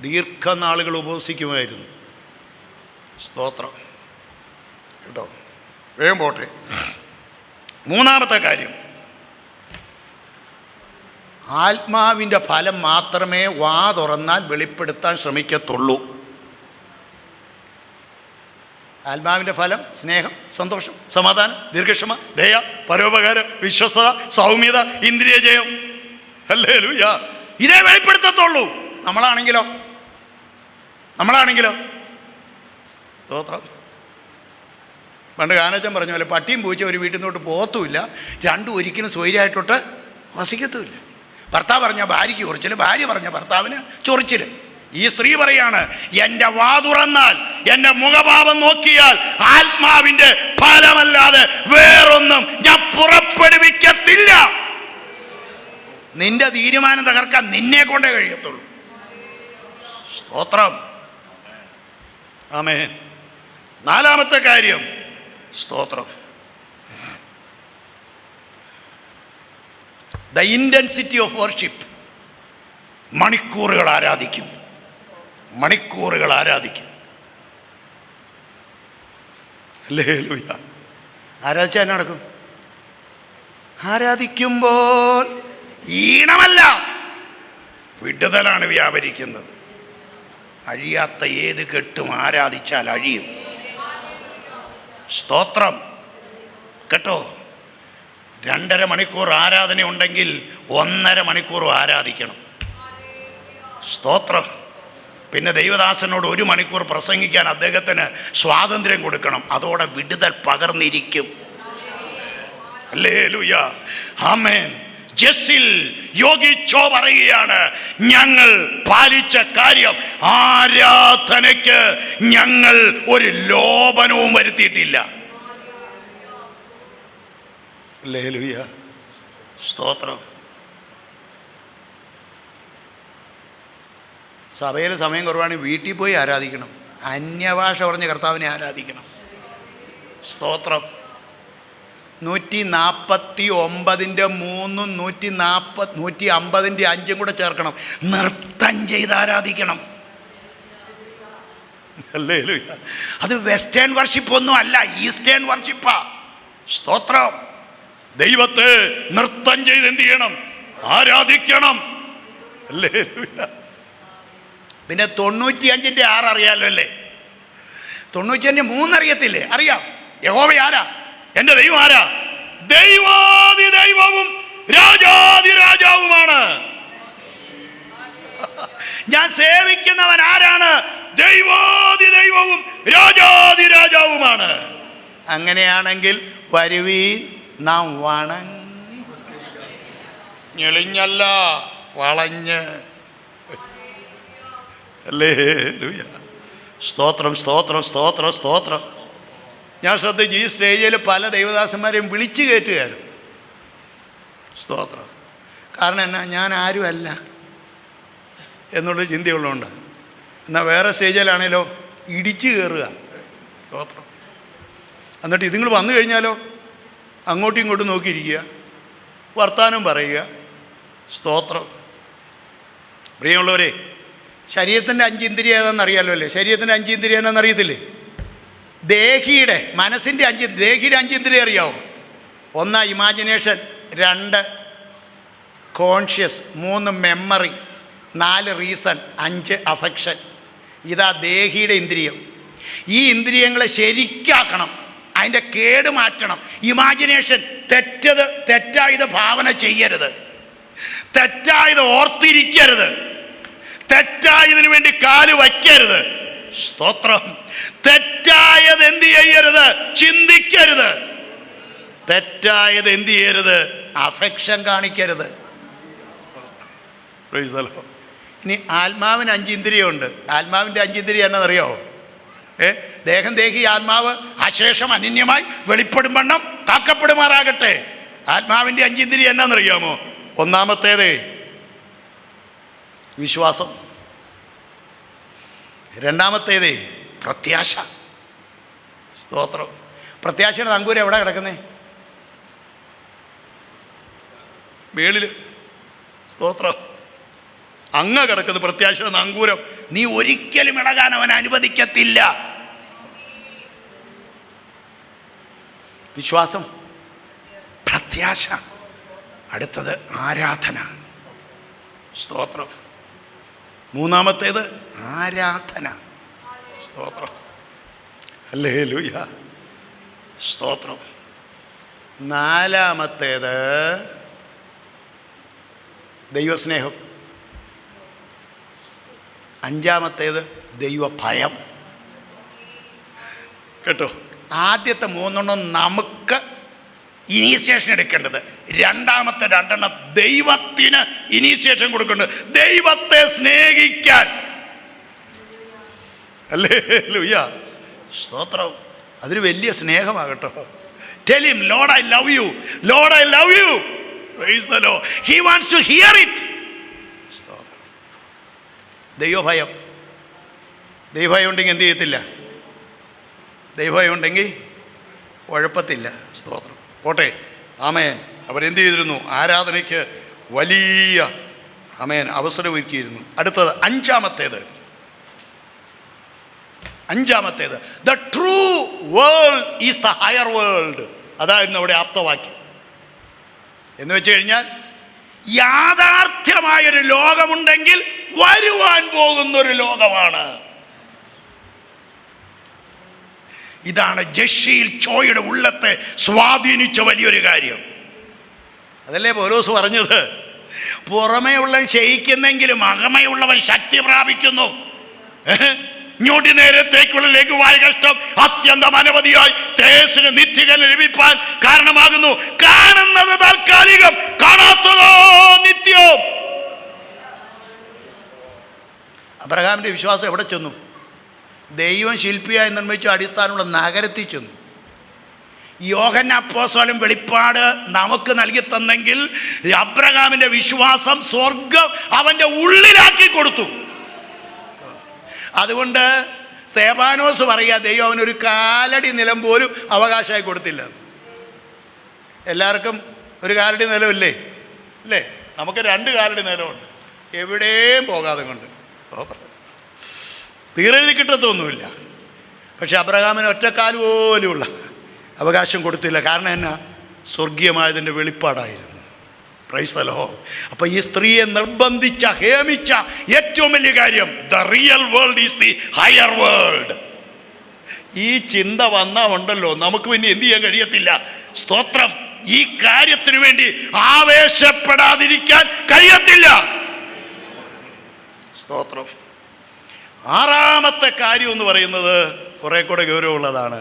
ദീർഘനാളുകൾ ഉപവസിക്കുമായിരുന്നു. സ്തോത്രം കേട്ടോ. വേഗം പോട്ടെ. 3-ാമത്തെ കാര്യം, ആത്മാവിൻ്റെ ഫലം മാത്രമേ വാ തുറന്നാൽ വെളിപ്പെടുത്താൻ ശ്രമിക്കത്തുള്ളൂ. ആത്മാവിൻ്റെ ഫലം സ്നേഹം, സന്തോഷം, സമാധാനം, ദീർഘക്ഷമ, ദയ, പരോപകാരം, വിശ്വസത, സൗമ്യത, ഇന്ദ്രിയ ജയം. ഹല്ലേലൂയ. ഇതേ വെളിപ്പെടുത്തത്തുള്ളൂ. നമ്മളാണെങ്കിലോ സ്തോത്രം. പണ്ട് ഗാനച്ചൻ പറഞ്ഞ പോലെ പട്ടിയും പൂച്ച ഒരു വീട്ടിൽ നിന്നോട്ട് പോകത്തുമില്ല, രണ്ടും ഒരിക്കലും സ്വൈര്യമായിട്ടോട്ട് വസിക്കത്തുമില്ല. ഭർത്താവ് പറഞ്ഞ ഭാര്യയ്ക്ക് ചൊറിച്ചിൽ, ഭാര്യ പറഞ്ഞ ഭർത്താവിന് ചൊറിച്ചിൽ. ഈ സ്ത്രീ പറയാണ്, എൻ്റെ വാ തുറന്നാൽ, എൻ്റെ മുഖഭാവം നോക്കിയാൽ ആത്മാവിൻ്റെ ഫലമല്ലാതെ വേറൊന്നും ഞാൻ പുറപ്പെടുവിക്കത്തില്ല. നിന്റെ തീരുമാനം തകർക്കാൻ നിന്നെ കൊണ്ടേ കഴിയത്തുള്ളൂ. സ്തോത്രം. ആമേൻ. 4-ാമത്തെ കാര്യം, സ്തോത്രം, ദ ഇൻറ്റൻസിറ്റി ഓഫ് വർഷിപ്പ്. മണിക്കൂറുകൾ ആരാധിക്കും. ഹല്ലേലൂയ. ആരാധിച്ചാൽ എന്നാ നടക്കും? ആരാധിക്കുമ്പോൾ ഈണമല്ല, വിടുതലാണ് വ്യാപരിക്കുന്നത്. അഴിയാത്ത ഏത് കെട്ടും ആരാധിച്ചാൽ അഴിയും. സ്തോത്രം കേട്ടോ. 2.5 മണിക്കൂർ ആരാധന ഉണ്ടെങ്കിൽ 1.5 മണിക്കൂർ ആരാധിക്കണം. സ്തോത്രം. പിന്നെ ദൈവദാസനോട് 1 മണിക്കൂർ പ്രസംഗിക്കാൻ അദ്ദേഹത്തിന് സ്വാതന്ത്ര്യം കൊടുക്കണം. അതോടെ വിടുതൽ പകർന്നിരിക്കും. ഹല്ലേലൂയ. ആമേൻ. ജസ്സിൽ യോഗിച്ചോ പറയുകയാണ്, ഞങ്ങൾ പാലിച്ച കാര്യം, ആരാധനയ്ക്ക് ഞങ്ങൾ ഒരു ലോപനവും വരുത്തിയിട്ടില്ല. ഹല്ലേലൂയ. സ്തോത്രം. സഭയിൽ സമയം കുറവാണെങ്കിൽ വീട്ടിൽ പോയി ആരാധിക്കണം. അന്യഭാഷ പറഞ്ഞ കർത്താവിനെ ആരാധിക്കണം. സ്തോത്രം. 149-ന്റെ 3-ഉം 150-ന്റെ 5-ഉം കൂടെ ചേർക്കണം. നൃത്തം ചെയ്ത് ആരാധിക്കണം. ഹല്ലേലൂയ. അത് വെസ്റ്റേൺ വർഷിപ്പ് ഒന്നും അല്ല, ഈസ്റ്റേൺ വർഷിപ്പാ. സ്തോത്രം. ദൈവത്തെ നൃത്തം ചെയ്ത് എന്ത് ചെയ്യണം? ആരാധിക്കണം. ഹല്ലേലൂയ. പിന്നെ 95-ന്റെ 6 അറിയാമല്ലോ അല്ലേ? 95-ന്റെ 3 അറിയത്തില്ലേ? അറിയാം. യഹോവ ആരാ? എൻ്റെ ദൈവം ആരാ? ദൈവാദി ദൈവവും രാജാദി രാജാവുമാണ്. ഞാൻ സേവിക്കുന്നവൻ ആരാണ്? ദൈവാദി ദൈവവും രാജാദി രാജാവുമാണ്. അങ്ങനെയാണെങ്കിൽ വരുവീൻ, നാം വണങ്ങി, ഞെളിഞ്ഞല്ല വളഞ്ഞ്. ഹല്ലേലൂയ. സ്തോത്രം, സ്തോത്രം, സ്തോത്രം, സ്തോത്രം. ഞാൻ ശ്രദ്ധിച്ചു, ഈ സ്റ്റേജിൽ പല ദൈവദാസന്മാരെയും വിളിച്ചു കയറ്റുകയായിരുന്നു. സ്തോത്രം. കാരണം എന്നാ, ഞാൻ ആരുമല്ല എന്നുള്ളൊരു ചിന്തയുള്ളതുകൊണ്ട്. എന്നാൽ വേറെ സ്റ്റേജിലാണേലോ ഇടിച്ചു കയറുക. സ്തോത്രം. എന്നിട്ട് ഇതുങ്ങൾ വന്നു കഴിഞ്ഞാലോ അങ്ങോട്ടും ഇങ്ങോട്ടും നോക്കിയിരിക്കുക, വർത്താനം പറയുക. സ്തോത്രം. പ്രിയമുള്ളവരെ, ശരീരത്തിൻ്റെ 5 ഇന്ദ്രിയ ഏതാണെന്ന് അറിയാമല്ലോ അല്ലേ? ശരീരത്തിൻ്റെ 5 ഇന്ദ്രിയ ഏതാണെന്ന് അറിയത്തില്ലേ? ദേഹിയുടെ, മനസ്സിൻ്റെ 5, ദേഹിയുടെ 5 ഇന്ദ്രിയ അറിയാവോ? 1 imagination, 2 conscious, 3 memory, 4 reason, 5 affection. ഇതാ ദേഹിയുടെ ഇന്ദ്രിയം. ഈ ഇന്ദ്രിയങ്ങളെ ശരിക്കാക്കണം, അതിൻ്റെ കേട് മാറ്റണം. ഇമാജിനേഷൻ, തെറ്റായത് ഭാവന ചെയ്യരുത്, തെറ്റായത് ഓർത്തിരിക്കരുത്, തെറ്റായതിനു വേണ്ടി കാല് വയ്ക്കരുത്. സ്തോത്രം. തെറ്റായത് എന്ത് ചെയ്യരുത്? ചിന്തിക്കരുത്. തെറ്റായത് എന്ത് ചെയ്യരുത്? അഫെക്ഷൻ കാണിക്കരുത്. ഇനി ആത്മാവിന് 5 ഇന്ദ്രിയമുണ്ട്. ആത്മാവിൻ്റെ 5 ഇന്ദ്രിയം എന്നറിയോ? ദേഹം, ദേഹി, ആത്മാവ് അശേഷം അനന്യമായി വെളിപ്പെടും വണ്ണം കാക്കപ്പെടുമാറാകട്ടെ. ആത്മാവിൻ്റെ 5 ഇന്ദ്രിയം എന്നാണെന്നറിയാമോ? ഒന്നാമത്തേത് വിശ്വാസം, രണ്ടാമത്തേത് പ്രത്യാശ. സ്തോത്രം. പ്രത്യാശയുടെ നങ്കൂരം എവിടെ കിടക്കുന്നേ? മേളിൽ. സ്തോത്രം. അങ്ങ് കിടക്കുന്നത് പ്രത്യാശയുടെ നങ്കൂരം. നീ ഒരിക്കലും ഇളകാൻ അവൻ അനുവദിക്കത്തില്ല. വിശ്വാസം, പ്രത്യാശ. അടുത്തത് ആരാധന. സ്തോത്രം. മൂന്നാമത്തേത് ആരാധന. സ്തോത്രം. ഹല്ലേലൂയ. സ്തോത്രം. നാലാമത്തേത് ദൈവസ്നേഹം. അഞ്ചാമത്തേത് ദൈവഭയം. കേട്ടോ? ആദ്യത്തെ 3 നമുക്ക് ഇനീഷ്യേഷൻ എടുക്കേണ്ടത്, രണ്ടാമത്തെ 2 ദൈവത്തിന് ഇനീഷ്യേഷൻ കൊടുക്കേണ്ടത്. ദൈവത്തെ സ്നേഹിക്കാൻ. ഹല്ലേലൂയ. സ്തോത്രം. അതൊരു വലിയ സ്നേഹമാകട്ടോ. Tell him, Lord, I love you. Lord, I love you. Praise the Lord. He wants to hear it. സ്തോത്രം. ദൈവഭയം. ദൈവഭയം ഉണ്ടെങ്കിൽ എന്ത് ചെയ്യത്തില്ല? ദൈവഭയം ഉണ്ടെങ്കിൽ കുഴപ്പത്തില്ല. സ്തോത്രം. പോട്ടെ. ആമേൻ. അവരെന്ത് ചെയ്തിരുന്നു? ആരാധനയ്ക്ക് വലിയ ആമേൻ അവസരം ഒരുക്കിയിരുന്നു. അടുത്തത് അഞ്ചാമത്തേത് the true world is the higher world. അതായിരുന്നു അവിടെ ആപ്തവാക്യം. എന്ന് വെച്ച് കഴിഞ്ഞാൽ യാഥാർത്ഥ്യമായൊരു ലോകമുണ്ടെങ്കിൽ വരുവാൻ പോകുന്നൊരു ലോകമാണ്. ഇതാണ് ജഷീൽ ചോയുടെ ഉള്ളത്തെ സ്വാധീനിച്ച വലിയൊരു കാര്യം. അതല്ലേ പൗലോസ് പറഞ്ഞത്? പുറമേയുള്ള ക്ഷയിക്കുന്നെങ്കിലും അകമയുള്ളവൻ ശക്തി പ്രാപിക്കുന്നു. ഞൊടി നേരത്തേക്കുള്ളിലേക്ക് വായ കഷ്ടം അത്യന്തം അനവധിയായി തേജസ്സിന് നിത്യകൻ ലഭിപ്പാൻ കാരണമാകുന്നു. കാണുന്നത് താൽക്കാലികം, കാണാത്തതോ നിത്യം. അബ്രഹാമിന്റെ വിശ്വാസം എവിടെ ചെന്നു? ദൈവം ശില്പിയായി നിർമ്മിച്ച അടിസ്ഥാനമുള്ള നഗരത്തിൽ ചെന്നു. യോഹന്നാൻ അപ്പോസ്തലൻ വെളിപ്പാട് നമുക്ക് നൽകി തന്നെങ്കിൽ അബ്രഹാമിന്റെ വിശ്വാസം സ്വർഗം അവന്റെ ഉള്ളിലാക്കി കൊടുത്തു. അതുകൊണ്ട് സ്തേഫാനോസ് പറയുക, ദൈവം അവനൊരു കാലടി നിലം പോലും അവകാശമായി കൊടുത്തില്ല. എല്ലാവർക്കും ഒരു കാലടി നിലമില്ലേ? അല്ലേ? നമുക്ക് 2 കാലടി നിലമുണ്ട്, എവിടെയും പോകാതെ കൊണ്ട്. തീരെഴുതി കിട്ടത്തൊന്നുമില്ല. പക്ഷെ അബ്രഹാമിന് ഒറ്റക്കാല് പോലെയുള്ള അവകാശം കൊടുത്തില്ല. കാരണം എന്നാ? സ്വർഗീയമായതിൻ്റെ വെളിപ്പാടായിരുന്നു. Praise the lord. അപ്പോൾ ഈ സ്ത്രീയെ നിർബന്ധിച്ച ഹേമിച്ച ഏറ്റവും വലിയ കാര്യം, the real world is the higher world. ഈ ചിന്ത വന്നാൽ ഉണ്ടല്ലോ നമുക്ക് പിന്നെ എന്ത് ചെയ്യാൻ കഴിയത്തില്ല. സ്തോത്രം. ഈ കാര്യത്തിന് വേണ്ടി ആവേശപ്പെടാതിരിക്കാൻ കഴിയത്തില്ല. സ്തോത്രം. 6ാമത്തെ കാര്യം എന്ന് പറയുന്നത് കുറെ കൂടെ ഗൗരവമുള്ളതാണ്.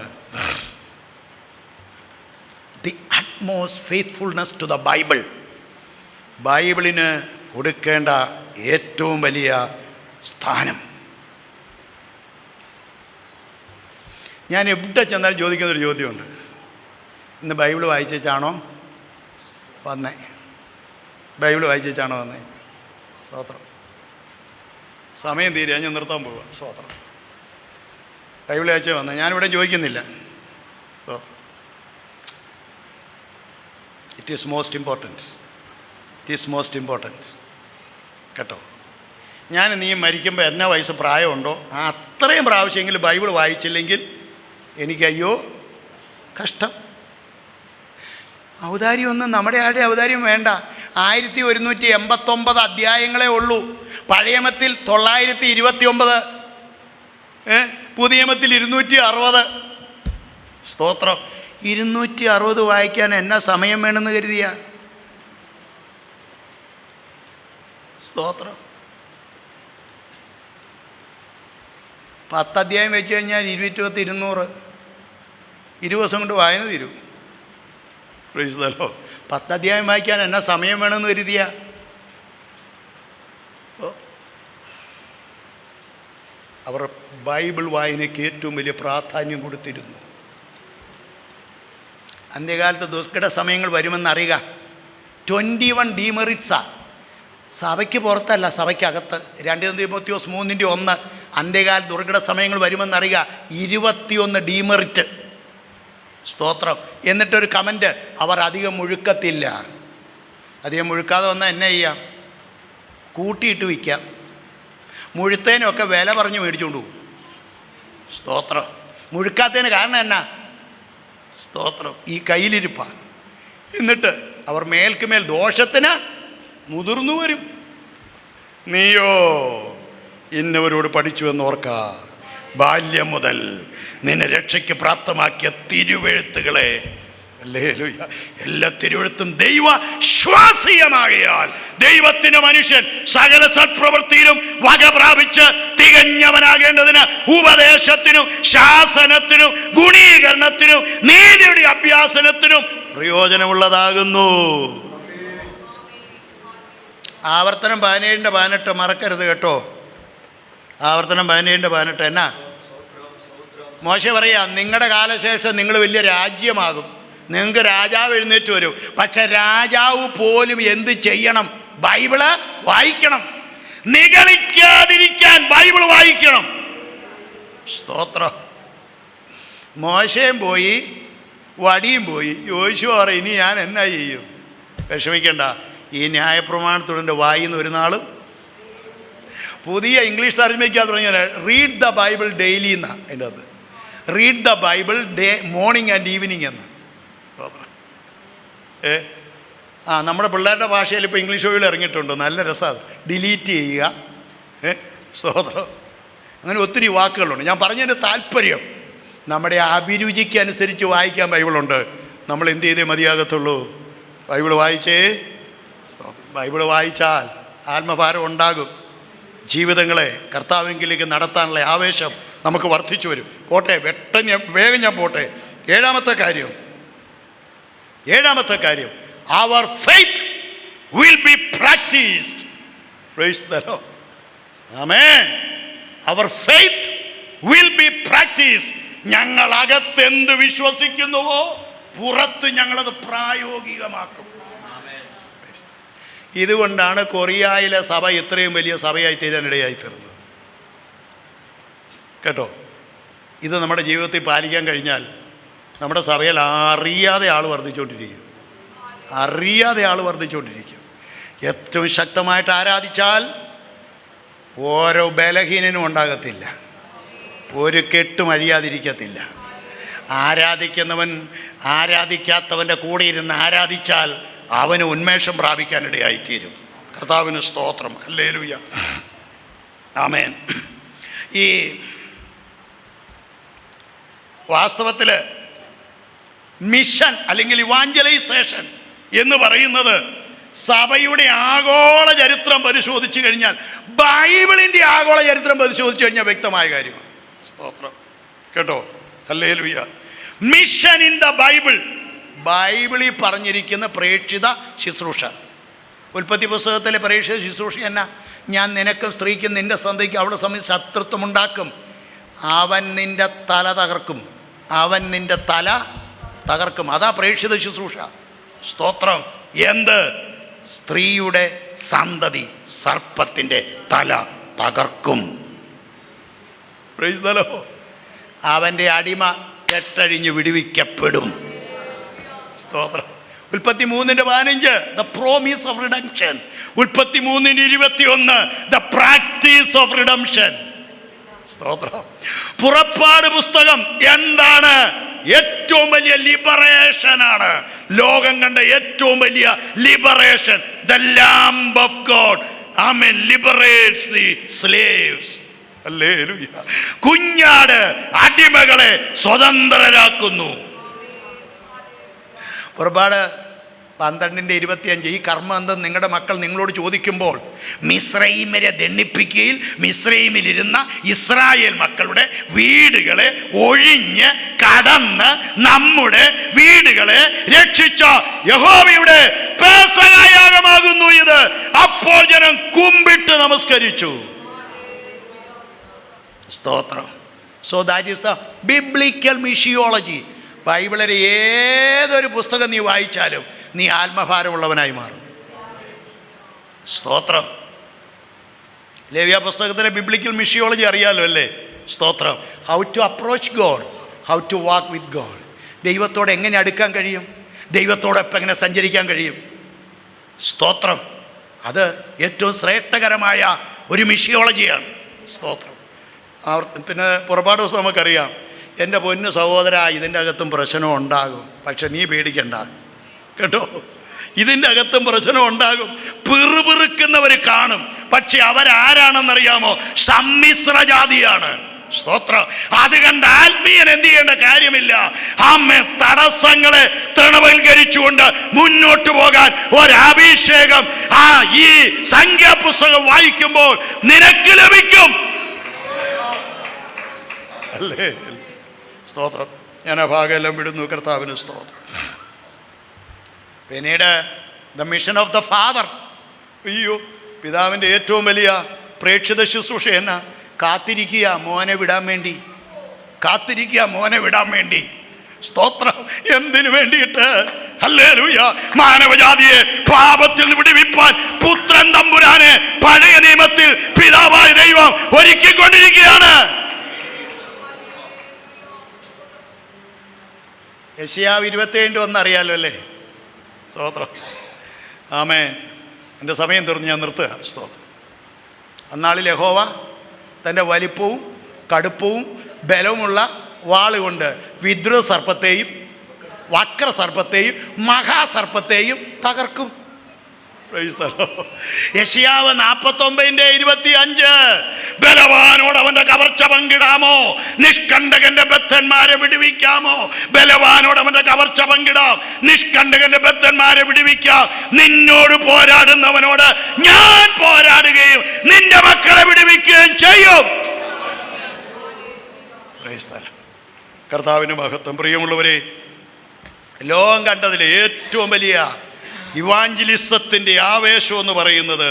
The utmost faithfulness to the Bible. ബൈബിളിന് കൊടുക്കേണ്ട ഏറ്റവും വലിയ സ്ഥാനം. ഞാൻ എവിടെ ചെന്നാലും ചോദിക്കുന്നൊരു ചോദ്യമുണ്ട്. ഇന്ന് ബൈബിൾ വായിച്ചാണോ വന്നേ? ബൈബിൾ വായിച്ചാണോ വന്നേ? സ്തോത്രം. സമയം തീരുക, ഞാൻ നിർത്താൻ പോവുക. സ്തോത്രം. ബൈബിൾ വായിച്ചാൽ വന്നേ? ഞാനിവിടെ ചോദിക്കുന്നില്ല. സ്തോത്രം. It is most important. It is most important. കേട്ടോ? ഞാൻ നീ മരിക്കുമ്പോൾ എന്നാ വയസ്സ് പ്രായമുണ്ടോ അത്രയും പ്രാവശ്യമെങ്കിലും ബൈബിൾ വായിച്ചില്ലെങ്കിൽ എനിക്ക് അയ്യോ കഷ്ടം. ഔദാര്യമൊന്നും നമ്മുടെ ആരുടെ ഔദാര്യം വേണ്ട. 1189 അധ്യായങ്ങളേ ഉള്ളൂ. പഴയമത്തിൽ 929, പുതിയമത്തിൽ 260. സ്തോത്രം. 260 വായിക്കാൻ എന്നാ സമയം വേണമെന്ന് കരുതിയ? സ്തോത്രം. 10 അധ്യായം വെച്ച് കഴിഞ്ഞാൽ 20 200 20 ദിവസം കൊണ്ട് വായന തീരും. പ്രൈസ്തലോ. 10 അധ്യായം വായിക്കാൻ എന്നാ സമയം വേണമെന്ന് കരുതിയ? അവർ ബൈബിൾ വായനയ്ക്ക് ഏറ്റവും വലിയ പ്രാധാന്യം കൊടുത്തിരുന്നു. അന്ത്യകാലത്ത് ദുഷ്കട സമയങ്ങൾ വരുമെന്നറിയുക. 21 ഡീമെറിറ്റ്സാണ്. സഭയ്ക്ക് പുറത്തല്ല, സഭയ്ക്കകത്ത്. 2 തിമോത്തിയോസ് 3:1 അന്ത്യകാല ദുർഘട സമയങ്ങൾ വരുമെന്നറിയുക. 21 ഡീമെറിറ്റ്. സ്തോത്രം. എന്നിട്ടൊരു കമൻറ്റ്, അവർ അധികം മുഴുക്കത്തില്ല. അധികം മുഴുക്കാതെ വന്നാൽ എന്നെ ചെയ്യാം? കൂട്ടിയിട്ട് വയ്ക്കാം. മുഴുത്തേനൊക്കെ വില പറഞ്ഞ് മേടിച്ചുകൊണ്ട് പോകും. സ്തോത്രം. മുഴുക്കാത്തതിന് കാരണം എന്നാ? സ്തോത്രം. ഈ കയ്യിലിരിപ്പാണ്. എന്നിട്ട് അവർ മേൽക്കുമേൽ ദോഷത്തിന് മുതിർന്നു വരും. നീയോ ഇന്നവരോട് പഠിച്ചു എന്നോർക്ക, ബാല്യം മുതൽ നിന്നെ രക്ഷയ്ക്ക് പ്രാപ്തമാക്കിയ തിരുവെഴുത്തുകളെ. ഹല്ലേലൂയ. എല്ലാ തിരുവെഴുത്തും ദൈവ ശ്വാസീയമാകയാൽ ദൈവത്തിന് മനുഷ്യൻ സകല സത്പ്രവൃത്തിയിലും വക പ്രാപിച്ച് തികഞ്ഞവനാകേണ്ടതിന് ഉപദേശത്തിനും ശാസനത്തിനും ഗുണീകരണത്തിനും നീതിയുടെ അഭ്യാസനത്തിനും പ്രയോജനമുള്ളതാകുന്നു. ആവർത്തനം 17:18 മറക്കരുത് കേട്ടോ. ആവർത്തനം 17:18 എന്നാ? മോശെ പറയാ, നിങ്ങളുടെ കാലശേഷം നിങ്ങൾ വലിയ രാജ്യമാകും, നിങ്ങൾക്ക് രാജാവ് എഴുന്നേറ്റ് വരും. പക്ഷെ രാജാവ് പോലും എന്ത് ചെയ്യണം? ബൈബിള് വായിക്കണം. നിഗളിക്കാതിരിക്കാൻ ബൈബിൾ വായിക്കണം. സ്തോത്രം. മോശയും പോയി, വടിയും പോയി. യോശുവ പറയും, ഇനി ഞാൻ എന്നാ ചെയ്യും? വിഷമിക്കണ്ട, ഈ ന്യായപ്രമാണത്തോടെ വായിന്ന് ഒരു നാളും. പുതിയ ഇംഗ്ലീഷ് തർജ്ജമയ്ക്കകത്ത് പറഞ്ഞാൽ റീഡ് ദ ബൈബിൾ ഡെയിലി എന്നാണ് എൻ്റെ അത്. Read the Bible morning and evening എന്ന്. നമ്മുടെ പിള്ളേരുടെ ഭാഷയിൽ ഇപ്പോൾ ഇംഗ്ലീഷ് ബൈബിൾ ഇറങ്ങിയിട്ടുണ്ട്, നല്ല രസമാണ്. ഡിലീറ്റ് ചെയ്യുക. സ്തോത്രം. അങ്ങനെ ഒത്തിരി വാക്കുകളുണ്ട്. ഞാൻ പറഞ്ഞതിൻ്റെ താല്പര്യം, നമ്മുടെ അഭിരുചിക്ക് അനുസരിച്ച് വായിക്കാൻ ബൈബിളുണ്ട്. നമ്മൾ എന്ത് ചെയ്തേ മതിയാകത്തുള്ളൂ? ബൈബിൾ വായിച്ചേ. ബൈബിൾ വായിച്ചാൽ ആത്മഭാരം ഉണ്ടാകും. ജീവിതങ്ങളെ കർത്താവിലേക്ക് നടത്താനുള്ള ആവേശം നമുക്ക് വർദ്ധിച്ചു വരും. പോട്ടെ, വേഗം ഞാൻ പോട്ടെ. ഏഴാമത്തെ കാര്യം, our faith will be practiced. Praise the Lord. Amen. Our faith will be practiced. ഞങ്ങൾ അകത്തെന്ത് വിശ്വസിക്കുന്നുവോ പുറത്ത് ഞങ്ങളത് പ്രായോഗികമാക്കും. ഇതുകൊണ്ടാണ് കൊറിയയിലെ സഭ ഇത്രയും വലിയ സഭയായി തീരാനിടയായി തീർന്നത് കേട്ടോ. ഇത് നമ്മുടെ ജീവിതത്തിൽ പാലിക്കാൻ കഴിഞ്ഞാൽ നമ്മുടെ സഭയിൽ അറിയാതെ ആൾ വർദ്ധിച്ചുകൊണ്ടിരിക്കും. ഏറ്റവും ശക്തമായിട്ട് ആരാധിച്ചാൽ ഓരോ ബലഹീനനും ഉണ്ടാകത്തില്ല, ഒരു കെട്ടും അഴിയാതിരിക്കത്തില്ല. ആരാധിക്കുന്നവൻ ആരാധിക്കാത്തവൻ്റെ കൂടെ ഇരുന്ന് ആരാധിച്ചാൽ അവന് ഉന്മേഷം പ്രാപിക്കാനിടയായിത്തീരും. കർത്താവിന് സ്തോത്രം. ഹല്ലേലൂയ. ആമേൻ. ഈ വാസ്തവത്തിൽ മിഷൻ അല്ലെങ്കിൽ ഇവാഞ്ചലൈസേഷൻ എന്ന് പറയുന്നത് സഭയുടെ ആഗോള ചരിത്രം പരിശോധിച്ചു കഴിഞ്ഞാൽ, ബൈബിളിൻ്റെ ആഗോള ചരിത്രം പരിശോധിച്ചു കഴിഞ്ഞാൽ വ്യക്തമായ കാര്യമാണ്. സ്തോത്രം കേട്ടോ. Hallelujah. Mission in the Bible. ബൈബിളിൽ പറഞ്ഞിരിക്കുന്ന പ്രേക്ഷിത ശുശ്രൂഷ. ഉൽപ്പത്തി പുസ്തകത്തിലെ പ്രേക്ഷിത ശുശ്രൂഷ എന്നാ? ഞാൻ നിനക്കും സ്ത്രീക്കും നിൻ്റെ സന്തതിക്കും അവിടെ സമയത്ത് ശത്രുത്വമുണ്ടാക്കും, അവൻ നിൻ്റെ തല തകർക്കും. അതാ പ്രേക്ഷിത ശുശ്രൂഷ. സ്തോത്രം. എന്ത്? സ്ത്രീയുടെ സന്തതി സർപ്പത്തിൻ്റെ തല തകർക്കും. Price the Lord. അവൻ്റെ അടിമ കെട്ടഴിഞ്ഞ് വിടുവിക്കപ്പെടും. സ്തോത്രം. ഉൽപ്പത്തി 3:15 ദ പ്രോമിസ് ഓഫ് റിഡംഷൻ. ഉൽപ്പത്തി 3:21 ദ പ്രാക്ടീസ് ഓഫ് റിഡംഷൻ. സ്തോത്രം. പുറപ്പാട് പുസ്തകം എന്താണ്? ഏറ്റവും വലിയ ലിബറേഷനാണ്. ലോകം കണ്ട ഏറ്റവും വലിയ liberation. The lamb of God. Amen. Liberates the slaves. Hallelujah. കുഞ്ഞാട് അടിമകളെ സ്വതന്ത്രരാക്കുന്നു. പുറപ്പാട് 12:25 ഈ കർമ്മം എന്തെന്ന് നിങ്ങളുടെ മക്കൾ നിങ്ങളോട് ചോദിക്കുമ്പോൾ മിസ്രയീമിനെ ദണ്ഡിപ്പിക്കുകയിൽ മിസ്രയീമിലിരുന്ന ഇസ്രായേൽ മക്കളുടെ വീടുകളെ ഒഴിഞ്ഞ് കടന്ന് നമ്മുടെ വീടുകളെ രക്ഷിച്ച യഹോവയുടെ പെസഹയാഗമാകുന്നു ഇത്. അപ്പോൾ ജനം കുമ്പിട്ട് നമസ്കരിച്ചു. സ്തോത്രം. So that is the biblical missiology. ബൈബിളിലെ ഏതൊരു പുസ്തകം നീ വായിച്ചാലും നീ ആത്മഭാരമുള്ളവനായി മാറും. സ്തോത്രം. ലേവ്യ പുസ്തകത്തിലെ ബിബ്ലിക്കൽ മിഷിയോളജി അറിയാലോ അല്ലേ? സ്തോത്രം. How to approach God, how to walk with God. ദൈവത്തോട് എങ്ങനെ അടുക്കാൻ കഴിയും, ദൈവത്തോടൊപ്പം എങ്ങനെ സഞ്ചരിക്കാൻ കഴിയും. സ്തോത്രം. അത് ഏറ്റവും ശ്രേഷ്ഠകരമായ ഒരു മിഷിയോളജിയാണ്. സ്തോത്രം. പിന്നെ പുറപ്പാട് ദിവസം നമുക്കറിയാം, എൻ്റെ പൊന്നു സഹോദര, ഇതിൻ്റെ അകത്തും പ്രശ്നം ഉണ്ടാകും, പക്ഷെ നീ പേടിക്കണ്ട കേട്ടോ. ഇതിൻ്റെ അകത്തും പ്രശ്നം ഉണ്ടാകും. പിറുപിറുക്കുന്നവർ കാണും, പക്ഷെ അവരാരാണെന്നറിയാമോ? സമ്മിശ്ര ജാതിയാണ്. സ്തോത്രം. അത് കണ്ട് ആത്മീയൻ എന്ത് ചെയ്യേണ്ട കാര്യമില്ല. തടസ്സങ്ങളെ തൃണവൽക്കരിച്ചുകൊണ്ട് മുന്നോട്ട് പോകാൻ ഒരഭിഷേകം ഈ സംഖ്യാപുസ്തകം വായിക്കുമ്പോൾ നിനക്ക് ലഭിക്കും. അല്ലേ? സ്തോത്രം. ഞാൻ ആ ഭാഗമെല്ലാം വിടുന്നു. കർത്താവിന് സ്തോത്രം. പിന്നീട് the mission of the father. അയ്യോ, പിതാവിൻ്റെ ഏറ്റവും വലിയ പ്രേക്ഷിത ശുശ്രൂഷ എന്നാ? കാത്തിരിക്കുക മോനെ വിടാൻ വേണ്ടി. കാത്തിരിക്കുക മോനെ വിടാൻ വേണ്ടി. സ്തോത്രം. എന്തിനു വേണ്ടിയിട്ട്? ഹല്ലേലൂയ. മാനവജാതിയെ പാപത്തിൽ നിന്ന് വിടുവിപ്പാൻ പുത്രൻ തമ്പുരാനെ പഴയ നിയമത്തിൽ പിതാവായ ദൈവം ഒരുക്കിക്കൊണ്ടിരിക്കുകയാണ്. യെശയ്യാവ് 27:1 അറിയാലോ അല്ലേ? സ്തോത്രം. ആമേൻ. എൻ്റെ സമയം തീർന്ന് ഞാൻ നിർത്തുക. സ്തോത്രം. അന്നാളിൽ യഹോവ തൻ്റെ വലിപ്പവും കടുപ്പവും ബലവുമുള്ള വാളുകൊണ്ട് വിദ്രുത സർപ്പത്തെയും വക്രസർപ്പത്തെയും മഹാസർപ്പത്തെയും തകർക്കും. യെശയ്യാവ് 49:25 ബലവാനോട് അവന്റെ കവർച്ച പങ്കിടാമോ? നിഷ്കണ്ടകന്റെ ബദ്ധന്മാരെ വിടുവിക്കാമോ? ബലവാനോട് അവന്റെ കവർച്ച പങ്കിടാം. നിഷ്കണ്ടകന്റെ ബദ്ധന്മാരെ വിടുവിക്കാം. നിന്നോട് പോരാടുന്നവനോട് ഞാൻ പോരാടുകയും നിന്റെ മക്കളെ വിടുവിക്കുകയും ചെയ്യും. കർത്താവിന് മഹത്വം. പ്രിയമുള്ളവരെ, ലോകം കണ്ടതിലെ ഏറ്റവും വലിയ ഇവാഞ്ചലിസത്തിൻ്റെ ആവേശം എന്ന് പറയുന്നത്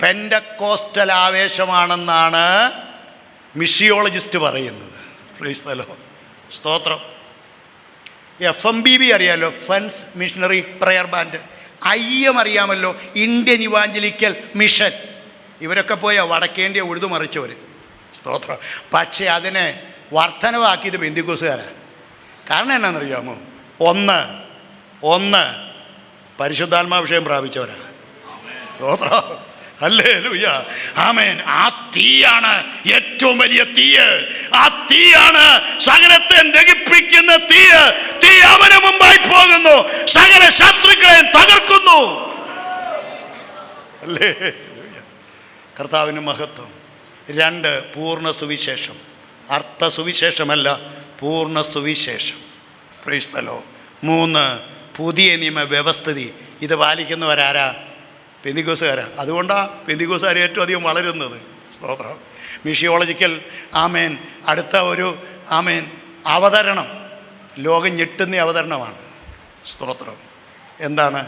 പെൻഡക്കോസ്റ്റൽ ആവേശമാണെന്നാണ് മിഷിയോളജിസ്റ്റ് പറയുന്നത്. സ്തോത്രം. FMBB അറിയാമല്ലോ, friends missionary prayer band. IM അറിയാമല്ലോ, ഇന്ത്യൻ ഇവാഞ്ചലിക്കൽ മിഷൻ. ഇവരൊക്കെ പോയ വടക്കേന്ത്യ ഉഴുതു മറിച്ചവർ. സ്തോത്രം. പക്ഷേ അതിനെ വർധനവാക്കിയത് പെന്തിക്കോസുകാരാണ്. കാരണം എന്നാണെന്നറിയാമോ? ഒന്ന് പരിശുദ്ധാത്മാഭിഷേകം പ്രാപിച്ചവരാ. സ്തോത്രം. ഹല്ലേലൂയ. ആമേൻ. ആ തീയാണ് ഏറ്റവും വലിയ തീയ്. ആ തീയാണ് സകലത്തെ ദഹിപ്പിക്കുന്ന തീയ്. തീ അവന് മുമ്പായി പോകുന്നു, സകല ശത്രുക്കളെയും തകർക്കുന്നു. ഹല്ലേലൂയ. കർത്താവിന് മഹത്വം. 2 പൂർണ്ണ സുവിശേഷം. അർത്ഥ സുവിശേഷമല്ല, പൂർണ്ണ സുവിശേഷം. Price the Lord. 3 പുതിയ നിയമ വ്യവസ്ഥിതി. ഇത് പാലിക്കുന്നവരാരാ? പെന്തിക്കോസുകാരാ. അതുകൊണ്ടാണ് പെന്തിക്കോസുകാർ ഏറ്റവും അധികം വളരുന്നത്. സ്തോത്രം. മിഷിയോളജിക്കൽ ആമേൻ അടുത്ത ഒരു ആമേൻ അവതരണം ലോകം ഞെട്ടുന്ന അവതരണമാണ്. സ്തോത്രം. എന്താണ്?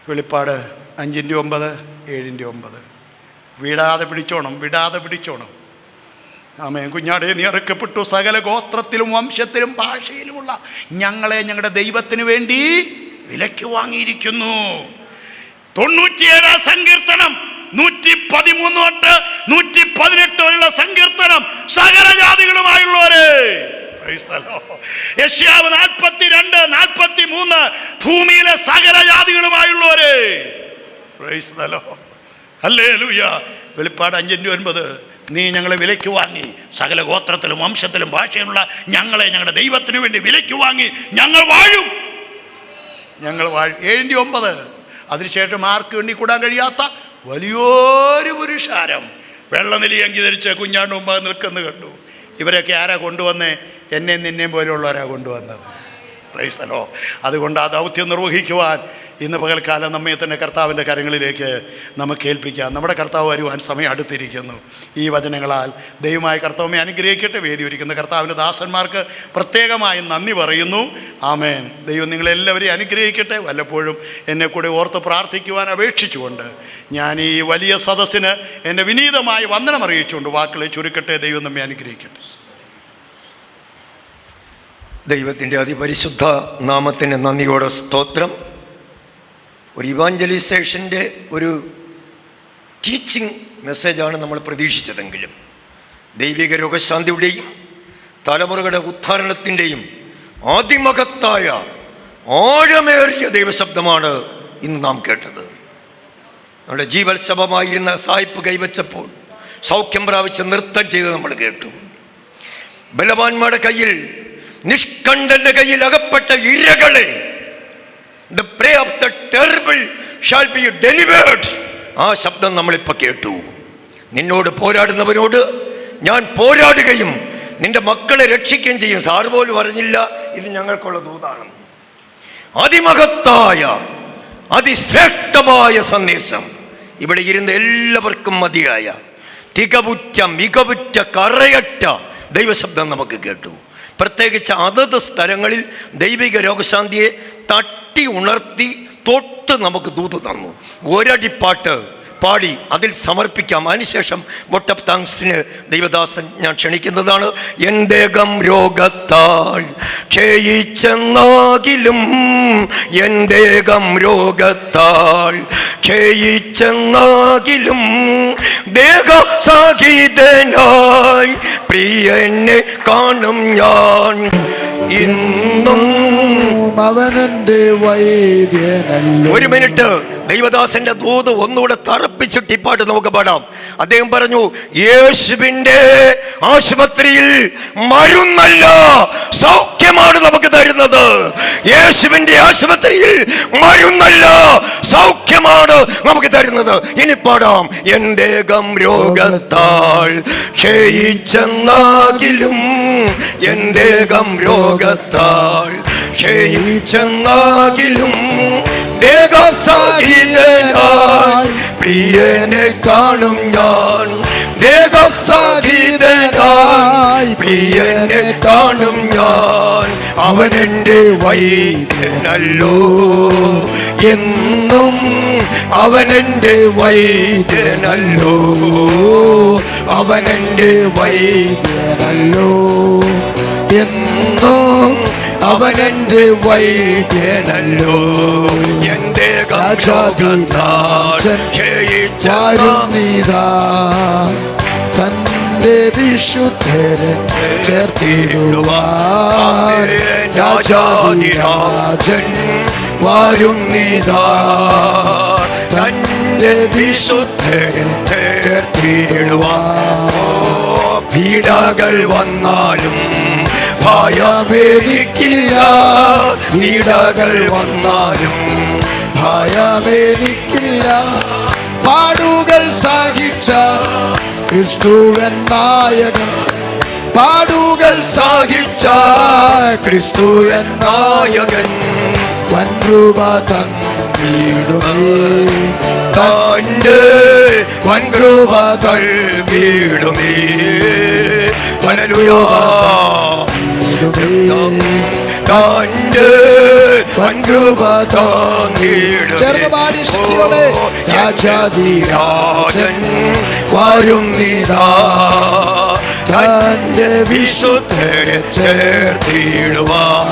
വെളിപ്പാട് 5:9, 7:9. വിടാതെ പിടിച്ചോണം. ആമേൻ. കുഞ്ഞാടേ, നീ അറുക്കപ്പെട്ടു. സകല ഗോത്രത്തിലും വംശത്തിലും ഭാഷയിലുമുള്ള ഞങ്ങളെ ഞങ്ങളുടെ ദൈവത്തിന് വേണ്ടി വിലയ്ക്ക് വാങ്ങിയിരിക്കുന്നു. 97 സങ്കീർത്തനം 113 തൊട്ട് 118 വരെയുള്ള സങ്കീർത്തനം സകല ജാതികളുമായുള്ളവരെ. യെശയ്യാവ് 42, 43 ഭൂമിയിലെ സകല ജാതികളുമായുള്ളവരെ. ഹല്ലേലൂയ. വെളിപ്പാട് 5:9 നീ ഞങ്ങളെ വിലയ്ക്ക് വാങ്ങി, സകല ഗോത്രത്തിലും വംശത്തിലും ഭാഷയിലുള്ള ഞങ്ങളെ ഞങ്ങളുടെ ദൈവത്തിന് വേണ്ടി വിലയ്ക്ക് വാങ്ങി. ഞങ്ങൾ വാഴും. 7:9 അതിനുശേഷം ആർക്ക് വേണ്ടി കൂടാൻ കഴിയാത്ത വലിയൊരു പുരുഷാരം വെള്ളനിലിയങ്കി ധരിച്ച് കുഞ്ഞാണ്ട് മുമ്പ് നിൽക്കുന്നത് കണ്ടു. ഇവരൊക്കെ ആരാ കൊണ്ടുവന്നേ? എന്നെയും നിന്നെയും പോലെയുള്ളവരാ കൊണ്ടുവന്നത്. Price the Lord. അതുകൊണ്ട് ആ ദൗത്യം നിർവഹിക്കുവാൻ ഇന്ന് പകൽക്കാലം നമ്മെ തന്നെ കർത്താവിൻ്റെ കരങ്ങളിലേക്ക് നമുക്ക് ഏൽപ്പിക്കാം. നമ്മുടെ കർത്താവ് വരുവാൻ സമയം അടുത്തിരിക്കുന്നു. ഈ വചനങ്ങളാൽ ദൈവമായ കർത്താവിനെ അനുഗ്രഹിക്കട്ടെ. വേദി ഒരുക്കുന്ന കർത്താവിൻ്റെ ദാസന്മാർക്ക് പ്രത്യേകമായി നന്ദി പറയുന്നു. ആമേൻ. ദൈവം നിങ്ങളെല്ലാവരെയും അനുഗ്രഹിക്കട്ടെ. വല്ലപ്പോഴും എന്നെ കൂടെ ഓർത്ത് പ്രാർത്ഥിക്കുവാൻ അപേക്ഷിച്ചുകൊണ്ട് ഞാൻ ഈ വലിയ സദസ്സിന് എൻ്റെ വിനീതമായ വന്ദനം അറിയിച്ചുകൊണ്ട് വാക്കുകളെ ചുരുക്കട്ടെ. ദൈവം നമ്മെ അനുഗ്രഹിക്കട്ടെ. ദൈവത്തിൻ്റെ അതിപരിശുദ്ധ നാമത്തിന് നന്ദിയോടെ സ്തോത്രം. ഒരു ഇവാഞ്ചലൈസേഷൻ്റെ ഒരു ടീച്ചിങ് മെസ്സേജാണ് നമ്മൾ പ്രതീക്ഷിച്ചതെങ്കിലും ദൈവിക രോഗശാന്തിയുടെയും തലമുറകളുടെ ഉദ്ധാരണത്തിൻ്റെയും ആദിമഹത്തായ ആഴമേറിയ ദൈവശബ്ദമാണ് ഇന്ന് നാം കേട്ടത്. നമ്മുടെ ജീവത്സവമായിരുന്ന സായിപ്പ് കൈവച്ചപ്പോൾ സൗഖ്യം പ്രാപിച്ച് നൃത്തം ചെയ്ത് നമ്മൾ കേട്ടു. ബലവാന്മാരുടെ കയ്യിൽ, നിഷ്കണ്ഠന്റെ കയ്യിൽ അകപ്പെട്ട ഇരകളെ, the prey of the terrible shall be delivered. ആ ശബ്ദം നമ്മളിപ്പോൾ കേട്ടു. നിന്നോട് പോരാടുന്നവനോട് ഞാൻ പോരാടുകയും നിന്റെ മക്കളെ രക്ഷിക്കുകയും ചെയ്യും. സാറ് പോലും അറിഞ്ഞില്ല ഇത് ഞങ്ങൾക്കുള്ള ദൂതാണ്. അതിമഹത്തായ അതിശ്രേഷ്ഠമായ സന്ദേശം ഇവിടെ ഇരുന്ന് എല്ലാവർക്കും മതിയായ തികവുറ്റ മികവുറ്റ കറയറ്റ ദൈവശബ്ദം നമുക്ക് കേട്ടു. പ്രത്യേകിച്ച് അതത് സ്ഥലങ്ങളിൽ ദൈവിക രോഗശാന്തിയെ തട്ടി ഉണർത്തി തൊട്ട് നമുക്ക് ദൂത് തന്നു. ഒരടിപ്പാട്ട് പാടി അതിൽ സമർപ്പിക്കാം. അതിനുശേഷം വോട്ട് ഓഫ് താങ്ക്സിന് ദൈവദാസൻ ഞാൻ ക്ഷണിക്കുന്നതാണ്. എന്തേകം രോഗത്താൽ ക്ഷയിച്ചെന്നാകിലും, എന്തേകം രോഗത്താൽ ക്ഷയിച്ചെന്നാകിലും ദേഹസാഹിതനായി പ്രിയനെ കാണും ഞാൻ ഇന്നും അവനെന്റെ വൈദ്യനല്ലോ. ഒരു മിനിറ്റ് ദൈവദാസന്റെ ദൂത് ഒന്നുകൂടെ തറപ്പിച്ചിട്ട് ഈ പാട്ട് നമുക്ക് പാടാം. അദ്ദേഹം പറഞ്ഞു, യേശുവിന്റെ ആശുപത്രിയിൽ മരുന്നല്ല സൗഖ്യമാണ് നമുക്ക് തരുന്നത്. യേശുവിന്റെ ആശുപത്രിയിൽ മരുന്നല്ല സൗഖ്യമാണ് നമുക്ക് തരുന്നത്. ഇനി പാടാം. എന്തേകം രോഗത്താൽ ക്ഷയിച്ചെന്നാകിലും, എന്തേകം രോഗത്താൽ ക്ഷയിച്ചെന്നാകിലും ദേഹസാഹിതനായി പ്രിയനെ കാണും ഞാൻ. ദേഹസാഹിതനായി പ്രിയനെ കാണും ഞാൻ. അവനെന്റെ വൈദ്യനല്ലോ എന്നും, അവനെന്റെ വൈദ്യനല്ലോ, അവനെന്റെ വൈദ്യനല്ലോ എന്നും, അവനെന്റെ വൈദ്യനല്ലോ. എന്റെ ചാരുന്നിതാ തന്റെ വിശുദ്ധരെ ചേർത്തിടുവാൻ. രാജാതിരാജൻ വാരുന്നിതാ തന്റെ വിശുദ്ധരെ ചേർത്തിടുവാൻ. പീഡകൾ വന്നാലും ഭയമേനിക്കില്ല, പീഡകൾ വന്നാലും ഭയമേനിക്കില്ല. പാടുകൾ സഹിച്ച ക്രിസ്തുവൻ നായകൻ, പാടുകൾ സഹിച്ച ക്രിസ്തുവൻ നായകൻ. വൻകൃപ തന്നിടുമേ, തന്റെ വൻകൃപ തൽവിടുമേ. ഹല്ലേലൂയ. തന്റെ വൻകൃപ തന്നിടുമേ. ചെറുപാടി ശക്തിയോടെ രാജാതിരാജൻ വരുന്നിതാ തന്റെ വിശുദ്ധരെ ചേർത്തിടുവാൻ.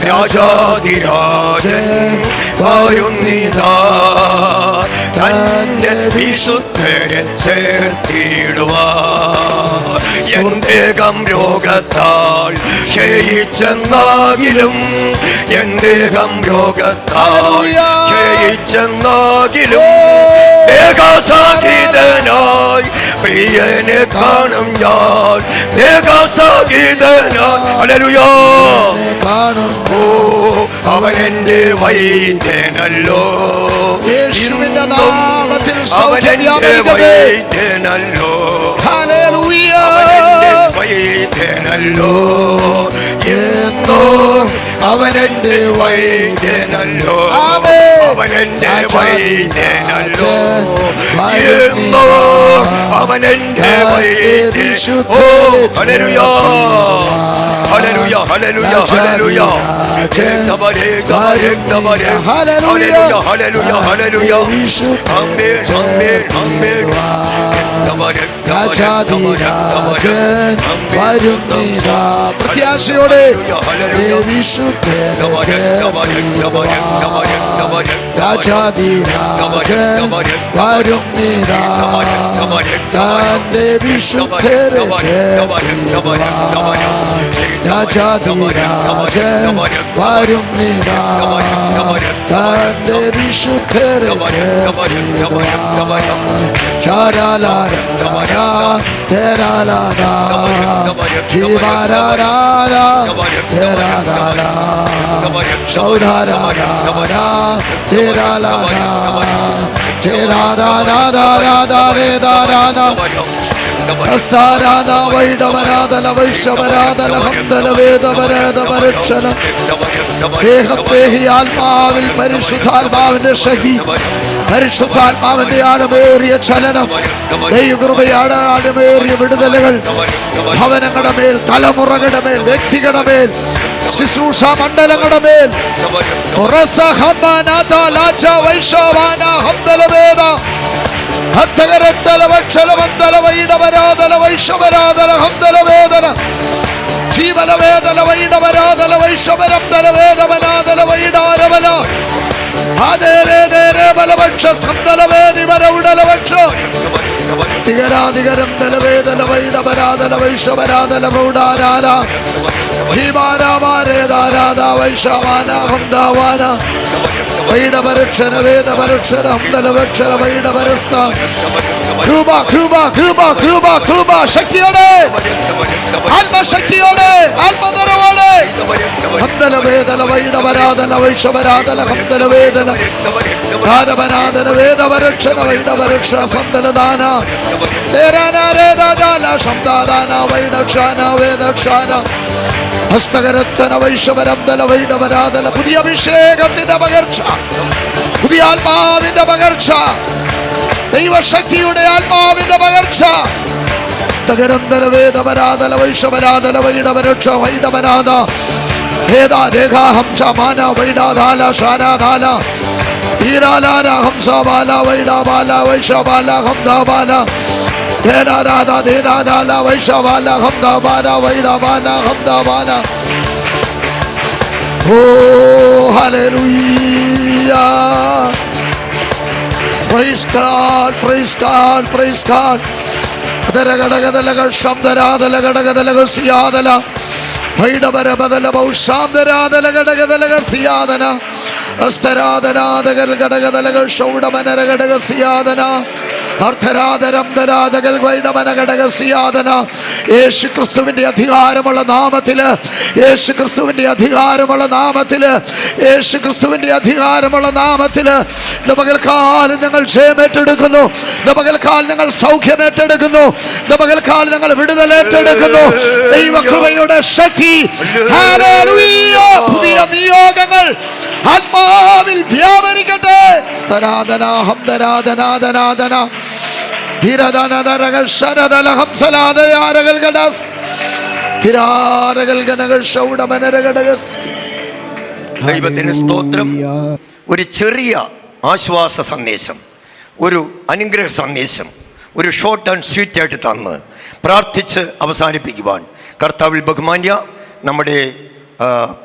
രാജാതിരാജൻ വരുന്നിതാ തന്റെ വിശുദ്ധരെ ചേർത്തിടുവാൻ. എന്തേകം രോഗത്താൽ ക്ഷയിച്ചെന്നാകിലും, എന്തേകം രോഗത്താൽ ക്ഷയിച്ചെന്നാകിലും ദേഹസാഹിതനായി പ്രിയനെ കാണും ഞാൻ. ദേഹസാഹിതനായി ഹല്ലേലൂയ കാണും. ഓ അവനെന്റെ വൈദ്യനല്ലോ. യേശുവിന്റെ നാമത്തിൽ സൗഖ്യം വ്യാപരിക്കട്ടെ. ഹല്ലേലൂയ. വൈദ്യനല്ലോ എന്നോ അവനെന്റെ വൈദ്യനല്ലോ ആമേൻ. അവനെന്റെ വൈദ്യനല്ലോ എന്നോ അവനെന്റെ വൈദ്യൻ. ഓ ഹല്ലേലൂയ ഹല്ലേലൂയ ഹല്ലേലൂയ ഹല്ലേലൂയ ഹല്ലേലൂയ ഹല്ലേലൂയ ഹല്ലേലൂയ ആമേൻ ആമേൻ ആമേൻ രാജാധിരാജൻ വരുന്നിതാ. പ്രത്യാശയോടെ രാജാധിരാജൻ വരുന്നിതാ. തന്റെ വിശുദ്ധരെ രാജാധിരാജൻ വരുന്നിതാ. തന്റെ വിശുദ്ധരെ ആത്മാവിൽ പരിശുദ്ധാത്മാവിന്റെ ശക്തി, പരിശുദ്ധാത്മാവിന്റെ ആഴമേറിയ ചലനം, ദൈവകൃപയുടെ ആഴമേറിയ വിടുതലുകൾ ഭവനങ്ങളുടെ മേൽ, തലമുറകളുടെ മേൽ, വ്യക്തികളുടെ മേൽ, ശുശ്രൂഷ മണ്ഡലങ്ങളുടെ മേൽ ജീവലവേദന വൈഡവരാധന വൈഷവരം ദലവേദവനാദല വൈഡാരവല ബലവക്ഷ സന്തലവേദി വരൗടലവക്ഷ തികരാതികരം ദലവേദന വൈഡവരാധന വൈഷവരാധന പ്രൗഢാരാന ഭീമാരാമാരേതാരാധ വൈഷവാന ഹംദാവാന വൈഡപരക്ഷര വേദപരക്ഷര ഹംദലവക്ഷര വൈഡപരസ്ഥ കൃപ കൃപ കൃപ കൃപ കൃപ ശക്തിയോടെ, ആത്മശക്തിയോടെ, ആത്മനിറവോടെ ഹംദലവേദന വൈഡവരാധന വൈഷവരാധന ഹംദലവേദന ധാരവനാദന വേദപരക്ഷര വൈഡപരക്ഷ സന്തലദാന ശബ്ദാദാന വൈഡക്ഷാന വേദക്ഷാന ഹസ്തകരത്തന വൈഷവരം ദല വൈഡവരാധന. പുതിയ അഭിഷേകത്തിന്റെ പകർച്ച, പുതിയ ആത്മാവിന്റെ പകർച്ച, ദൈവശക്തിയുടെ ആത്മാവിന്റെ പകർച്ച. ഹസ്തകരന്തല വേദവരാധന വൈഷവരാധന വൈഡവരക്ഷ വൈഡവനാഥ വേദ രേഖാ ഹംസ മാന വൈഡാധാല ഷാനാധാല ധീരാലാല ഹംസ ബാല വൈഡാബാല വൈഷബാല ഹംദാബാല ധേരാരാധ ധീരാലാല വൈഷബാല ഹംദാബാല വൈഡാബാല ഹംദാബാല. ഓ ഹല്ലേലൂയ. Praise God, praise God, praise God. ദരഗടഗദലഗ ശബ്ദരാദലഗടഗദലഗ സിയാദല ഭൈഡവര ബദല ബൗഷാംദരാദല ഗടഗദലഗ സിയാദന അസ്തരാദനാദഗൽ ഗടഗദലഗ ഷൗഡമനര ഗടഗ സിയാദന അർത്ഥരാദരം ദരാദഗൽ വൈഡമന ഗടഗ സിയാദന. യേശു ക്രിസ്തുവിന്റെ അധികാരമുള്ള നാമത്തില്, യേശു ക്രിസ്തുവിന്റെ അധികാരമുള്ള നാമത്തില്, യേശു ക്രിസ്തുവിന്റെ അധികാരമുള്ള നാമത്തില് പകൽക്കാലം ഞങ്ങൾ ജയമേറ്റെടുക്കുന്നു, പകൽക്കാലം ഞങ്ങൾ സൗഖ്യമേറ്റെടുക്കുന്നു, പകൽക്കാലം ഞങ്ങൾ വിടുതലേറ്റെടുക്കുന്നു. ദൈവകൃപയുടെ ശക്തി, ഹല്ലേലൂയ. പുതിയ നിയോഗങ്ങൾ ആത്മാവിൽ വ്യാപരിക്കട്ടെ. സ്തരാധന ഹംദരാധനാധനാധന ധീരധനധരകൾ ശരദല ഹംസലാദയാരകൾ ഗഡസ് ധിരാരകൾ ഗണകൾ ഷൗഡമനരഗഡഗസ്. ദൈവത്തിന് സ്തോത്രം. ഒരു ചെറിയ ആശ്വാസ സന്ദേശം, ഒരു അനുഗ്രഹ സന്ദേശം, ഒരു ഷോർട്ട് ആൻഡ് സ്വീറ്റ് ആയിട്ട് തന്ന് പ്രാർത്ഥിച്ച് അവസാനിപ്പിക്കുവാൻ കർത്താവിൽ ബഹുമാന്യ നമ്മുടെ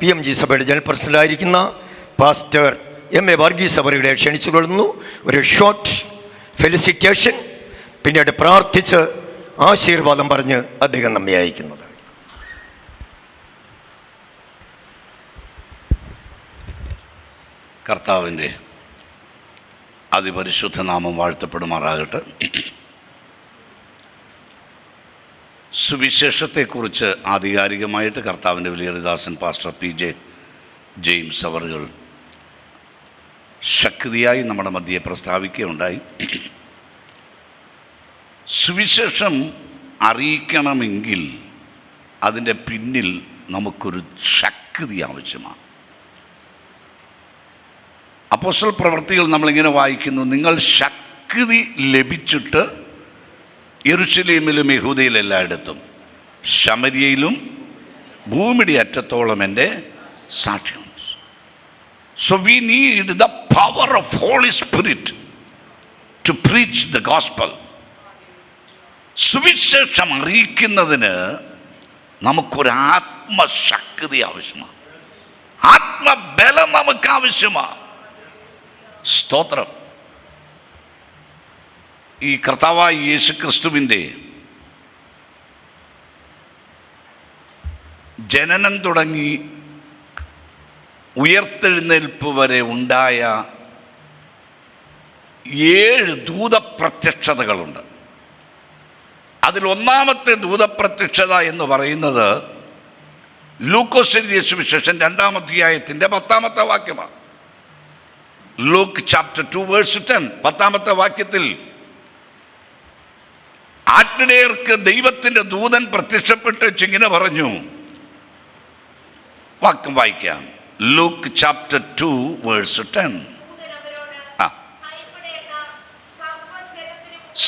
PMG സഭയുടെ ജനറൽ പ്രസിഡന്റായിരിക്കുന്ന പാസ്റ്റർ MA വർഗീസ് അവരുടെ ക്ഷണിച്ചുകൊള്ളുന്നു. ഒരു ഷോർട്ട് ഫെലിസിറ്റേഷൻ, പിന്നീട് പ്രാർത്ഥിച്ച് ആശീർവാദം പറഞ്ഞ് അദ്ദേഹം നമ്മെ അയക്കുന്നത്. കർത്താവിൻ്റെ അതിപരിശുദ്ധ നാമം വാഴ്ത്തപ്പെടുമാറാകട്ടെ. സുവിശേഷത്തെക്കുറിച്ച് ആധികാരികമായിട്ട് കർത്താവിൻ്റെ വിലയേറിയദാസൻ പാസ്റ്റർ PJ ജെയിംസ് അവറുകൾ ശക്തിയായി നമ്മുടെ മധ്യയെ പ്രസ്താവിക്കുകയുണ്ടായി. സുവിശേഷം അറിയിക്കണമെങ്കിൽ അതിൻ്റെ പിന്നിൽ നമുക്കൊരു ശക്തി ആവശ്യമാണ്. അപ്പോസ്തല പ്രവൃത്തികൾ നമ്മളിങ്ങനെ വായിക്കുന്നു, നിങ്ങൾ ശക്തി ലഭിച്ചിട്ട് യെരൂശലേമിലും യഹൂദയിലും എല്ലായിടത്തും ശമര്യയിലും ഭൂമിയുടെ അറ്റത്തോളം എൻ്റെ സാക്ഷ്യം. So we need the power of Holy Spirit to preach the gospel. സുവിശേഷം അറിയിക്കുന്നതിന് നമുക്കൊരു ആത്മശക്തി ആവശ്യമാണ്, ആത്മബലം നമുക്ക് ആവശ്യമാണ്. സ്തോത്രം. ഈ കർത്താവായ യേശു ക്രിസ്തുവിൻ്റെ ജനനം തുടങ്ങി ഉയർത്തെഴുന്നേൽപ്പ് വരെ ഉണ്ടായ 7 ദൂതപ്രത്യക്ഷതകളുണ്ട്. അതിൽ ഒന്നാമത്തെ ദൂതപ്രത്യക്ഷത എന്ന് പറയുന്നത് ലൂക്കോസ് എഴുതിയ സുവിശേഷം 2-ാം അധ്യായത്തിൻ്റെ 10-ാമത്തെ വാക്യമാണ്. ലൂക്ക് ചാപ്റ്റർ 2 വേഴ്സ് 10, 10-ാമത്തെ വാക്യത്തിൽ ആട്ടിടയർക്ക് ദൈവത്തിൻ്റെ ദൂതൻ പ്രത്യക്ഷപ്പെട്ട് ഇങ്ങനെ പറഞ്ഞു. വാക്യം വായിക്കാം. Luke chapter 2 verse 10.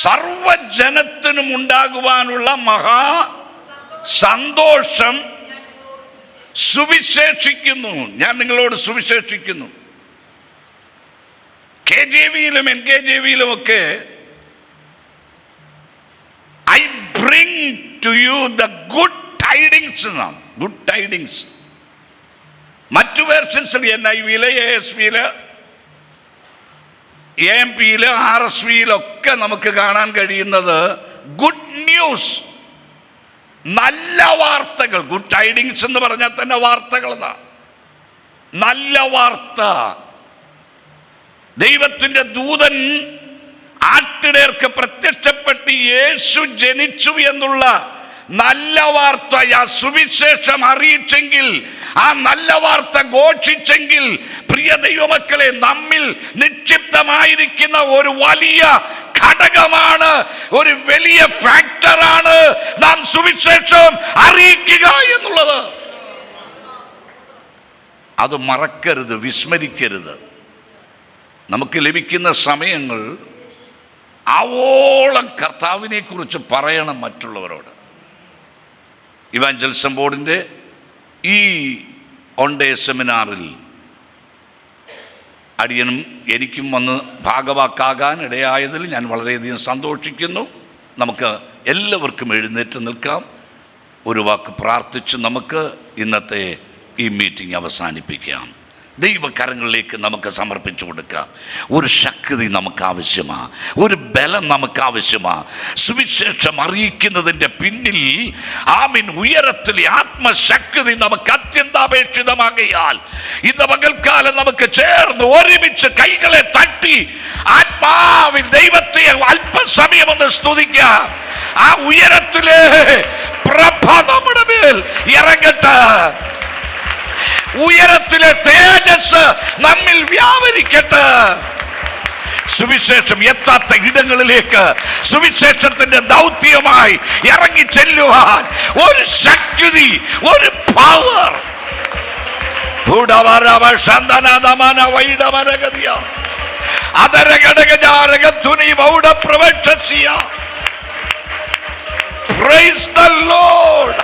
സർവജനത്തിനും ഉണ്ടാകുവാനുള്ള മഹാ സന്തോഷം സുവിശേഷിക്കുന്നു, ഞാൻ നിങ്ങളോട് സുവിശേഷിക്കുന്നു. KJV-യിലും NKJV-യിലും ഒക്കെ I bring to you the good tidings എന്നാണ്, ഗുഡ് ടൈഡിങ്സ്. മറ്റു വേർഷൻസിൽ NIV-യില്, ASV-യില്, AMP-യില്, RSV-യിലൊക്കെ നമുക്ക് കാണാൻ കഴിയുന്നത് ഗുഡ് ന്യൂസ്, നല്ല വാർത്തകൾ. ഗുഡ് ടൈഡിങ്സ് എന്ന് പറഞ്ഞാൽ തന്നെ വാർത്തകൾ എന്നാ, നല്ല വാർത്ത. ദൈവത്തിൻ്റെ ദൂതൻ ആട്ടിടയർക്ക് പ്രത്യക്ഷപ്പെട്ട് യേശു ജനിച്ചു എന്നുള്ള നല്ല വാർത്ത, ആ സുവിശേഷം അറിയിച്ചെങ്കിൽ, ആ നല്ല വാർത്ത ഘോഷിച്ചെങ്കിൽ, പ്രിയ ദൈവമക്കളെ, നമ്മിൽ നിക്ഷിപ്തമായിരിക്കുന്ന ഒരു വലിയ ഘടകമാണ്, ഒരു വലിയ ഫാക്ടറാണ് നാം സുവിശേഷം അറിയിക്കുക എന്നുള്ളത്. അത് മറക്കരുത്, വിസ്മരിക്കരുത്. നമുക്ക് ലഭിക്കുന്ന സമയങ്ങൾ ആവോളം കർത്താവിനെ കുറിച്ച് പറയണം മറ്റുള്ളവരോട്. ഇവാഞ്ചലിസം ബോർഡിൻ്റെ ഈ ഓൺ ഡേ സെമിനാറിൽ അടിയനും എനിക്കും വന്ന് ഭാഗവാക്കാകാൻ ഇടയായതിൽ ഞാൻ വളരെയധികം സന്തോഷിക്കുന്നു. നമുക്ക് എല്ലാവർക്കും എഴുന്നേറ്റ് നിൽക്കാം. ഒരു വാക്ക് പ്രാർത്ഥിച്ച് നമുക്ക് ഇന്നത്തെ ഈ മീറ്റിംഗ് അവസാനിപ്പിക്കാം. ദൈവകരങ്ങളിലേക്ക് നമുക്ക് സമർപ്പിച്ചു കൊടുക്കാം. ഒരു ശക്തി നമുക്ക് ആവശ്യമാണ്, ഒരു ബലം നമുക്ക് ആവശ്യമാണ്. സുവിശേഷം അറിയിക്കുന്നതിൻ്റെ പിന്നിൽ ആമീൻ ഉയരത്തിലെ ആത്മശക്തി നമുക്ക് അത്യന്താപേക്ഷിതമാകയാൽ ഇന്ന് പകൽക്കാലം നമുക്ക് ചേർന്ന് ഒരുമിച്ച് കൈകളെ തട്ടി ആത്മാവിൽ ദൈവത്തെ അല്പസമയം ഒന്ന് സ്തുതിക്കാം. ആ ഉയരത്തിലെ പ്രഭ നമ്മുടെ മേൽ ഇറങ്ങട്ടെ, ഉയരത്തിലെ തേജസ് നമ്മിൽ വ്യാപരിക്കട്ടെ. സുവിശേഷം എത്താത്ത ഇടങ്ങളിലേക്ക് സുവിശേഷത്തിന്റെ ദൗത്യമായി ഇറങ്ങി ചെല്ലുവാൻ ഒരു ശക്തി, ഒരു പവർ. Praise the Lord.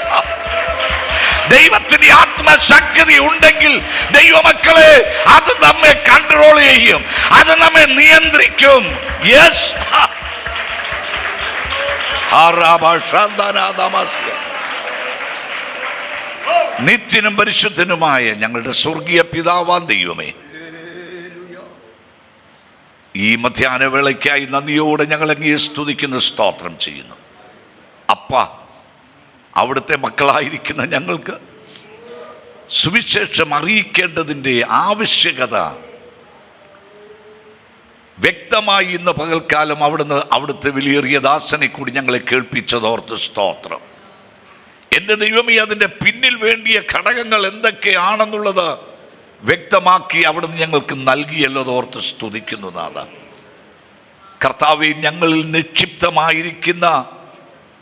ദൈവത്തിന് ആത്മശക്തി ഉണ്ടെങ്കിൽ ദൈവമക്കളെ, അത് നമ്മെ കൺട്രോൾ ചെയ്യും, അത് നമ്മെ നിയന്ത്രിക്കും. യെസ്, നിത്യനും പരിശുദ്ധനുമായ ഞങ്ങളുടെ സ്വർഗീയ പിതാവാം ദൈവമേ, ഈ മധ്യാഹ്ന വേളയ്ക്കായി നന്ദിയോടെ ഞങ്ങൾ അങ്ങയെ സ്തുതിക്കുന്നു, സ്തോത്രം ചെയ്യുന്നു. അപ്പാ, അവിടുത്തെ മക്കളായിരിക്കുന്ന ഞങ്ങൾക്ക് സുവിശേഷം അറിയിക്കേണ്ടതിൻ്റെ ആവശ്യകത വ്യക്തമായി ഇന്ന് പകൽക്കാലം അവിടുത്തെ വിലയേറിയ ദാസനെ കൂടി ഞങ്ങളെ കേൾപ്പിച്ചതോർത്ത് സ്തോത്രം. എൻ്റെ ദൈവമേ, അതിൻ്റെ പിന്നിൽ വേണ്ടിയ ഘടകങ്ങൾ എന്തൊക്കെയാണെന്നുള്ളത് വ്യക്തമാക്കി അവിടുന്ന് ഞങ്ങൾക്ക് നൽകിയല്ലോ ഓർത്ത് സ്തുതിക്കുന്നു നാഥ. കർത്താവെ, ഞങ്ങളിൽ നിക്ഷിപ്തമായിരിക്കുന്ന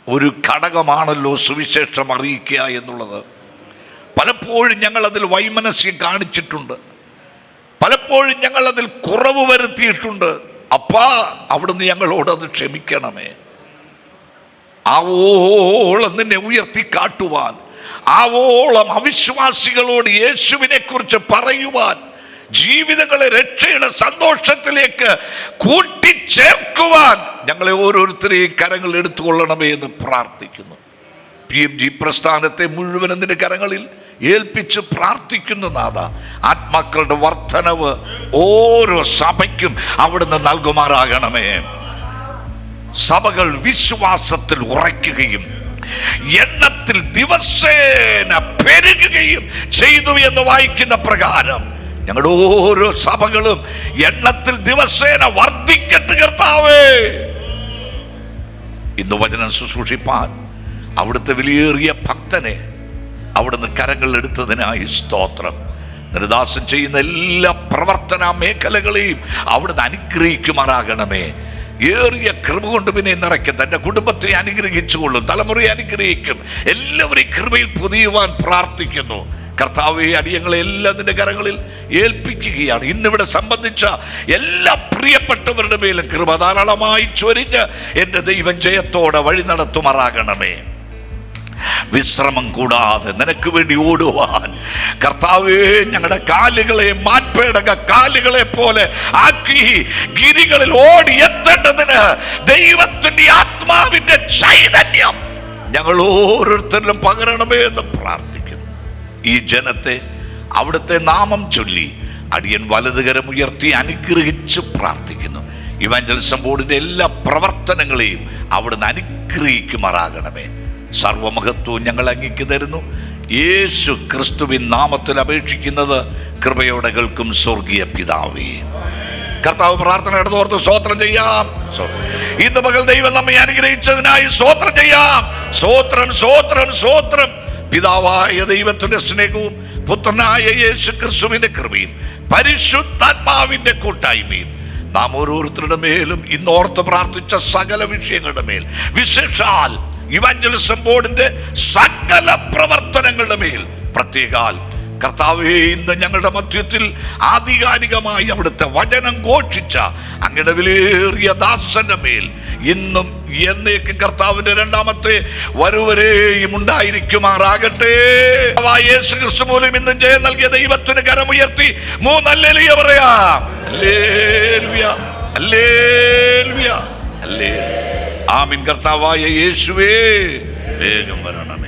ഒരു ഘടകമാണല്ലോ സുവിശേഷം അറിയിക്കുക എന്നുള്ളത്. പലപ്പോഴും ഞങ്ങളതിൽ വൈമനസ്യം കാണിച്ചിട്ടുണ്ട്, പലപ്പോഴും ഞങ്ങളതിൽ കുറവ് വരുത്തിയിട്ടുണ്ട്. അപ്പാ, അവിടുന്ന് ഞങ്ങളോട് അത് ക്ഷമിക്കണമേ. ആവോളം നിന്നെ ഉയർത്തി കാട്ടുവാൻ, ആവോളം അവിശ്വാസികളോട് യേശുവിനെ കുറിച്ച് പറയുവാൻ, ജീവിതങ്ങളെ രക്ഷയുടെ സന്തോഷത്തിലേക്ക് കൂട്ടിച്ചേർക്കുവാൻ ഞങ്ങളെ ഓരോരുത്തരെയും കരങ്ങൾ എടുത്തുകൊള്ളണമേ എന്ന് പ്രാർത്ഥിക്കുന്നു. PMG പ്രസ്ഥാനത്തെ മുഴുവൻ നിന്റെ കരങ്ങളിൽ ഏൽപ്പിച്ച് പ്രാർത്ഥിക്കുന്നു നാഥ. ആത്മാക്കളുടെ വർധനവ് ഓരോ സഭയ്ക്കും അവിടുന്ന് നൽകുമാറാകണമേ. സഭകൾ വിശ്വാസത്തിൽ ഉറയ്ക്കുകയും എണ്ണത്തിൽ ദിവസേന പെരുകുകയും ചെയ്തു എന്ന് വായിക്കുന്ന പ്രകാരം ഞങ്ങളുടെ ഓരോ സഭകളും എണ്ണത്തിൽ ദിവസേന വർദ്ധിക്കട്ടെ കർത്താവേ. ഇന്ന് വചനം ശുശ്രൂഷിപ്പാൻ അവിടുത്തെ വിലയേറിയ ഭക്തനെ അവിടുന്ന് കരങ്ങൾ എടുത്തതിനായി സ്തോത്രം. നിർദാസം ചെയ്യുന്ന എല്ലാ പ്രവർത്തന മേഖലകളെയും അവിടുന്ന് അനുഗ്രഹിക്കുമാറാകണമേ. ഏറിയ കൃപ കൊണ്ട് പിന്നെ നിറയ്ക്കും. തൻ്റെ കുടുംബത്തെ അനുഗ്രഹിച്ചുകൊള്ളും, തലമുറയെ അനുഗ്രഹിക്കും. എല്ലാവരെയും കൃപയിൽ പൊതിയുവാൻ പ്രാർത്ഥിക്കുന്നു. കർത്താവെ, അടിയങ്ങളെ എല്ലാം നിന്റെ കരങ്ങളിൽ ഏൽപ്പിക്കുകയാണ്. ഇന്നിവിടെ സംബന്ധിച്ച എല്ലാ പ്രിയപ്പെട്ടവരുടെ മേലും കൃപ ധാരാളമായി ചൊരിഞ്ഞ് എൻ്റെ ദൈവം ജയത്തോടെ വഴി നടത്തുമാറാകണമേ. വിശ്രമം കൂടാതെ നിനക്ക് വേണ്ടി ഓടുവാൻ കർത്താവേ, ഞങ്ങളുടെ കാലുകളെ മാൻപേടക കാലുകളെ പോലെ ആക്കി ഗിരികളിൽ ഓടി എത്തേണ്ടതിന് ദൈവത്തിന്റെ ആത്മാവിന്റെ ചൈതന്യം ഞങ്ങൾ ഓരോരുത്തരിലും പകരണമേ എന്ന് പ്രാർത്ഥിക്കുന്നു. ഈ ജനത്തെ അവിടുത്തെ നാമം ചൊല്ലി അടിയൻ വലതുകരം ഉയർത്തി അനുഗ്രഹിച്ച് പ്രാർത്ഥിക്കുന്നു. ഇവാഞ്ചലിസം ബോർഡിന്റെ എല്ലാ പ്രവർത്തനങ്ങളെയും അവിടുന്ന് അനുഗ്രഹിക്കുമാറാകണമേ. സർവമഹത്വവും ഞങ്ങൾ അങ്ങേക്ക് തരുന്നു. യേശു ക്രിസ്തുവിൻ നാമത്തിൽ അപേക്ഷിക്കുന്നത് കൃപയോടെ കേൾക്കും സ്വർഗീയ പിതാവേ. കർത്താവ് പ്രാർത്ഥനയുടെ ഓർത്ത് സ്തോത്രം ചെയ്യാം. ഇന്ന് പകൽ ദൈവം നമ്മെ അനുഗ്രഹിച്ചതിനായി സ്തോത്രം ചെയ്യാം. സ്തോത്രം, സ്തോത്രം, സ്തോത്രം. പിതാവായ ദൈവത്തിന്റെ സ്നേഹവും പുത്രനായ യേശു ക്രിസ്തുവിന്റെ കൃപയും പരിശുദ്ധാത്മാവിന്റെ കൂട്ടായ്മയും നാം ഓരോരുത്തരുടെ മേലും ഇന്ന് ഓർത്ത് പ്രാർത്ഥിച്ച സകല വിഷയങ്ങളുടെ മേൽ, വിശേഷാൽ ഇവാഞ്ചലിസം ബോർഡിന്റെ സകല പ്രവർത്തനങ്ങളുടെ മേൽ പ്രത്യേകാൽ കർത്താവേ, ഇന്ന് ഞങ്ങളുടെ മധ്യത്തിൽ ആധികാരികമായി അവിടുത്തെ വചനം ഘോഷിച്ച അങ്ങയുടെ വിലയേറിയ ദാസന്റെ മേൽ ഇന്നും എന്നേക്കും കർത്താവിന്റെ രണ്ടാമത്തെ വരവരെയും ഉണ്ടായിരിക്കുമാറാകട്ടെ. യേശു ക്രിസ്തു മൂലം ഇന്നും ജയം നൽകിയ ദൈവത്തിന് കരമുയർത്തി 3 ഹല്ലേലൂയ പറയാം. ഹല്ലേലൂയ, ഹല്ലേലൂയ, ഹല്ലേലൂയ. ആമീൻ. കർത്താവായ യേശുവേ, വേഗം വരണം.